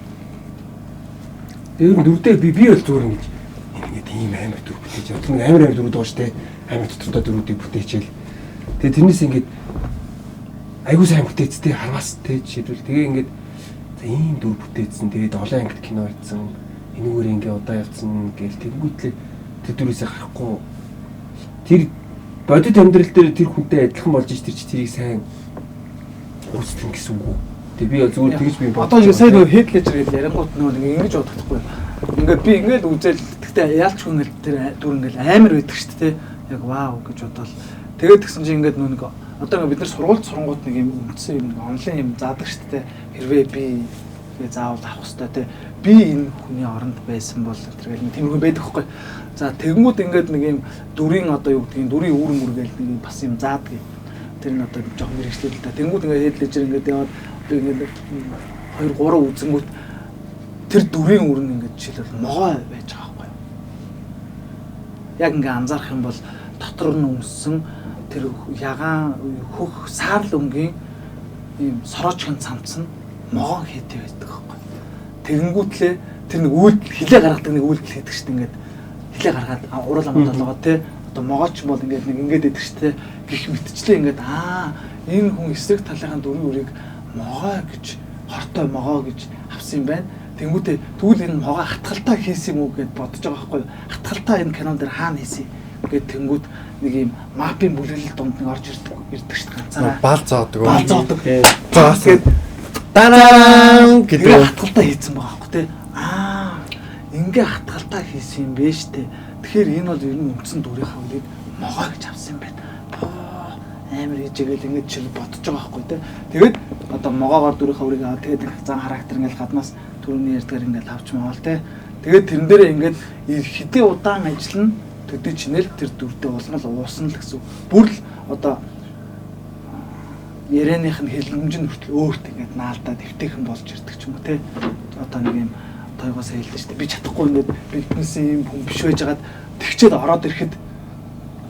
Дээр нь дөрөвдөө би бол зүгээр ингэж ингээд ийм амар дүр бүтээж явдаг. Амар дүрүүд байгаа штэ. Амар дотор дүрүүдийг бүтээчихэл. Тэгээ тэрнээс ингээд айгуу сайн бүтээцтэй харвас тэ жишээлбэл тэгээ ингээд за ийм дүр бүтээсэн. Тэгээд олон ангид кино хийсэн. Энэгээр ингээд удаа явцсан гээл тэгэнгүүтлээ тэр дүрээсээ харахгүй. Тэр бодит амьдрал дээр тэр хүнтэй адилхан болж ич тэр чи тэрийг сайн үүсгэн гэсэн үг. Тэгээ би зүгээр тэгж би одоо ингэ сайн нөр хедлэж ирэл ярингууд нөө ингэж бодохгүй. Ингээд би ингээд үзэл гэхдээ яалч хүн тэр дүр ингээд амар байдаг шүү дээ. Яг вау гэж бодвол тэгээд тэгсэн чинь ингээд нөө нэг одоо ингээд бид нар сургуульд сурангууд нэг юм үндсэн юм онлайн юм заадаг шүү дээ. Хэрвээ би тэгээ заавал авах хэрэгтэй те. Би энэ хүний оронд байсан бол тэргээл нэг тиймэрхүү байдаг хгүй. За тэгэнгүүт ингээд нэг юм дүрийн одоо юу гэдгийг дүрийн үүр мөргээл нэг юм бас юм заадаг. Тэр нь одоо жоохон мэрэгчлээ л та. Тэгэнгүүт ингээд хедлэж ингээд яваад би ингээд 2 3 үзэнгүүт тэр дүрийн үүр нь ингээд жишээлбэл могоо байж байгаа хгүй. Яг ингээд анзаарах юм бол дотор нь өмссөн тэр ягаан хөх саарл өнгийн ийм сороочхон цамц нь могоо хийтэй байдаг байхгүй. Тэгэнгүүтлээ тэр нэг үйлдэл хилээ гаргадаг нэг үйлдэл хийдэг шүү дээ ингээд хилээ гаргаад урал амд болгоо те одоо могооч бол ингээд нэг ингээд идэх шүү дээ гих мэтчлээ ингээд энэ хүн эсрэг талынхаа дүрийн үрийг могоо гэж хортой могоо гэж авсан юм байна. Тэнгүүтээ тэгвэл энэ могоо хатгалтаа хийсэн юм уу гэд бодож байгаа байхгүй. Хатгалтаа энэ кинон дээр хаана хийсэн гэд тэнгүүд нэг юм мапын бүлэглэл донд нэг орж ирдэг шүү дээ ганцаараа. Баал зоодог. Баал зоодог. Зоос гээд дараан гэдэг хатгалтаа хийсэн байгаа байхгүй те. Ингээ хатгалтаа хийсэн юм бэ штэ. Тэгэхээр энэ бол ер нь үндсэн дүрийн хаврыг могоо гэж авсан юм байна. Амар ижээгэл ингэж чиг бодож байгаа байхгүй те. Тэгээд одоо могоогоор дүрийн хаврыг аваад тэгээд зан характер ингээл гаднаас түрүүний ярьдгаар ингээл авч маавал те. Тэгээд тэрэн дээрээ ингээд хэдий удаан ажиллана төдий чинэл тэр дүрдээ улмал уусан л гэсэн. Бүр л одоо ярианых нь хэлнэмж нь хүртэл өөрт ингээд наалдаа дэвтэйхэн болж ирдэг ч юм уу те. Одоо нэг юм тойгоос хэлдэг шүү дээ. Би чадахгүй ингээд биднээс юм хүн биш байж хагаад тэгчээд ороод ирэхэд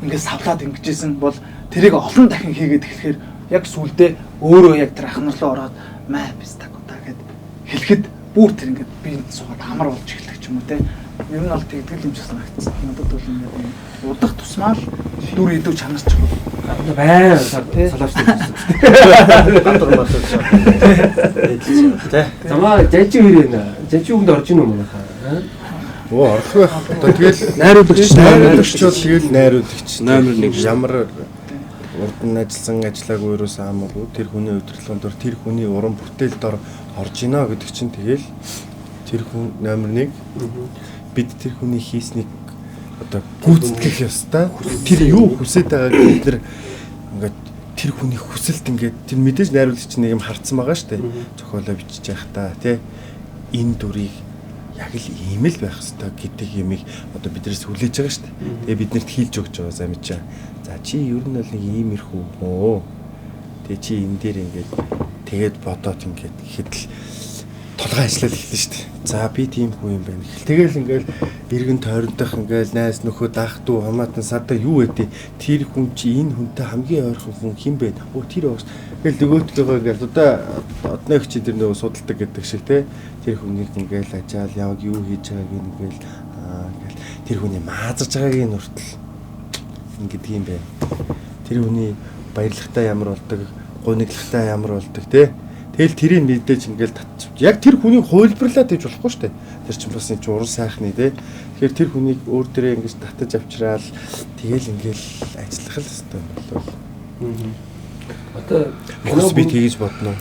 ингээд савлаад ингэжсэн бол тэрийг олон дахин хийгээд эхлэхээр яг сүулдэ өөрөө яг тэр ах нар руу ороод маа пистакута гэд хэлэхэд бүр тэр ингээд биенд суугаад амар болж эхэлдэг ч юм уу те. Ер нь бол тэгдэл юм шиг санагдсан. Надад бол ингээд удах тусмаа л дүр идүү чанарч байгаа. бай салаавчтай байсан. Гатар матер чаа. Тэ. Замаа жажи хэр нэ. Жажи үгэнд орж ийн юм байна. Оо орох байх. Одоо тэгэл найруулагч бол тэгэл найруулагч номер 1 ямар урд нь ажилласан ажиллаагүй юусаа хамаагүй тэр хүний удирдлагын дор тэр хүний уран бүтээлд ор орж ийна гэдэг чинь тэгэл тэр хүн номер 1 бид тэр хүний хийснийг одоо гүйцэтгэх ёстой. Тэр юу хүсэж байгааг бид нар ингээд тэр хүний хүсэлт ингээд тэр мэдээж найруулагч нэг юм харцсан байгаа шүү дээ. Зохиолоо бичиж явах та тий энэ дүрийг яг л ийм л байх ёстой гэдэг юмыг одоо биднээс хүлээж байгаа шүү дээ. Тэгээ биднэрт хийлж өгч байгаа замичаа. За чи ер нь бол нэг иймэрхүү хөө. Тэгээ чи энэ дээр ингээд тэгээд бодоод ингээд гэхэд л толгой ажиллаад эхэлнэ шүү дээ. За би тийм хүн юм байна. Тэгэл ингээл эргэн тойрондох ингээл найз нөхөд ах トゥ хамаатан садаа юу вэ? Тэр хүн чи энэ хүнтэй хамгийн ойрхон хүн хэн бэ? Оо тэр ууш. Тэгэл нөгөөдгөө ингээл одны чи тэр нөгөө судалдаг гэдэг шиг те. Тэр хүнийг ингээл ажаал яг юу хийж байгааг ингээл ингээл тэр хүний маазарж байгааг нь хүртэл ингэдэг юм байна. Тэр хүний баярлагтай ямар болдог, гуниглахтай ямар болдог те. Тэгэл тэрийг мэдээж ингээл татчих. Яг тэр хүний хувилбарлаад хийж болохгүй шүү дээ. Тэр чинь бас энэ уран сайхны те. Тэгэхээр тэр хүнийг өөр дээрээ ингэж татаж авчраал тэгэл ингээл ажиллах л хэвээр болов. Одоо кино би тэгж бодно.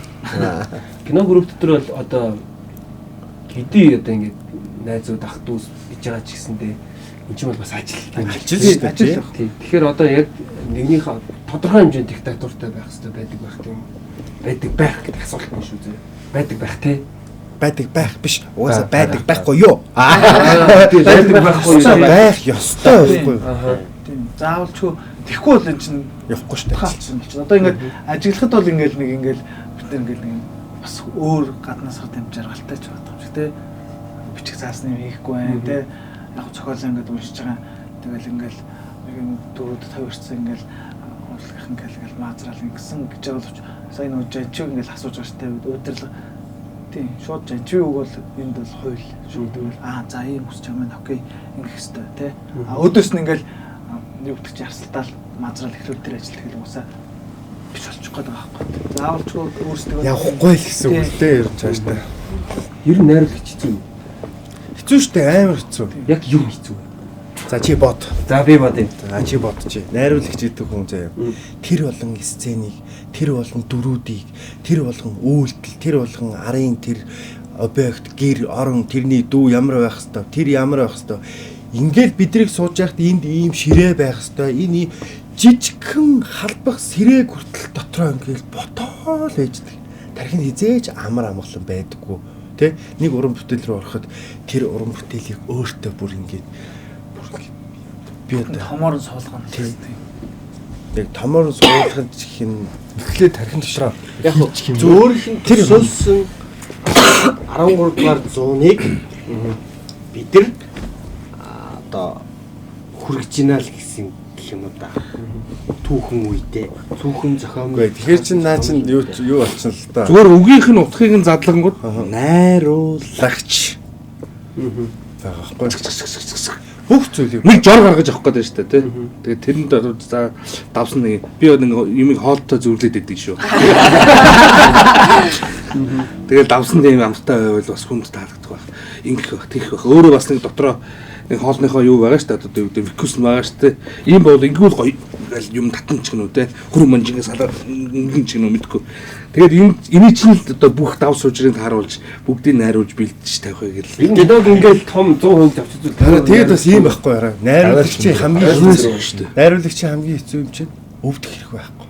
Кино групп дотор бол одоо хэдий одоо ингэ найзууд ах トゥ гэж байгаа ч гэсэндээ энэ ч бол бас ажил шүү дээ. Тэгэхээр одоо яг нэгнийхээ тодорхой хэмжээнд диктатуртай байх хэрэгтэй байдаг тийм. Байдаг байх гэдэг асуулт нь шүү зэ. Байдаг байх те. Байдаг байх биш. Угаасаа байдаг байхгүй юу? Байдаг байхгүй юу? Байх ёстой байхгүй юу? Тийм. Заавал ч тэгэхгүй бол энэ чинь явахгүй шүү дээ. Одоо ингээд ажиглахад бол ингээд бид ингээд бас өөр гаднаас хат юм жаргалтай ч байна юм шиг те. Бичих заасны хийхгүй байх те. Яг зохиолоо ингээд уншиж байгаа. Тэгэл ингээд дөрөв тавьчихсан ингээд уншлах ингээд маазраал ингэсэн гэж байгаа л сайн нөө жажиг ингээд асууж байгаа штэ өдөрлөг тийм шууд жажиг үг бол энд бол хууль шууд бол за ийм хүсч байгаа маань окей ингэх хэвээр тий өдөөс нь ингээд юу гэдэг чи ярсалтаал маазраал эхлүүл дээр ажиллах гэх юм уусаа биш болчих гээд байгаа байхгүй заавал ч өөрсдөө явахгүй л гэсэн үг л дээ ярьж байгаа штэ ер нь найруулагч хэцүү хэцүү штэ амар хэцүү яг юу хэцүү за чи бод за би бодъё за чи бодчих найруулагч гэдэг хүн заяа тэр болон сценийг тэр болон дөрүүдийг тэр болгон үйлдэл тэр болгон арын тэр объект гэр орон тэрний дүү ямар байх хэвээр тэр ямар байх хэвээр ингээл бидрийг сууж байхад энд ийм ширээ байх хэвээр энэ жижигхэн халбах сэрэг хүртэл дотроо ингээл ботоол ээждэг тархин хизээж амар амгалан байдаггүй тэ нэг уран бүтээл рүү ороход тэр уран бүтээлийг өөртөө бүр ингээд би одоо томоор суулгана тийм яг томоор суулгах хин эхлээд тархин дотроо яг зөөрхөн төсөөлсөн 13 дугаар зууныг бид нар одоо хүргжинал гэсэн гэх юм уу да. Түүхэн үедээ түүхэн зохиомжтой. Тэгэхээр чин наа чин юу болчихно л да. Зүгээр үгийнх нь утгыг нь задлангууд найруулагч байгаа байхгүй. Бүх зүйлийг нэг жор гаргаж авах гэдэг шүү дээ тий. Тэгээд тэрэнд за давсан нэг би нэг юмыг хоолтой зүрлээд идэг шүү. Тэгээд давсан тийм амттай байвал бас хүнд таалагдах байх. Ингэх байх, тийх байх. Өөрөө бас нэг дотроо нэг хоолныхоо юу байгаа шүү дээ. Одоо юу гэдэг викус байгаа шүү дээ. Ийм бол ингэвэл гоё юм татна ч гэнэ үү те. Хүрэн манжингээс салаад ингэн ч гэнэ үү мэдгүй. Тэгээд энэ чинь л одоо бүх дав суужрыг харуулж бүгдийг найруулж бэлдэж тавих вэ гэл. Энэ дог ингээл том 100% авчиж үзвэл тэгээд бас ийм байхгүй хараа. Найруулагчийн хамгийн хэцүү шүү дээ. Найруулагчийн хамгийн хэцүү юм чинь өвдөх хэрэг байхгүй.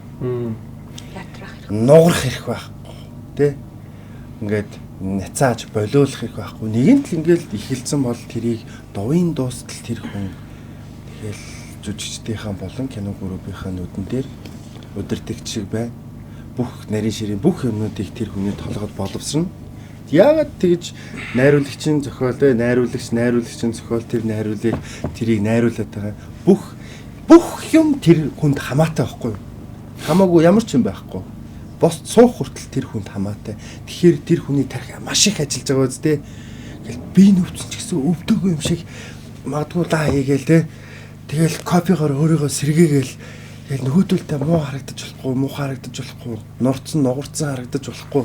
Ятрах хэрэг. Нугарах хэрэг байхгүй. Тэ? Ингээд нацааж болиулах хэрэг байхгүй. Нэгэнт л ингээл ихэлсэн бол тэрийг дувын дуустал тэр хүн тэгэл жүжигчдийнхаа болон кино группийнхаа нүдэн дээр өдөртөгч шиг бай. Бүх нарийн ширийн бүх юмнуудыг тэр хүний толгойд боловсрно. Яагаад тэгж найруулагчийн зохиол найруулагчийн зохиол тэр найруулыг тэрийг найруулад байгаа бүх юм тэр хүнд хамаатай байхгүй юу? Хамаагүй ямар ч юм байхгүй. Бос суух хүртэл тэр хүнд хамаатай. Тэгэхээр тэр хүний тарих маш их ажиллаж байгаа үстэй. Ингээл би нүвцэн ч гэсэн өвдөгөө юм шиг магадгүй лаа хийгээл те. Тэгэл копигоор өөрийгөө сэргээгээл тэгэл нөгөөдөлтэй муу харагдаж болохгүй, муухай харагдаж болохгүй, нурцсан, нугарцсан харагдаж болохгүй.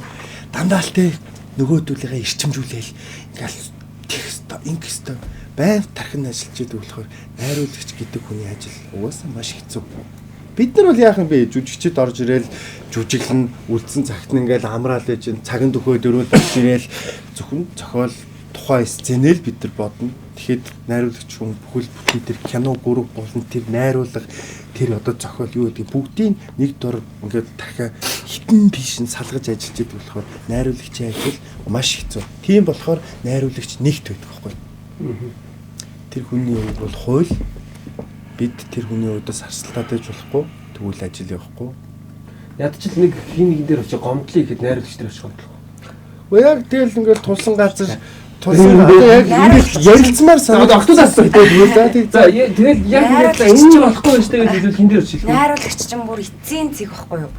Дандаа л те нөгөөдөлийгээ ирчимжүүлээл ингээл текст инкст байн тархин ажиллаж идэг болохоор найруулагч гэдэг хүний ажил угаасаа маш хэцүү. Бид нар бол яах юм бэ? Жүжигчд орж ирээл жүжиглэн үлдсэн цагт нь ингээл амраал ээж цагын дөхөө дөрөв болж ирээл зөвхөн зохиол тухайн сценэл бид нар бодно. Тэгэхэд найруулагч хүн бүхэл бүтэн тэр кино гүрэг болон тэр найруулга тэр одоо зохиол юу гэдэг бүгдийг нэг дор ингээд дахиад хитэн тийш нь салгаж ажиллаж идэг болохоор найруулагчийн ажил маш хэцүү. Тийм болохоор найруулагч нэгт байдаг байхгүй. Тэр хүний хувьд бол хууль бид тэр хүний өдөөс харсалтаад байж болохгүй тэгвэл ажил явахгүй. Ядчил нэг хин нэгэн дээр очиж гомдлыг ихэд найруулагч дээр очиж гомдлох. Яг тэгэл ингээд тусан газар яг ярилцмаар санаад октоодаас тэгээд за тэгэл яг энэ болохгүй байж тэгээд хин дээр шилжих. Найруулагч чинь бүр эцсийн зэг байхгүй юу?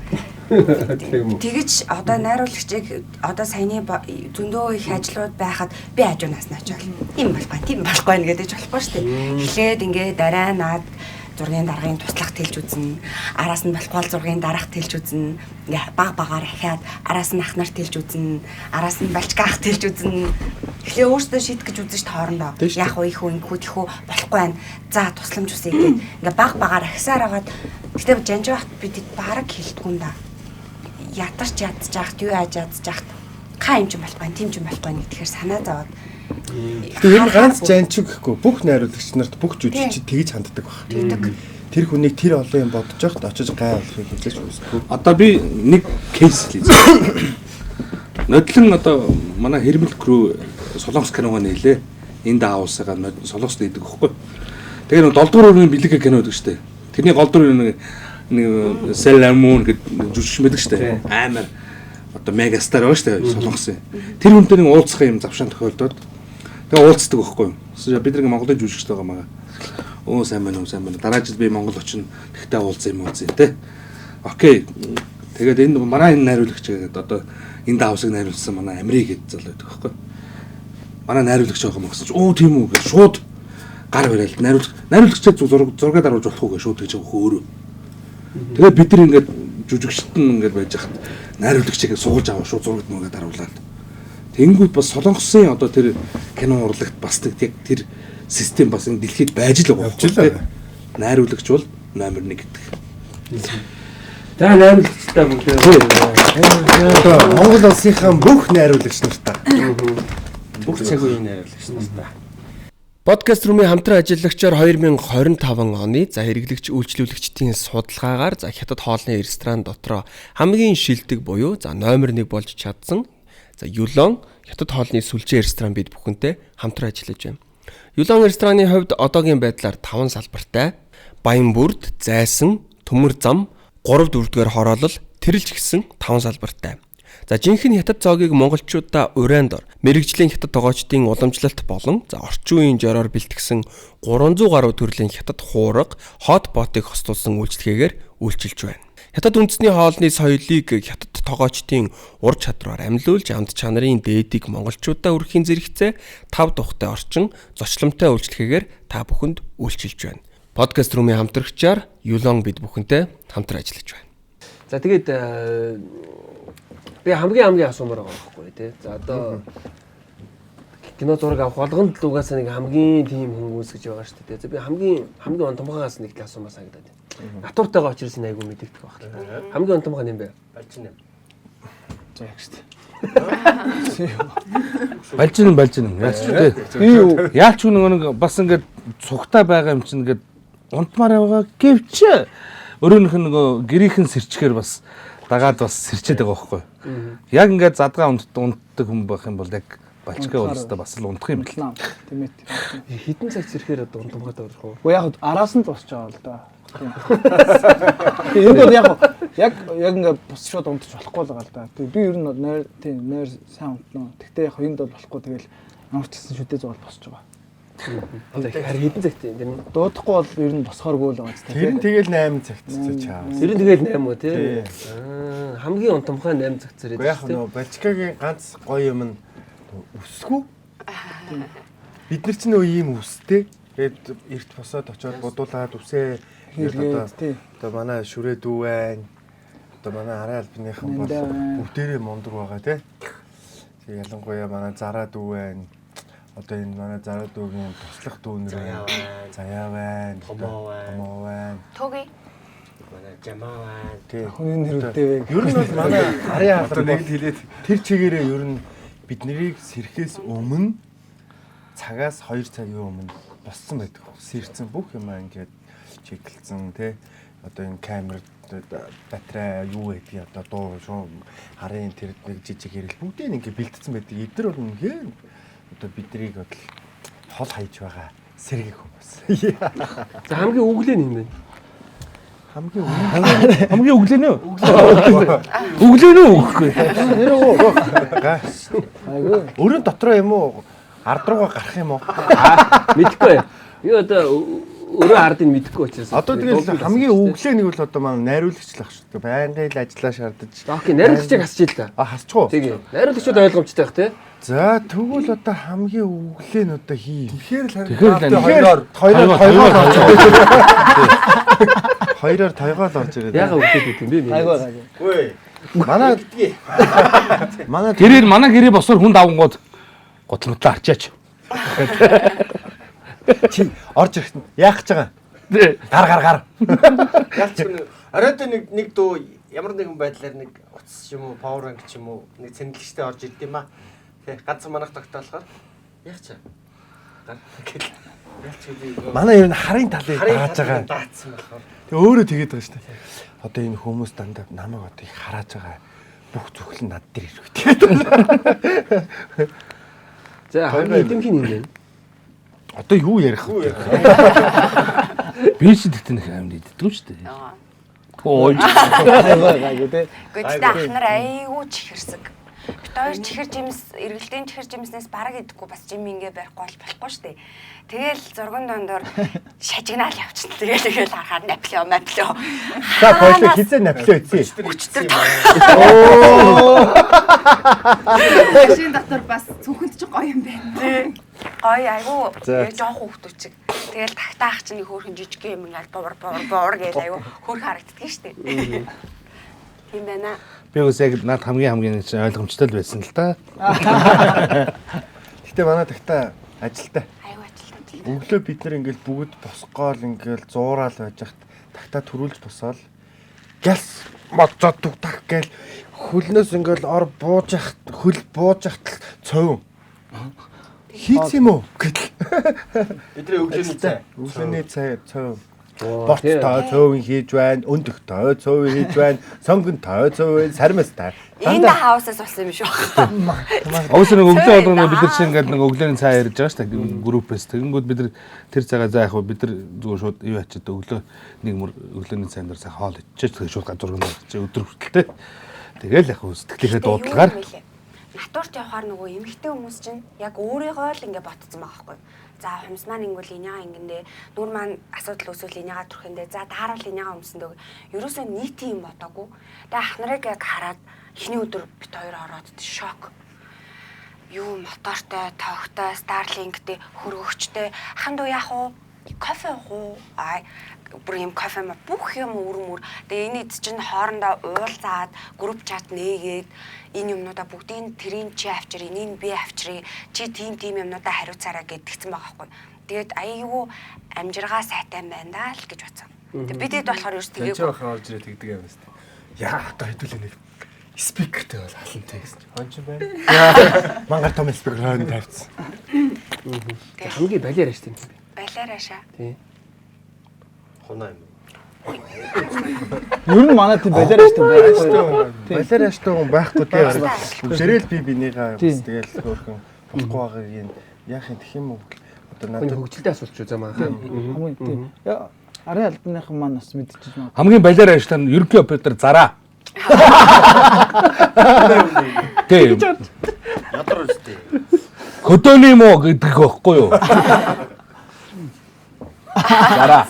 Тэгэж одоо найруулагчийг одоо саяны зөндөө их ажлууд байхад би хажуунаас нь очивол юм болохгүй тийм болохгүй нэгэж болохгүй шүү дээ. Эхлээд ингээд дараа наад зургийн даргын туслах тэлж үзнэ. Араас нь болохгүй зургийн дараах тэлж үзнэ. Ингээ баг багаар ахиад араас нь ах нар тэлж үзнэ. Араас нь балчгаах тэлж үзнэ. Эхлээ өөртөө шийдэх гэж үзнэ ш тоорондоо. Яах вэ их үү ингэхүү тэхүү болохгүй байна. За тусламж үсэй гэх. Ингээ баг багаар ахисаар хагаад гэтээ жанж байхад бид бараг хэлдэггүй юм да. Ятарч ядчих юу яаж ядчих хаа юм ч болохгүй тийм ч болохгүй нэг тэгэхээр санаа зовоод тэгээд ганц жанчиг гэхгүй бүх найруулагч нарт бүх жүжигчид тэгж ханддаг баг. Тэр хүнийг тэр олон юм бодож байхад очиж гай болохыг хэлж үздэг. Одоо би нэг кейс хэлье. Нодлон одоо манай Хэрмэл крүү Солонгос киногоо нээлээ. Энд аавсагаа Солонгост идэг хөхгүй. Тэгээд 7 дугаар өрөөний бэлэг кино гэдэг штэ. Тэрний гол дүр нэг Саламун гэдэг жүжигч мэдэг штэ. Амар одоо мегастар байгаа штэ Солонгосын. Тэр хүнтэй нэг уулзах юм завшаан тохиолдоод тэгээ уулздаг байхгүй юу. Бид нэг Монголын жүжигчтэй байгаа маа. Оо сайн байна уу сайн байна. Дараа жил би Монгол очино. Тэгтээ уулзсан юм уулзъя те. Окей. Тэгээд энэ манай энэ найруулагч гэдэг одоо энэ давсыг найруулсан манай Амри гэдэг залуу байдаг байхгүй юу. Манай найруулагч байгаа юм гэсэн чинь оо тийм үү гэж шууд гар барайл найруулагчаа зураг даруулж болох уу гэж шууд гэж байгаа өөрөө. Тэгээд бид нар ингээд жүжигчт нь ингээд байж хат найруулагчийг суулж аваа шууд зурагд мөрөд даруулаад. Тэнгүүд бас Солонгосын одоо тэр кино урлагт бас яг тэр систем бас энэ дэлхийд байж л байгаа. Найруулагч бол номер 1 гэдэг. За найруулагчтай бүгд Монгол улсынхаа бүх найруулагч нартаа. Бүх цаг үеийн найруулагч нартаа. Подкаст румын хамтран ажиллагчаар 2025 оны за хэрэглэгч үйлчлүүлэгчдийн судалгаагаар за хятад хоолны ресторан дотроо хамгийн шилдэг буюу за номер 1 болж чадсан за Юлон хятад хоолны сүлжээ ресторан бид бүхэнтэй хамтран ажиллаж байна. Юлон рестораны хувьд одоогийн байдлаар 5 салбартай Баянбүрд, Зайсан, Төмөр зам, 3-4-р хороолол тэрэлж гисэн 5 салбартай. За жинхэнэ хятад зоогийг монголчуудаа уран дор мэрэгжлийн хятад тогоочдын уламжлалт болон за орчин үеийн жороор бэлтгэсэн 300 гаруй төрлийн хятад хуурга, хот ботыг хостуулсан үйлчлэгээр үйлчилж байна. Хятад үндэсний хоолны соёлыг хятад тогоочдын ур чадвараар амьлуулж амт чанарын дээдийг монголчуудаа өргөхийн зэрэгцээ 5 тухтай орчин зочломтой үйлчлэгээр та бүхэнд үйлчилж байна. Подкаст румын хамтрагчаар Юлон бид бүхэнтэй хамтран ажиллаж байна. За тэгээд би хамгийн асуумаар байгаа байхгүй тий. За одоо кино зураг авах болгонд л угаасаа нэг хамгийн тийм хүмүүс гэж байгаа шүү дээ. За би хамгийн онтомгоогаас нэг л асуумаар санагдаад байна. Натуртайгаа очирс энэ айгу мэдэгдэх байх. Хамгийн онтомгоо юм бэ? Балжин. За яг шүү дээ. Балжин. Яалч нэг бас ингээд цугтаа байгаа юм чинь ингээд унтмаар байгаа гэвч өөрөөх нь нөгөө гэрийнхэн сэрчгээр бас дагаад бас сэрчээд байгаа байхгүй. Яг ингээд задгаа унтдаг хүн байх юм бол яг балчгаа өөрөөсөө бас л унтах юм бэл. Тийм ээ. Хитэн цаг зэрэхээр одоо унтамгаатай болох уу? Уу яг араас нь босч байгаа л да. Энэ бол яг ингээд босчоод унтчих болохгүй л байгаа л да. Би ер нь нойр сайн унтнаа. Тэгтээ яг энд бол болохгүй тэгэл амарчсан шүдээ зуул босч байгаа. Тэгэхээр хитэн цагт юм тийм. Дуудахгүй бол ер нь босхооргүй л байгаа ч тийм. Тэр нь тэгэл 8 цагт чаа. Тэр нь тэгэл 8 уу тий. Хамгийн унтамхай 8 цагт зэрэг. Яг нөө Балчкагийн ганц гоё юм нь өсгүү. Бид нар ч нөө ийм өстэй. Тэгээд эрт босоод очиод бодуулаад үсээ одоо манай шүрээ дүү байна. Одоо манай арай албаныхан бол бүгдээрээ мундаг байгаа тий. Тэг ялангуяа манай зараа дүү байна. Одоо энэ манай зараа дүүгийн туслах дүүнэр байна. Заяа байна. Томоо байна. Тоги. Манай жамаа байна. Тэг. Хүний нэрүүдтэй вэ. Ер нь бол манай арай албан нэг хэлээд тэр чигээрээ ер нь бид нарыг сэрхээс өмнө цагаас 2 цагийн өмнө боссон байдаг. Сэрцэн бүх юм ингээд чиглэлцэн тий. Одоо энэ камер батарей юу гэдгийг одоо дуу шуу харын тэр нэг жижиг хэрэг бүгдийг ингээд бэлдсэн байдаг. Эдгээр бол үнэхээр одоо биднийг бол хол хайж байгаа сэргийг хүмүүс. За хамгийн өглөө нь юм байна. Хамгийн өглөө нөө. Өглөө нөө өгөхгүй. Өрөө дотроо юм уу? Ард руугаа гарах юм уу? Мэдхгүй. Би одоо өөрөө ардыг мэдхгүй учраас. Одоо тэгэл хамгийн өглөө нэг бол одоо маань найруулагч л ах шүү дээ. Байнгын л ажиллаа шаардаж. Окей, найруулагчийг хасч ил та. Хасчих уу? Тэгээ. Найруулагчуд ойлгомжтой байх тий. За тэгвэл одоо хамгийн өглөө нь одоо хий. Хоёроор тойгоол орж ирээд. Яга өглөө гэдэг юм бэ? Үгүй. Манай Гэрээ босоор хүн давангууд готлотлоо арчаач. чи орж ирэх нь яах гэж байгаа? Гар. Ялч оройд нэг дөө ямар нэгэн байдлаар нэг утас юм уу, power bank ч юм уу, нэг цэнгэлэгчтэй орж ирд юм аа. Тэ ганцхан манах тогтоолохоор яах чаа. Гар гэл. Ялч үгүй. Манай ер нь харын талыг дааж байгаа. Даацсан болохоор. Тэг өөрөө тэгээд байгаа шүү дээ. Одоо энэ хүмүүс дандаа намайг одоо их харааж байгаа. Бүх зүхэл над дээр ирэх гэдэг. За хамгийн эдэмхийн юм байна. Одоо юу ярих вэ? Би ч тэгтэн их амьд иддэг шүү дээ. Ой. гэдэг. Гэхдээ ахнаар айгүй чихэрсэг. Бид хоёр чихэр жимс, эргэлдэн чихэр жимснээс бараг идэхгүй бас жим ингээ барихгүй болохгүй шүү дээ. Тэгэл зурган дондор шажигнаал явчихсан. Тэгэл харахад наплио. За бойлоо хизээ наплио ийцээ. Өчтөр. Машин дотор бас цүнхэнд ч гоё юм байна. Гоё айгу жоох хүүхдүүчиг. Тэгэл тагтаах чинь хөөрхөн жижиг юм ингээл буур гээл айгу хөөрх харагддаг шүү дээ. Тийм байна. Би үс яг над хамгийн ойлгомжтой л байсан л да. Гэтэ манай тагтаа ажилтаа. Айгу ажилтаа. Өглөө бид нар ингээл бүгд босгоол ингээл зуураал байж хат тагтаа төрүүлж босоол гэлс моцоод дугтах гээл хөлнөөс ингээл ор бууж яхад хөл бууж яхад цов. Хийц юм уу гэдэл. Бидний өглөөний цай. Өглөөний цай цов. Бот тоо цовын хийж байна, өндөх тоо цовын хийж байна, сонгон тоо цовын сармастай. Энэ хаусаас болсон юм шүү. Өөсөө нэг өглөө болгоно бид нар чинь ингээд нэг өглөөний цай ярьж байгаа шүү дээ группээс. Тэгэнгүүт бид нар тэр цагаа за яг бид нар зүгээр шууд юу ачаад өглөө нэг мөр өглөөний цайн дээр цаг хоол ичиж тэгээ шууд газар гэнэ өдөр хүртэлтэй. Тэгэл яг сэтгэлээсээ дуудлагаар натурт явахаар нөгөө эмэгтэй хүмүүс чинь яг өөрийгөө л ингээ ботцсон байгаа байхгүй. За хумс маань ингүүл инега ингэндээ нүр маань асуудал үүсвэл инега төрхэндээ за дааral инега өмсөндөө ерөөсөө нийтийн юм бодоогүй. Тэгээ ах нарыг яг хараад эхний өдөр бит хоёр ороод шок. Юу мотортой, тоогтой, Starlink-тэй, хөргөгчтэй аханд уу яах уу? Кофе уу? Бүр юм кофе ма бүх юм өрмөр. Тэгээ энэ эд чинь хоорондоо уулзаад групп чат нээгээд энэ юмнуудаа бүгдийг тэрийн чи авчир, энийг би авчирыг, чи тийм юмнуудаа хариуцаараа гэдгийгсэн байгаа байхгүй. Тэгээд аюу амжиргаа сайтай байна даа л гэж бодсон. Тэгээд бидэд болохоор ерөөс тэгээд чи бахан орж ирээд тэгдэг юм байна шүү дээ. Яа одоо хэдүүлээ нэг спикертэй бол халантай гэсэн чинь хонч байна. Мангар том спикер хойно тавьчихсан. Хамгийн балиар аштай юм бэ? балиар ашаа. Тий. Хунаа юм. Ер нь манай тийм балиар аштай байхгүй. Балиар аштай хүн байхгүй тийм. Зэрэл би бинийгаа тэгэл хөөрхөн болохгүй байгааг юм. Яах юм гэх юм уу? Одоо надад хөгжилтэй асуулт шүү заа маань. Хамгийн тийм. Арын албаныхан маань бас мэдчихэж байна. Хамгийн балиар аштай нь ерөнхий оператор Зараа. Тийм. Ядар үстэй. Хөдөөний муу гэдэг байхгүй юу? Зараа.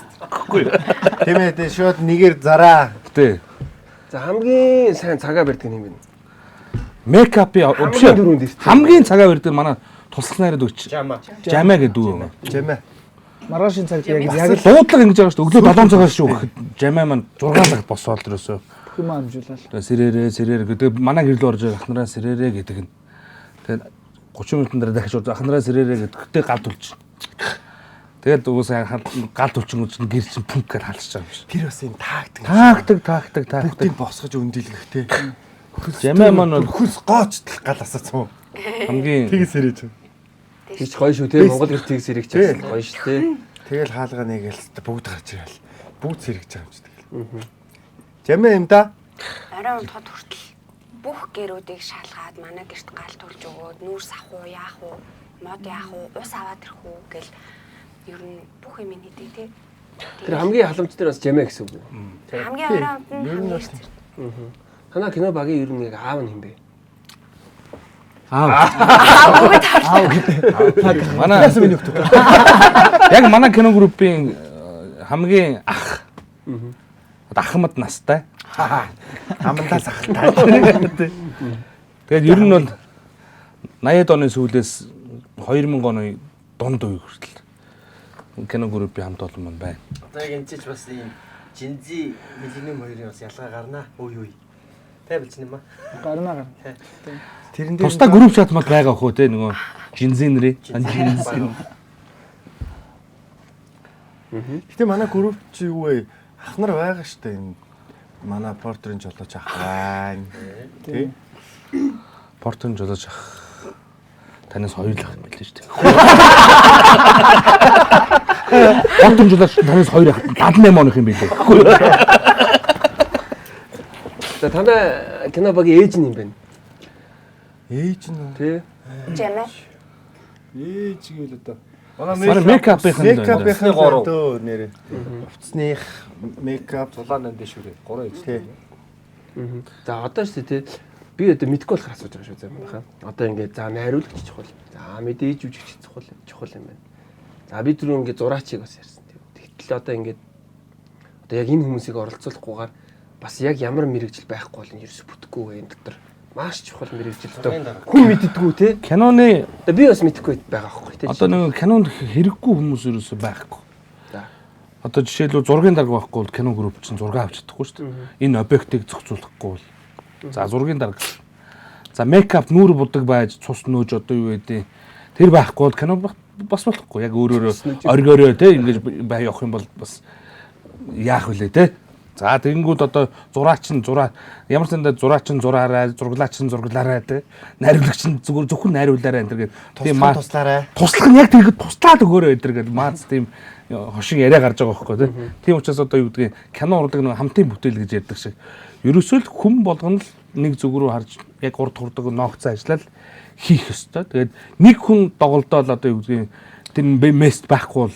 Тийм ээ, шууд нэгээр зараа. Тий. За хамгийн сайн цагаа барьдаг юм бэ? Мейкапи хамгийн цагаа барьдаг манай туслах найрад өгч. Жамаа гэдэг үү? Жамаа. Маргаашийн цагт яг л дуудлага ингэж байгаа шүү дээ. Өглөө 7 цагаас шүү гэхэд жамаа маань 6 цагт босоод ерөөсөө. Бүх юм амжуулаад. Сэрээрээ гэдэг манай гэрэл орж байгаа ахнараа сэрээрээ гэдэг нь. Тэгээд 30 минутын дараа дахиж орж ахнараа сэрээрээ гэдэгтэй гал түлч. Тэгээд уусаа гал түлчин гэр чин пүнк гэж халсаж байгаа юм шиг. Тэр бас юм таагдаг. Бүгдийг босгож өндөлгөхтэй. Жамаа маань бол хөлс гоочтол гал асаацсан. Хамгийн тэгс сэрэж. Тийч гоё шүү те Монгол гэр тэгс сэрэж чаас гоё шүү те. Тэгэл хаалгаа нэгээл бүгд гарч ирэл. Бүгд сэрэж байгаа юм чи тэгэл. Жамаа юм да. Арай унтахад хүртэл бүх гэрүүдийг шалгаад манай гэрт гал төлж өгөөд нүүрс ах уу, яах уу, мод яах уу, ус аваад ирэх үү гэл ер нь бүх юм хийдэг тий. Тэр хамгийн халамж дээр бас жамаа гэсэн үг. Хамгийн оройнд нь Ер нь бас Танаа кино багийн ер нь яг аав нь хэм бэ? Манай яг манай кино группийн хамгийн ах ахмад настай. амандаас ахалтай. Тэгээд ер нь бол 80-ад оны сүүлээс 2000 оны дунд үе хүртэл кино группийн хамт олон маань байна. Одоо яг энэ ч бас ийм Жинзи Миллениум хоёрын бас ялгаа гарнаа. Үй. Тавилж нэм ба. Гарна. Тэрэн дээр Тусдаа групп чат мал байгаа хөө те нөгөө жинзин нэрээ. Жинзин. Гэтэ манай групп чи юу вэ? Ах нар байгаа штэ энэ манай портрын жолооч ах байна. Тий. Портон жолооч ах. Танаас хоёрлах юм байл шүү дээ. Портон жолооч танаас хоёр ах 78 оных юм билээ. За танаа кино багийн ээж нь юм байна. Ээж нь Тий. Жамаа. ээж гээл одоо Манай мейкапын гоо нэрээ. Хувцсных мейкап Зулаан дэнд шүрээ. 3 ээж. тий. За одоо шүү дээ би одоо мэдгүй болохоор асууж байгаа шүү зэ манайхаа. Одоо ингээд за найруулагч чухал. За мэдээж жүжигч чухал юм байна. За би түрүү ингээд зураачийг бас ярьсан тийм. Тэгтэл одоо ингээд одоо яг энэ хүмүүсийг оролцуулахгүйгээр бас яг ямар мэрэгжил байхгүй бол ерөөс бүтэхгүй энэ дотор маш чухал мэрэгжил одоо хүн мэддэггүй те. киноны Одоо би бас мэдхгүй байгаа байхгүй те. одоо нэг кинонд хэрэггүй хүмүүс ерөөсөй байхгүй. За. Одоо жишээлбэл зургийн дарга байхгүй бол кино групп чинь зураг авч чадахгүй шүү дээ. Энэ объектыг зохицуулахгүй бол. За зургийн дарга. За мейкап нүүр будаг байж цус нөөж одоо юу гэдэг. Тэр байхгүй бол кино бас болохгүй. Яг өөрөөрөө оргиороо те ингэж бай явах юм бол бас яах вүлээ те. За тэгэнгүүт одоо зураач нь ямар ч зандаа зураач нь зураарай, зурглаач нь зурглаарай те. Найруулагч нь зөвхөн найруулаарай энэ төр гэдэг. Тийм маа туслаарай. Туслах нь яг тэгэхэд туслаад өгөөрэй энэ төр гэдэг. Маац тийм хошин яриа гарч байгаа байхгүй те. Тийм учраас одоо юу гэдгийг кино урлагийн нэг хамтын бүтээл гэж ярьдаг шиг. Ерөөсөө л хүн болгоно л нэг зүг рүү харж яг урд хурдаг ноогцоо ажиллал хийх ёстой. Тэгээд нэг хүн доголдоод одоо юу гэдгийг тэр мест байхгүй бол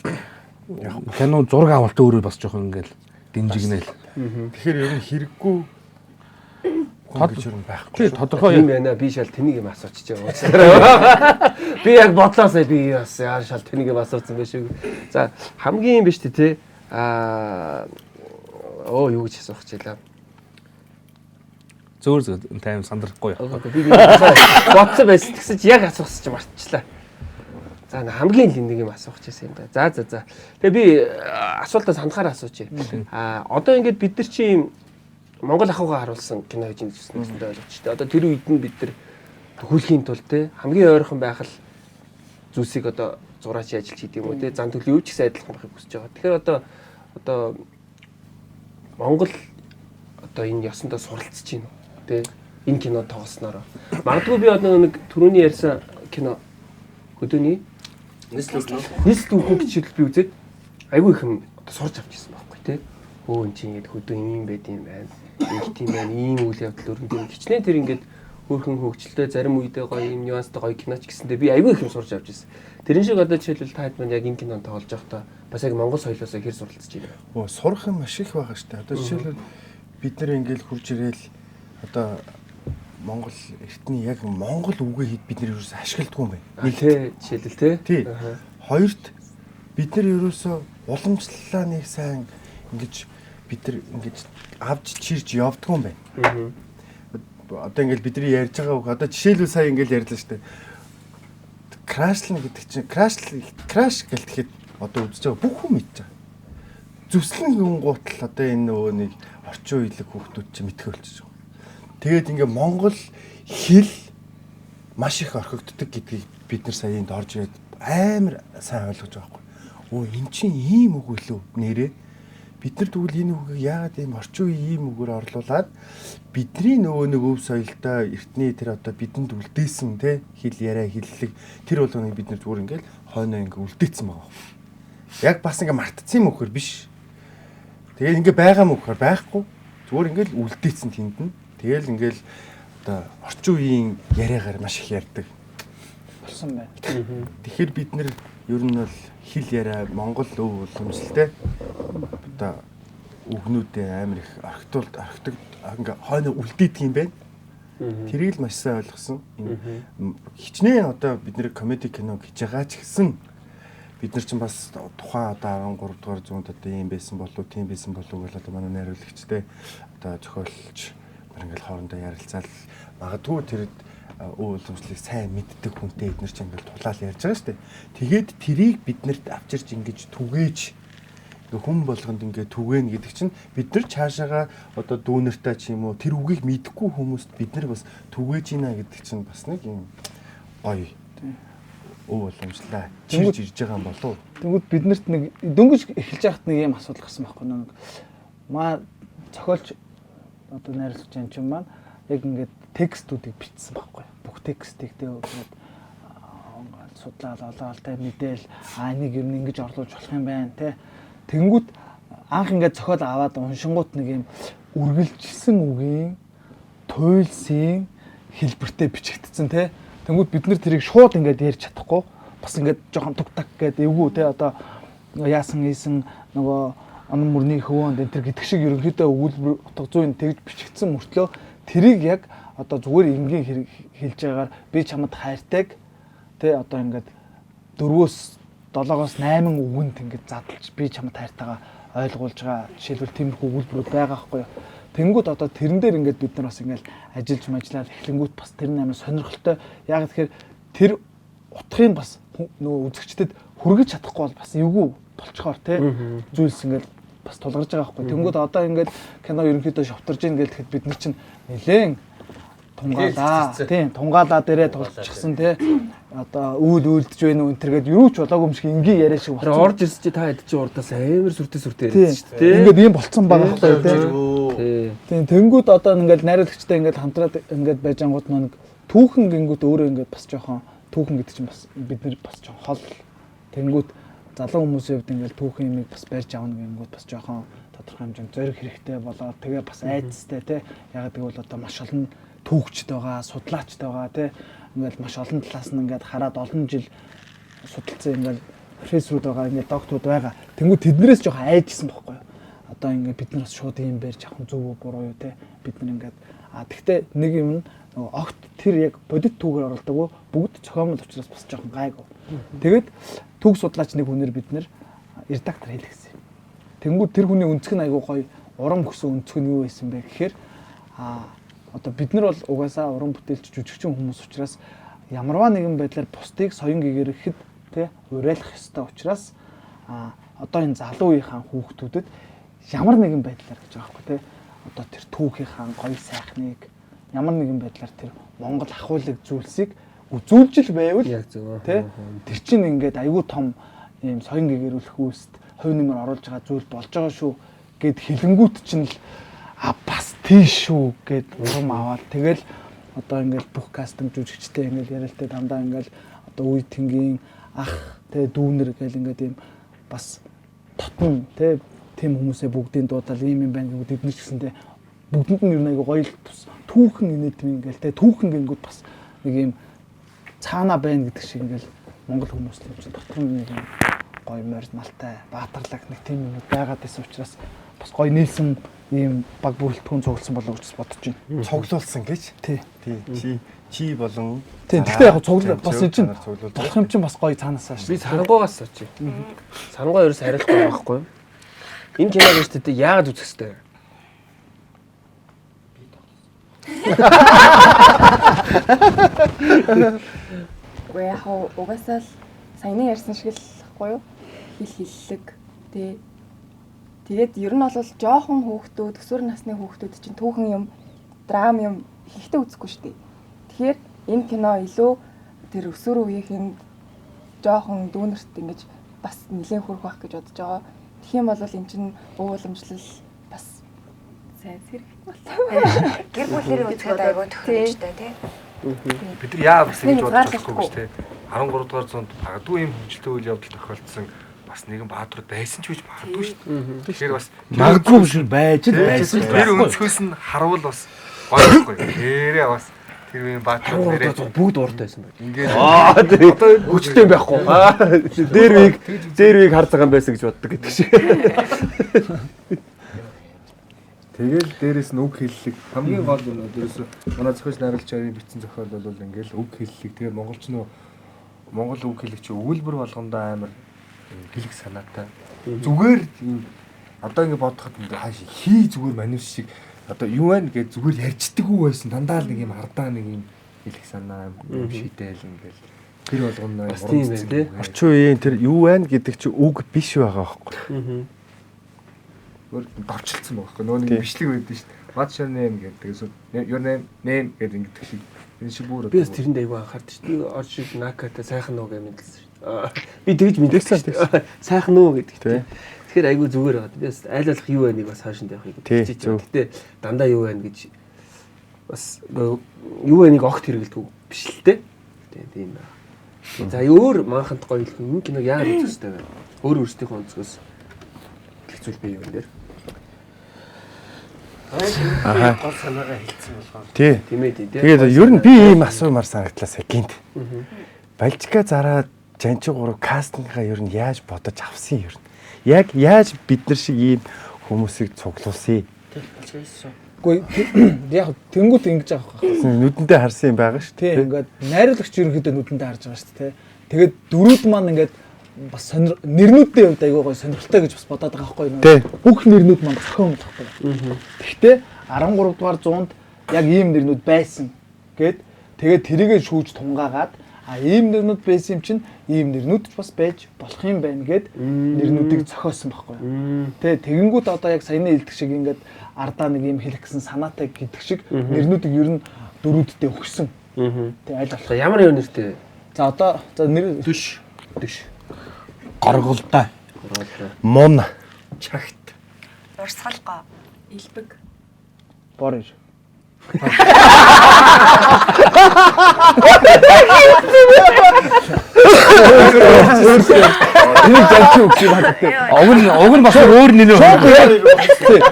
кино зураг авалт өөрөө бас жоохон ингээл динжигнэл. Тэгэхээр ер нь хэрэггүй гэж ер нь байхгүй. Тий тодорхой юм байна. Би шал тэнийг юм асуучих жаа. Би яг бодлоосаа би бас яа шал тэнийг юм асуусан байх шүү. За хамгийн юм биш тий. Юу гэж асуух чилээ. зөөр тайм сандрахгүй яах. Би бодсон байсан тэгсэж яг асуухсаж марцчлаа. За хамгийн л нэг юм асуух гэсэн юм да. За. Тэгээ би асуултаа сандахаар асуучих. Одоо ингээд бид нар чи Монгол ахуйгаа харуулсан кино хийж үзсэн гэсэндээ ойлгочтой. Одоо тэр үед нь бид нар төхөөлхийн тулд те хамгийн ойрхон байх л зүйлсийг одоо зураач ажиллаж хийдэг юм уу те зан төлөв юу ч гэсэн адилхан байхыг хүсэж байгаа. Тэгэхээр одоо Монгол одоо энэ ёсондоо суралцж байна уу те энэ кино тоглосноор. Магадгүй би одоо нэг түрүүний ярьсан кино хөдөөний нийслэл үхэн хичээл би үзээд айгүй их юм одоо сурч авч ирсэн байхгүй те. Өө эн чинь ингэ хөдөө ийм байд юм байна. Ингэ тийм байна. Ийм үйл явдал өрөнд юм хичнээн тэр ингээд хөөрхөн хөвгчлээ зарим үедээ гоё юм нюанстай гоё киноч гэсэндээ би айгүй их юм сурч авч ирсэн. Тэрэн шиг одоо жишээлбэл таад маань яг энэ кинонд тоглож байхдаа бас яг Монгол соёлоос хэр суралцж байна. Сурах юм маш их байгаа шүү дээ. Одоо жишээлбэл бид нэр ингээл хурж ирээл одоо Монгол эртний яг Монгол үгээ хэд бид нэр ерөөсөө ашигладаг юм байна. Нэг тий жишээлбэл тий. Хоёрт бид нар ерөөсөө уламжлалаа нэг сайн ингэж бид нар ингэж авч чирж явдаг юм байна. Одоо ингээл бидний ярьж байгаа үг одоо жишээлбэл сая ингээл ярьлаа шүү дээ. Крашлна гэдэг чинь краш гэлтэхэд одоо үзэж байгаа бүх хүн мэдж байгаа. Зүслэн гүнгуутал одоо энэ нөгөө нэг орчин үеийн хүүхдүүд чинь мэдэх болчихж байгаа. Тэгээд ингээ Монгол хэл маш их орхигддог гэдгийг бид нар сая энд орж ирээд амар сайн ойлгож байгаа байхгүй. Өө эн чинь ийм үг үлээ нэрээ. Бид нар тэгвэл энэ үгийг яагаад ийм орчин үеийн ийм үгээр орлуулад бидний нөгөө нэг өв соёлтой эртний тэр одоо бидэнд үлдээсэн те хэл яриа хэллэг тэр болгоныг бид нар зүгээр ингээл хойноо ингээ үлдээсэн байгаа. Яг бас ингээ мартцсан юм өгөхөр биш. Тэгээд ингээ байгаа юм өгөхөр байхгүй. Зүгээр ингээл үлдээсэн тэнд нь. Тэгэл ингээл одоо орчин үеийн яриагаар маш их ярьдаг болсон байна. Тэгэхээр бид нэр ер нь бол хэл яриа Монгол өв уламжлалтай одоо үгнүүдээ амар их орхитдаг ингээ хойно үлдээдэг юм байна. Тэрийг л маш сайн ойлгосон. Хичнээн одоо бид нэр комеди кино хийж байгаа ч гэсэн бид нар чинь бас тухайн одоо 13 дугаар зуунд одоо ийм байсан болов тийм байсан болов гэж одоо манай найруулагчтай одоо зохиолч нар ингээл хоорондоо ярилцаал магадгүй тэр уламжлалыг сайн мэддэг хүнтэй эднэр чинь ингээл тулаал ярьж байгаа шүү дээ. Тэгээд тэрийг биднэрт авчирч ингэж түгээж хүн болгонд ингээд түгээн гэдэг чинь бид нар цаашаага одоо дүүнэртэй ч юм уу тэр үгийг мэдхгүй хүмүүст бид нар бас түгээж ийна гэдэг чинь бас нэг юм гоё уламжлаа чирж ирж байгаа юм болов. Тэнгүүд биднэрт нэг дөнгөж эхэлж байхад нэг юм асуудал гарсан байхгүй нэг маа зохиолч одоо найруулагч юм чинь маань яг ингээд текстүүдийг бичсэн байхгүй. Бүх текстийг тэгээд судлаад олоолтай мэдээл энийг юм ингэж орлуулж болох юм байна те. Тэнгүүд анх ингээд зохиол аваад уншингууд нэг юм үргэлжилсэн үгийн туйлсын хэлбэртэй бичигдсэн те. Тэнгүүд бид нэр тэрийг шууд ингээд ярьж чадахгүй бас ингээд жоохон тугтаг гэдэг эвгүй те одоо яасан ийсэн нөгөө онон мөрний хөвөөнд энэ төр гэдэг шиг ерөнхийдөө өгүүлбэр утга зүйн тэгж бичигдсэн мөртлөө тэрийг яг одоо зүгээр энгийн хэлж байгаагаар би чамд хайртайг те одоо ингээд 4-өөс 7-оос 8 үгэнд ингээд задлж би чамд хайртайгаа ойлгуулж байгаа жишээлбэл тиймэрхүү өгүүлбэрүүд байгаа байхгүй юу. Тэнгүүд одоо тэрэн дээр ингээд бид нар бас ингээд ажиллаж мажлаад эхлэнгүүт бас тэр нь амар сонирхолтой. Яг тэгэхээр тэр утгыг бас нөгөө үзэгчдэд хүргэж чадахгүй бол бас эвгүй болцохоор те зүйлс ингээд бас тулгарч байгаа байхгүй. Тэнгүүд одоо ингээд кино ерөнхийдөө шавтарж ийн гэхэд бид нар чинь нэлээн тунгаалаа. Тийм тунгаалаа дээрээ тулчихсан те одоо үйлдэж байна уу энэ төргээд юу ч болоогүй юм шиг энгийн яриа шиг болчихсон. Орж ирсэн чи та хэд чи урдаас амар сүртэй ярьж шүү дээ. Ингээд ийм болцсон байгаа байхгүй те. Тийм тэнгүүд одоо ингээд найруулагчтай ингээд хамтраад ингээд байж ангууд нэг түүхэн гингүүд өөрөө ингээд бас жоохон түүхэн гэдэг чинь бас бид нар бас жоохон хол тэнгүүд залуу хүмүүсийн хувьд ингээд түүхэн юмыг бас барьж авна гингүүд бас жоохон тодорхой хэмжээнд зориг хэрэгтэй болоо тэгээ бас айцтай те. Яг гэвэл одоо маш олон түүхчд байгаа, судлаачд байгаа те. Ингээд маш олон талаас нь ингээд хараад олон жил судалсан ингээд профессоруд байгаа, ингээд докторуд байгаа. Тэнгүүд тэднэрээс жоохон айжсэн байхгүй юу? Одоо ингээд бид нар бас шууд юм барьж авах зөв үү буруу юу те. Бид нар ингээд тэгтээ нэг юм нөгөө огт тэр яг бодит түүгээр оролдоогүй бүгд цохиомол учраас бас жоохон гайгүй. Тэгээд түүх судлаач нэг хүнээр бид нэр редактор хэлгэсэн юм. Тэнгүүд тэр хүний өнцг нь айгүй гоё урам хөсөн өнцг нь юу байсан бэ гэхээр одоо бид нар бол угаасаа уран бүтээлч жүжигчин хүмүүс учраас ямарваа нэгэн байдлаар бусдыг соён гэгэрэхэд те уриалах ёстой учраас одоо энэ залуу үеийн хүүхдүүдэд ямар нэгэн байдлаар гэж байгаа байхгүй те одоо тэр түүхийнхаа гоё сайхныг ямар нэгэн байдлаар тэр Монгол ахуулаг зүйлсийг үзүүлжил байвал те тэр чинь ингээд айгүй том ийм соён гэгэрүүлэх үүсэд хувь нэмэр оруулж байгаа зүйл болж байгаа шүү гэд хэлэнгүүт чинь л бас тийш шүү гэд урам аваад тэгэл одоо ингээл бүх кастинг жүжигчтэй ингээл ярилтай дандаа ингээл одоо үе тэнгийн ах тэ дүүнэр гэл ингээд юм бас тотон тэ тийм хүмүүсээ бүгдийн дуудаал ийм юм байна гэдэг бид нар ч гэсэнтэй бүгдэнд нь юу нэг гоё түүхэн инээдмийн ингээл тэ түүхэн гингүүд бас нэг юм цаана байна гэдэг шиг ингээл монгол хүмүүс л юм чинь дотор нь нэг юм гоё морь малтай баатарлаг нэг тийм юм байгаад байсан учраас бас гоё нийлсэн ийм баг бүрэлдэхүүн цугласан болов гэж бодож байна. Цуглуулсан гэж. Тий. Чи болон. Тий. Гэхдээ яг цуглуулсан бас энэ чинь болох юм чинь бас гоё цаанаасаа шүү. Би сарангуйгаас очив. Сарангуй ерөөс хариулахгүй байгаа байхгүй юу? Энэ киног өөртөө яагаад үзэх ёстой вэ? Уу яг угаасаа л саяны ярьсан шиг л байхгүй юу? Хиллэг тий. Тэгээд ер нь бол жоохон хүүхдүүд, өсвөр насны хүүхдүүд чинь түүхэн юм, драм юм хийхдээ үзэхгүй шүү дээ. Тэгэхээр энэ кино илүү тэр өсвөр үеийнхэн жоохон дүүнерт ингэж бас нэлээд хүрэх байх гэж бодож байгаа. Тэгэх юм бол эн чинь ууламжлал бас сайн зэрэг болоо. Гэр бүлэрээ үзэхэд айгүй тохиромжтой тий. Бид нар яа бас ингэж бодож байхгүй шүү дээ. 13 дугаар зуунд магадгүй юм хөвжөлтэй үйл явдал тохиолдсон бас нэгэн баатар байсан ч гэж магадгүй шүү дээ. Тэгэхээр бас магадгүй биш байж л байсан. Тэр өнцгөөс нь харуул бас гоё байхгүй. Тэрээ бас Тэр үеийн баатар нэрээ бүгд урд байсан байх. ингээд Одоо хүчтэй байхгүй. Дээр виг хар цагаан байсан гэж боддог гэдэг шиг. тэгэл дээрэс нь үг хэллэг хамгийн гол нь дээрээс манай зохиолч найруулагч арын бичсэн зохиол бол ингээл үг хэллэг тэгээ монголч нөө монгол үг хэллэг чи өгүүлбэр болгондоо амар хэлэх санаатай. Зүгээр одоо ингэ бодоход хааш хий зүгээр манус шиг одоо юу вэ гэж зүгээр ярьждаг үү байсан дандаа л нэг юм ардаа нэг юм хэлэх санаа юм шидээл ингээл тэр болгоно орчин үеийн тэр юу вэ гэдэг чи үг биш байгаа байхгүй. Өөр давчилсан байхгүй нөө нэг бичлэг байдаг шүү дээ. What's your name гэдэг. Your name гэдэг ингэдэг шиг. Энэ шиг бүр. Би бас тэрэнд айгүй анхаардаг шүү дээ. Ор шиг наката сайхан нуу гэж мэдсэн шүү дээ. Би тэгж мэдсэн шүү дээ. Сайхан нуу гэдэг тийм. Тэгэхээр айгүй зүгээр байгаа. Би бас айл болох юу байныг бас хаашин тавихыг хэлчихэж байгаа. Гэтэ дандаа юу байна гэж бас юу байныг огт хэрэгэлдэг биш л дээ. Тийм байна. За өөр манханд гоё хэлэх юм киног яагаад үзэх хэрэгтэй вэ? Өөр өөрсдийнхөө онцгоос хэцүүл бий юм дээр. Гол санаагаа хэлсэн болохоор. Тийм ээ. Тэгээд ер нь би ийм асуумаар санагдлаа секунд. Балжика зараад жанчиг гурав кастингаа ер нь яаж бодож авсан ер нь. Яг яаж бид нар шиг ийм хүмүүсийг цуглуулсан. Гэхдээ яг тэнгуут ингэж авах байхгүй. Нүдэндээ харсан юм байгаа шүү. Тийм ингээд найруулагч ерөнхийдөө нүдэндээ харж байгаа шүү дээ. Тэгээд дөрүүд маань ингээд бас нэрнүүдийн хувьд айгүй гоё сонирхолтой гэж бас бодоод байгаа байхгүй юу? Бүх нэрнүүд маань зохион болохгүй. Гэхдээ 13 дугаар зуунд яг ийм нэрнүүд байсан гэд тэгээд тэрийгэ шүүж тунгаагаад ийм нэрнүүд байсан юм чинь ийм нэрнүүд ч бас байж болох юм байна гэд нэрнүүдийг зохиосон байхгүй юу? Тэгэнгүүт одоо яг саяны хэлдэг шиг ингээд ардаа нэг юм хэлэх гэсэн санаатай гэдэг шиг нэрнүүдийг ер нь дөрүүддээ өгсөн. Аль болох ямар юм нэртэй? За одоо нэр дөш горголтой мун Чагт. Урсгалгоо. Илбэг. Борж. Энэ жанчи өгч байгаа. Уг нь бас өөр нэр үү.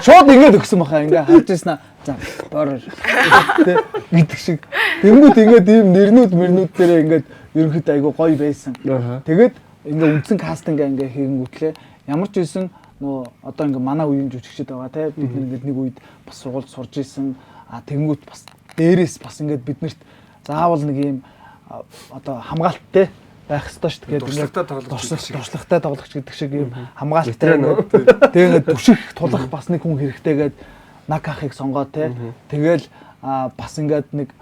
Шууд ингэж өгсөн баха ингээ харж ирсэн аа. За борж. Гэдэг шиг. Тэнгүүд ингээд ийм нэрнүүд дээрээ ингээд ерөнхийдөө айгу гоё байсан. Тэгээд ингээ үндсэн кастинг ингээ хийгэнгүүтлээ ямар ч байсан нөө одоо ингээ манай үеийн жүжигчд байгаа те бид ингээд нэг үед бас сургуульд сурж исэн тэнгүүт бас дээрээс бас ингээд биднэрт заавал нэг юм одоо хамгаалттай байх ёстой шүү дээ гэдэг туршлагатай тоглогч гэдэг шиг юм хамгаалттай тэгээд түших тулах бас нэг хүн хэрэгтэй гээд наг ахыг сонгоод те тэгэл бас ингээд нэг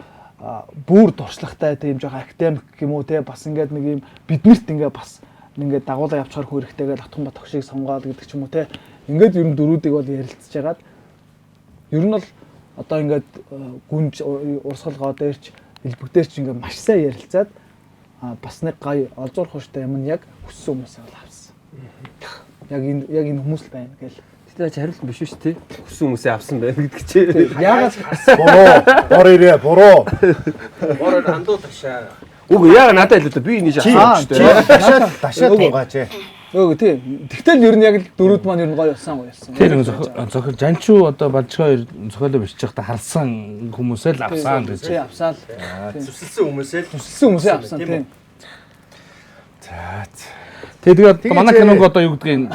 бүр туршлагатай тийм жоохон академик юм уу те бас ингээд нэг юм биднэрт ингээ бас ингээд дагуулаа явчихаар хүн хэрэгтэйгээд атхан батгшийг сонгоод гэдэг ч юм уу те ингээд ер нь дөрүүдийг бол ярилцж хагаад ер нь бол одоо ингээд гүнж урсгалгоо дээрч хэлбэгдээрч ингээд маш сайн ярилцаад бас нэг гай олзуур хууштай юм яг хүссэн хүмүүсээ бол авсан. Яг энэ хүмүүс л байна гэл. Тэгтээ хариулт биш шүү дээ. Хүссэн хүмүүсээ авсан байна гэдэг чинь. Яагаад буруу ирээ буруу. Бороо андуу ташаа. Үгүй яа надад л би энэ шахаад шүү дээ. Дашаад угаач. Үгүй тийм. Тэгтэл ер нь яг л дөрүүд маань ер нь гоё болсон. Тэр зохиол жанчуу одоо балжгаа зохиолоо бичиж байхдаа харсан хүмүүсээ л авсан гэж. Тийм авсаал. Зүсэлсэн хүмүүсээ авсан тийм. За. Тэгээд манай киног одоо юу гэдгийг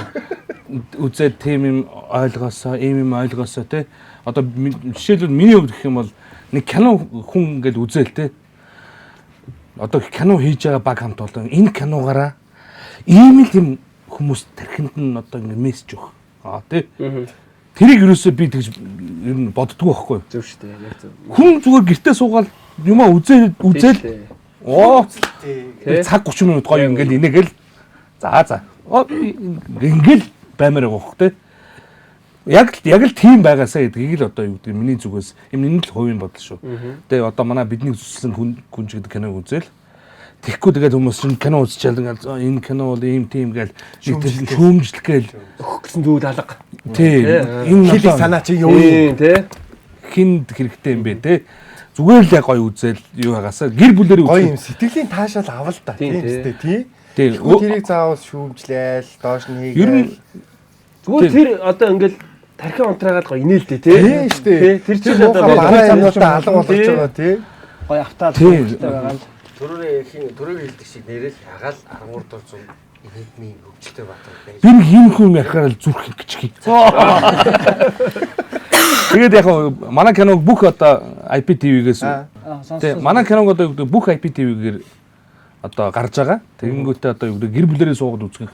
үзээд тийм юм ойлгосоо, ийм юм ойлгосоо те. Одоо жишээлбэл миний хувьд гэх юм бол нэг кино хүн ингээд үзээл те. Одоо кино хийж байгаа баг хамт бол энэ киногаараа ийм л юм хүмүүс тархинд нь одоо ингэ мессеж өгөх. Тий. Тэрийг юусоо би тэгж ер нь боддгоо байхгүй. Зөв шүү дээ. Яг зөв. Хүн зүгээр гэртээ суугаад юмаа үзээл оо цаг 30 минут гоё ингээл инээгээл за ингээл баймаар байгаа хөх тий. Яг л тийм байгаасаа гэдгийг л одоо юу гэдэг миний зүгээс юм энэ л хувийн бодол шүү. Тэгээ одоо манай бидний зүсэлсэн күнж гэдэг киног үзээл тэгэхгүй тэгээд хүмүүс чинь кино үзчихэл ингээл энэ кино бол ийм тийм гээл шүүмжлэх гээл өгсөн зүйл алга. Тийм. Энэ хэлийг санаа чи юу юм те? Хинд хэрэгтэй юм бэ те? Зүгээр л яг гоё үзэл юу хагаасаа гэр бүлэрээ гоё юм сэтгэлийн таашаал авал та тийм үстэй тий. Тэрийг заавал шүүмжлээл доош нь хийгээл. Зүгээр тэр одоо ингээл тархин унтраагаад гоё инээлдэ тий. Тийм шүү дээ. Тэр чинь одоо бараа юмудаа алга болгож байгаа тий. гоё автаад Тийм. байгаа л. Төрөг хэлдэг шиг нэрэл ягаал 13 дугаар зуун нийгмийн хөгжилтэй баатар байж. Би нэг юм хүн ярихаар л зүрх гिचхий. Тэгээд яг манай киног бүх одоо IPTV-гээс тийм манай киног одоо юу гэдэг бүх IPTV-гээр одоо гарч байгаа. Тэгэнгүүтээ одоо юу гэдэг гэр бүлэрээ суугаад үзэхэд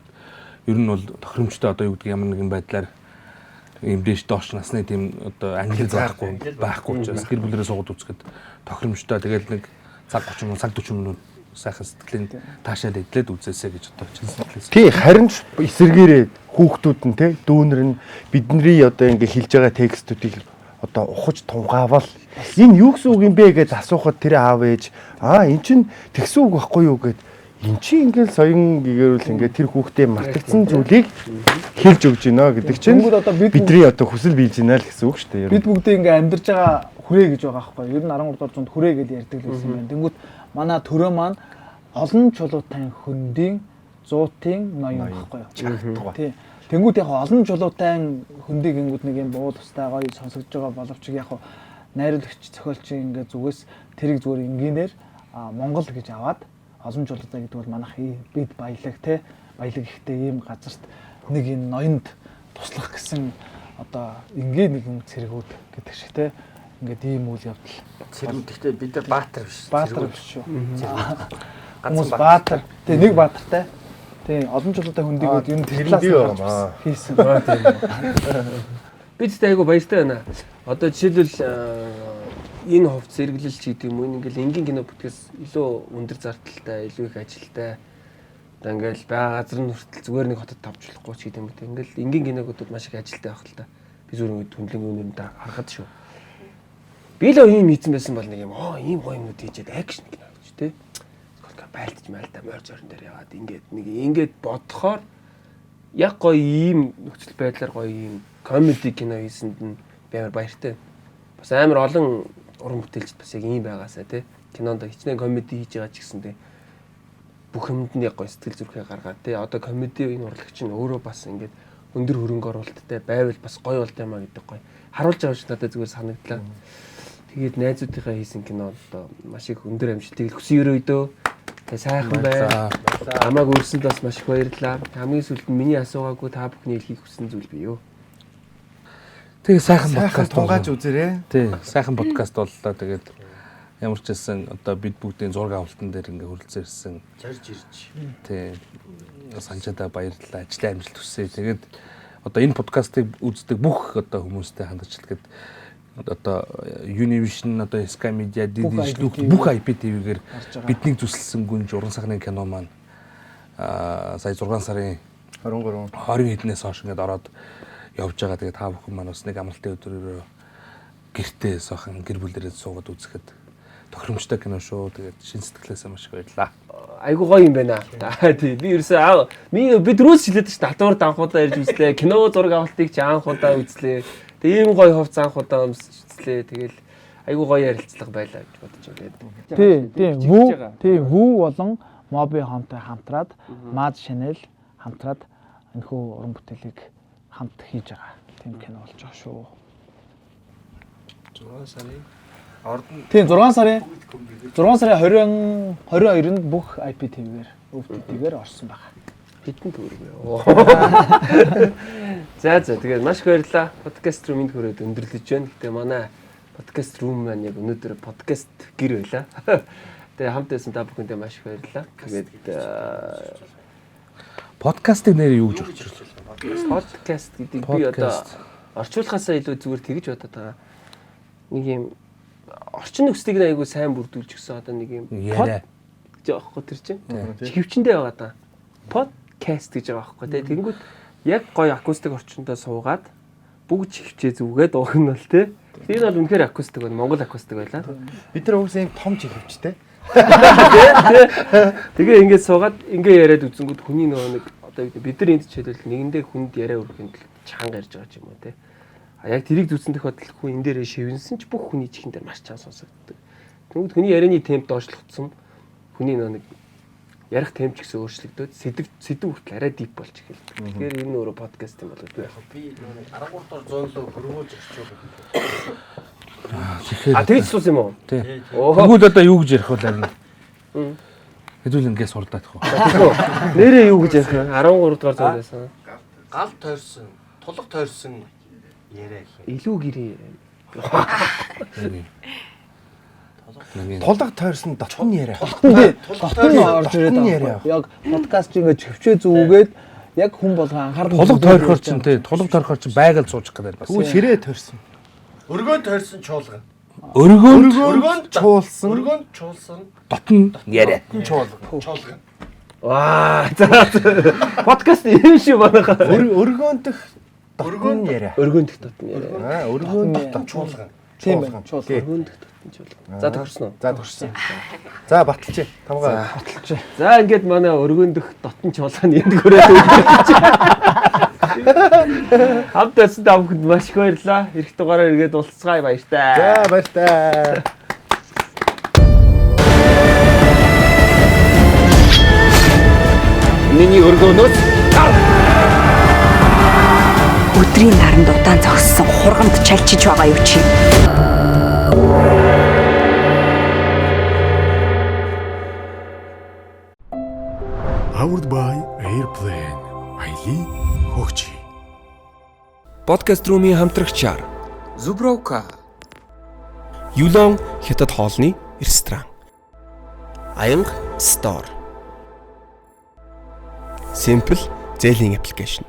ер нь бол тохиромжтой одоо юу гэдэг ямар нэгэн байдлаар ийм дэш доош насны тийм одоо англи байхгүй учраас гэр бүлэрээ суугаад үзэхэд тохиромжтой. Тэгээд нэг цаг 30 цаг 40 минут сайхан сэтгэлийн таашаал эдлээд үзээсэй гэж одоо хэлсэн. Тий, харин ч эсэргээрээ хүүхдүүд нь те дүүнер нь бидний одоо ингээ хэлж байгаа текстүүдийг одоо ухаж тунгаавал энэ юу гэсэн үг юм бэ гэж асуухад тэр аав ээж эн чин тэгсэн үг байхгүй юу гэд эн чин ингээл соён гэгэрүүл ингээ тэр хүүхдээ мартагдсан зүйлийг хэлж өгж гинэ гэдэг чинь бидний одоо хүсэл биелж гинэ л гэсэн үг шүү дээ. Бид бүгдээ ингээ амьдарч байгаа хүрээ гэж байгаа байхгүй. Ер нь 13 дугаар зуунд хүрээ гэж ярьдаг л байсан юм. Тэнгүүт манай төрөө маань олон чулуутай хөндийн зуутын ноён байхгүй юу. Тийм. Тэнгүүд яг олон чулуутай хөндийг ингэүүд нэг юм буу тустай гоё сонсогдож байгаа боловч яг найруулагч зохиолчийн ингээ зүгээс тэрийг зүгээр энгийнээр Монгол гэж аваад олон чулуутай гэдэг бол манайх бид баялаг те баялаг ихтэй ийм газарт нэг энэ ноёнд туслах гэсэн одоо ингээ нэг юм цэргүүд гэдэг шиг те ингээд ийм үйл явдал. Цэргүүд гэхдээ бид нар баатар биш. Баатар биш шүү. Хүмүүс баатар. Тэгээ нэг баатартай. Тэгээ олон чулуутай хөндийгүүд юм тэрлээс хийсэн. Бид айгу баяртай байна. Одоо жишээлбэл энэ хувьд зэрэглэлч гэдэг юм уу ингээл энгийн кино бүтгэс илүү өндөр зардалтай, илүү их ажилтай. Одоо ингээл бага газар нь хүртэл зүгээр нэг хотод тавж болохгүй ч гэдэг юм үү. Ингээл энгийн киногуудад маш их ажилтай байх л та. Би зүгээр хүндлэнгийн үнэндээ харахад шүү. Би л ийм хийсэн байсан бол нэг юм ийм гоё юмнууд хийжээд акшн кино гэж тий. Байлтж майлтаа морь зорон дээр яваад ингээд бодохоор яг гоё ийм нөхцөл байдлаар гоё ийм комеди кино хийсэнд нь би амар баяртай. Бас амар олон уран бүтээлчд бас яг ийм байгаасаа тий. Кинонд хичнээн комеди хийж байгаа ч гэсэндээ бүх юмд нь яг гоё сэтгэл зүрхээ гаргаад тий. Одоо комеди энэ урлагч нь өөрөө бас ингээд өндөр хөрөнгө оруулалттай байвал бас гоё болд юмаа гэдэг гоё харуулж байгаа ш надад зүгээр санагдлаа. Тэгээд найзуудынхаа хийсэн кино одоо маш их өндөр амжилтыг хүсэн өрөөдөө сайхан бай. Амааг өрсөнд бас маш их баярлалаа. Хамгийн сүүлд нь миний асуугаагүй та бүхний хэлхийг хүссэн зүйл бий юу? Тэгээ сайхан подкаст тунгааж үзээрэй. Тий, сайхан подкаст боллоо. Тэгээд ямар ч хэлсэн одоо бид бүгдийн зураг авалтан дээр ингээ хөрөлцөн ирсэн. Зорж ирж. Тий. Санчаада баярлалаа. Ажлын амжилт хүсье. Тэгээд одоо энэ подкастыг үздэг бүх одоо хүмүүстэй хандаж хэлгээд одоо Univision одоо Sky Media Digital бүх IPTV-гээр биднийг зүсэлсэн гүнж уран сахны кино маань сая 6 сарын 20 хэднээс хойш ингээд ороод явж байгаа. Тэгээд та бүхэн маань бас нэг амралтын өдрөөр гэртээ сахан гэр бүлэрээ суугаад үзэхэд тохиромжтой кино шүү. Тэгээд шин сэтгэлээсээ маш их баярлалаа. Айгу гоё юм байна. Тий. Би ерөөсөө бид рүүс хилээд ш татвар данхуудаа ирж үзлээ. Кино зураг авалтыг чи анхудаа үзлээ. Тэгээ ийм гоё хувц анхудаа өмсчлээ. Тэгэл айгу гоё ярилцлага байлаа гэж бодож байна. Тийм. Вүү болон Моби Хомтой хамтраад Мад Шанел хамтраад энэхүү уран бүтээлийг хамт хийж байгаа. Тийм кино болж байгаа шүү. 6 сарын Тийм 6 сарын 22-нд бүх IPTV-гээр OTT-гээр орсон байна. Хитэн төгрөг ээ. За тэгээд маш их баярлалаа. Подкаст руу минь хүрээд өндөрлөж байна. Гэтэ манай подкаст рум маань яг өнөөдөр подкаст гэр байлаа. Тэгээ хамт байсан та бүхэндээ маш их баярлалаа. Тэгээд подкастыг нэр юу гэж орчуулсан? Подкаст гэдэг би одоо орчуулахаасаа илүү зүгээр тэгж бодоод байгаа. Нэг юм орчин нөхцөлийг айгүй сайн бүрдүүлж өгсөн одоо нэг юм яриа гэж байгаа байхгүй тэр чинь. Хөвчөндөө байгаа даа. Подкаст гэж байгаа байхгүй тий. Тэнгүүд яг гоё акустик орчиндөө суугаад бүгд хөвчөө зүгээд уух нь бол тий. Энэ бол үнэхээр акустик байна. Монгол акустик байлаа. Бид нар угсаа юм том чихвчтэй. Тэгээ ингээд суугаад ингээ яриад үзэнгүүт хүний нөгөө нэг одоо бид нар энд жишээлбэл нэгэндээ хүнд яриа өргөхийн тулд чанга ярьж байгаа ч юм уу тий. Яг тэрийг зүтсэн тохиолдолд хүн энэ дээрээ шивнсэн ч бүх хүний чихэн дээр маш чанга сонсогддог. Тэгвэл хүний ярианы темп доошлогдсон. Хүний нэг ярих темп ч гэсэн өөрчлөгдөд сэдв хүртэл арай дип болж эхэлдэг. Тэгэхээр энэ өөрөө подкаст юм болоо. Би 13 дугаар зуунд хөрвүүлж өгч байгаа. Тэгэхээр тэгж суус юм уу? тий. Оо. Тэгвэл одоо юу гэж ярих вэ харин? Хэдүүл ингээс сурдаад их. Нэрээ юу гэж ярих вэ? 13 дугаар зам байсан. Гал тойрсон, тулга тойрсон яриа их. Илүү гэрээ. Тулга тойрсон дотн яриа. Дотны орж ирээд байгаа. Яг подкаст чинь ингээд чөвчөө зүгээд яг хүн болгоо анхаарал Тулга тойрохоор чинь тий. Тулга тойрохоор чинь байгаль суучих гэдэг бас. Тэгвэл ширээ тойрсон. Өргөөн тойрсон чуулган. Өргөөнд Чуулсан. Өргөөнд чуулсан. дотн яриа. Чуулган. Ваа. Подкаст юм шиг байна. Өргөөндөх дотн яриа. Өргөөндөх дотн яриа. Өргөөнд дотн Чуулган. тийм байна. Өргөөндөх дотн чуулга. За төгссөн үү? За төгссөн. За баталж. Тамгаа. За ингээд манай өргөөндөх дотн чуулганы энд хүрээд хамт байсан тавханд маш их баярлалаа. Ирэх дугаараар ирээд уулзцгаая баяртай. За баяртай. Миний өргөөнөөс өдрийн наранд удаан зогссон хургамд чалчиж байгаа юу чи? Powered by Airplane. Аяли хөгжи. Подкаст румын хамтрагчаар Zubrovka. Юлон хятад хоолны ресторан. Аянга Store. Simple зээлийн аппликейшн.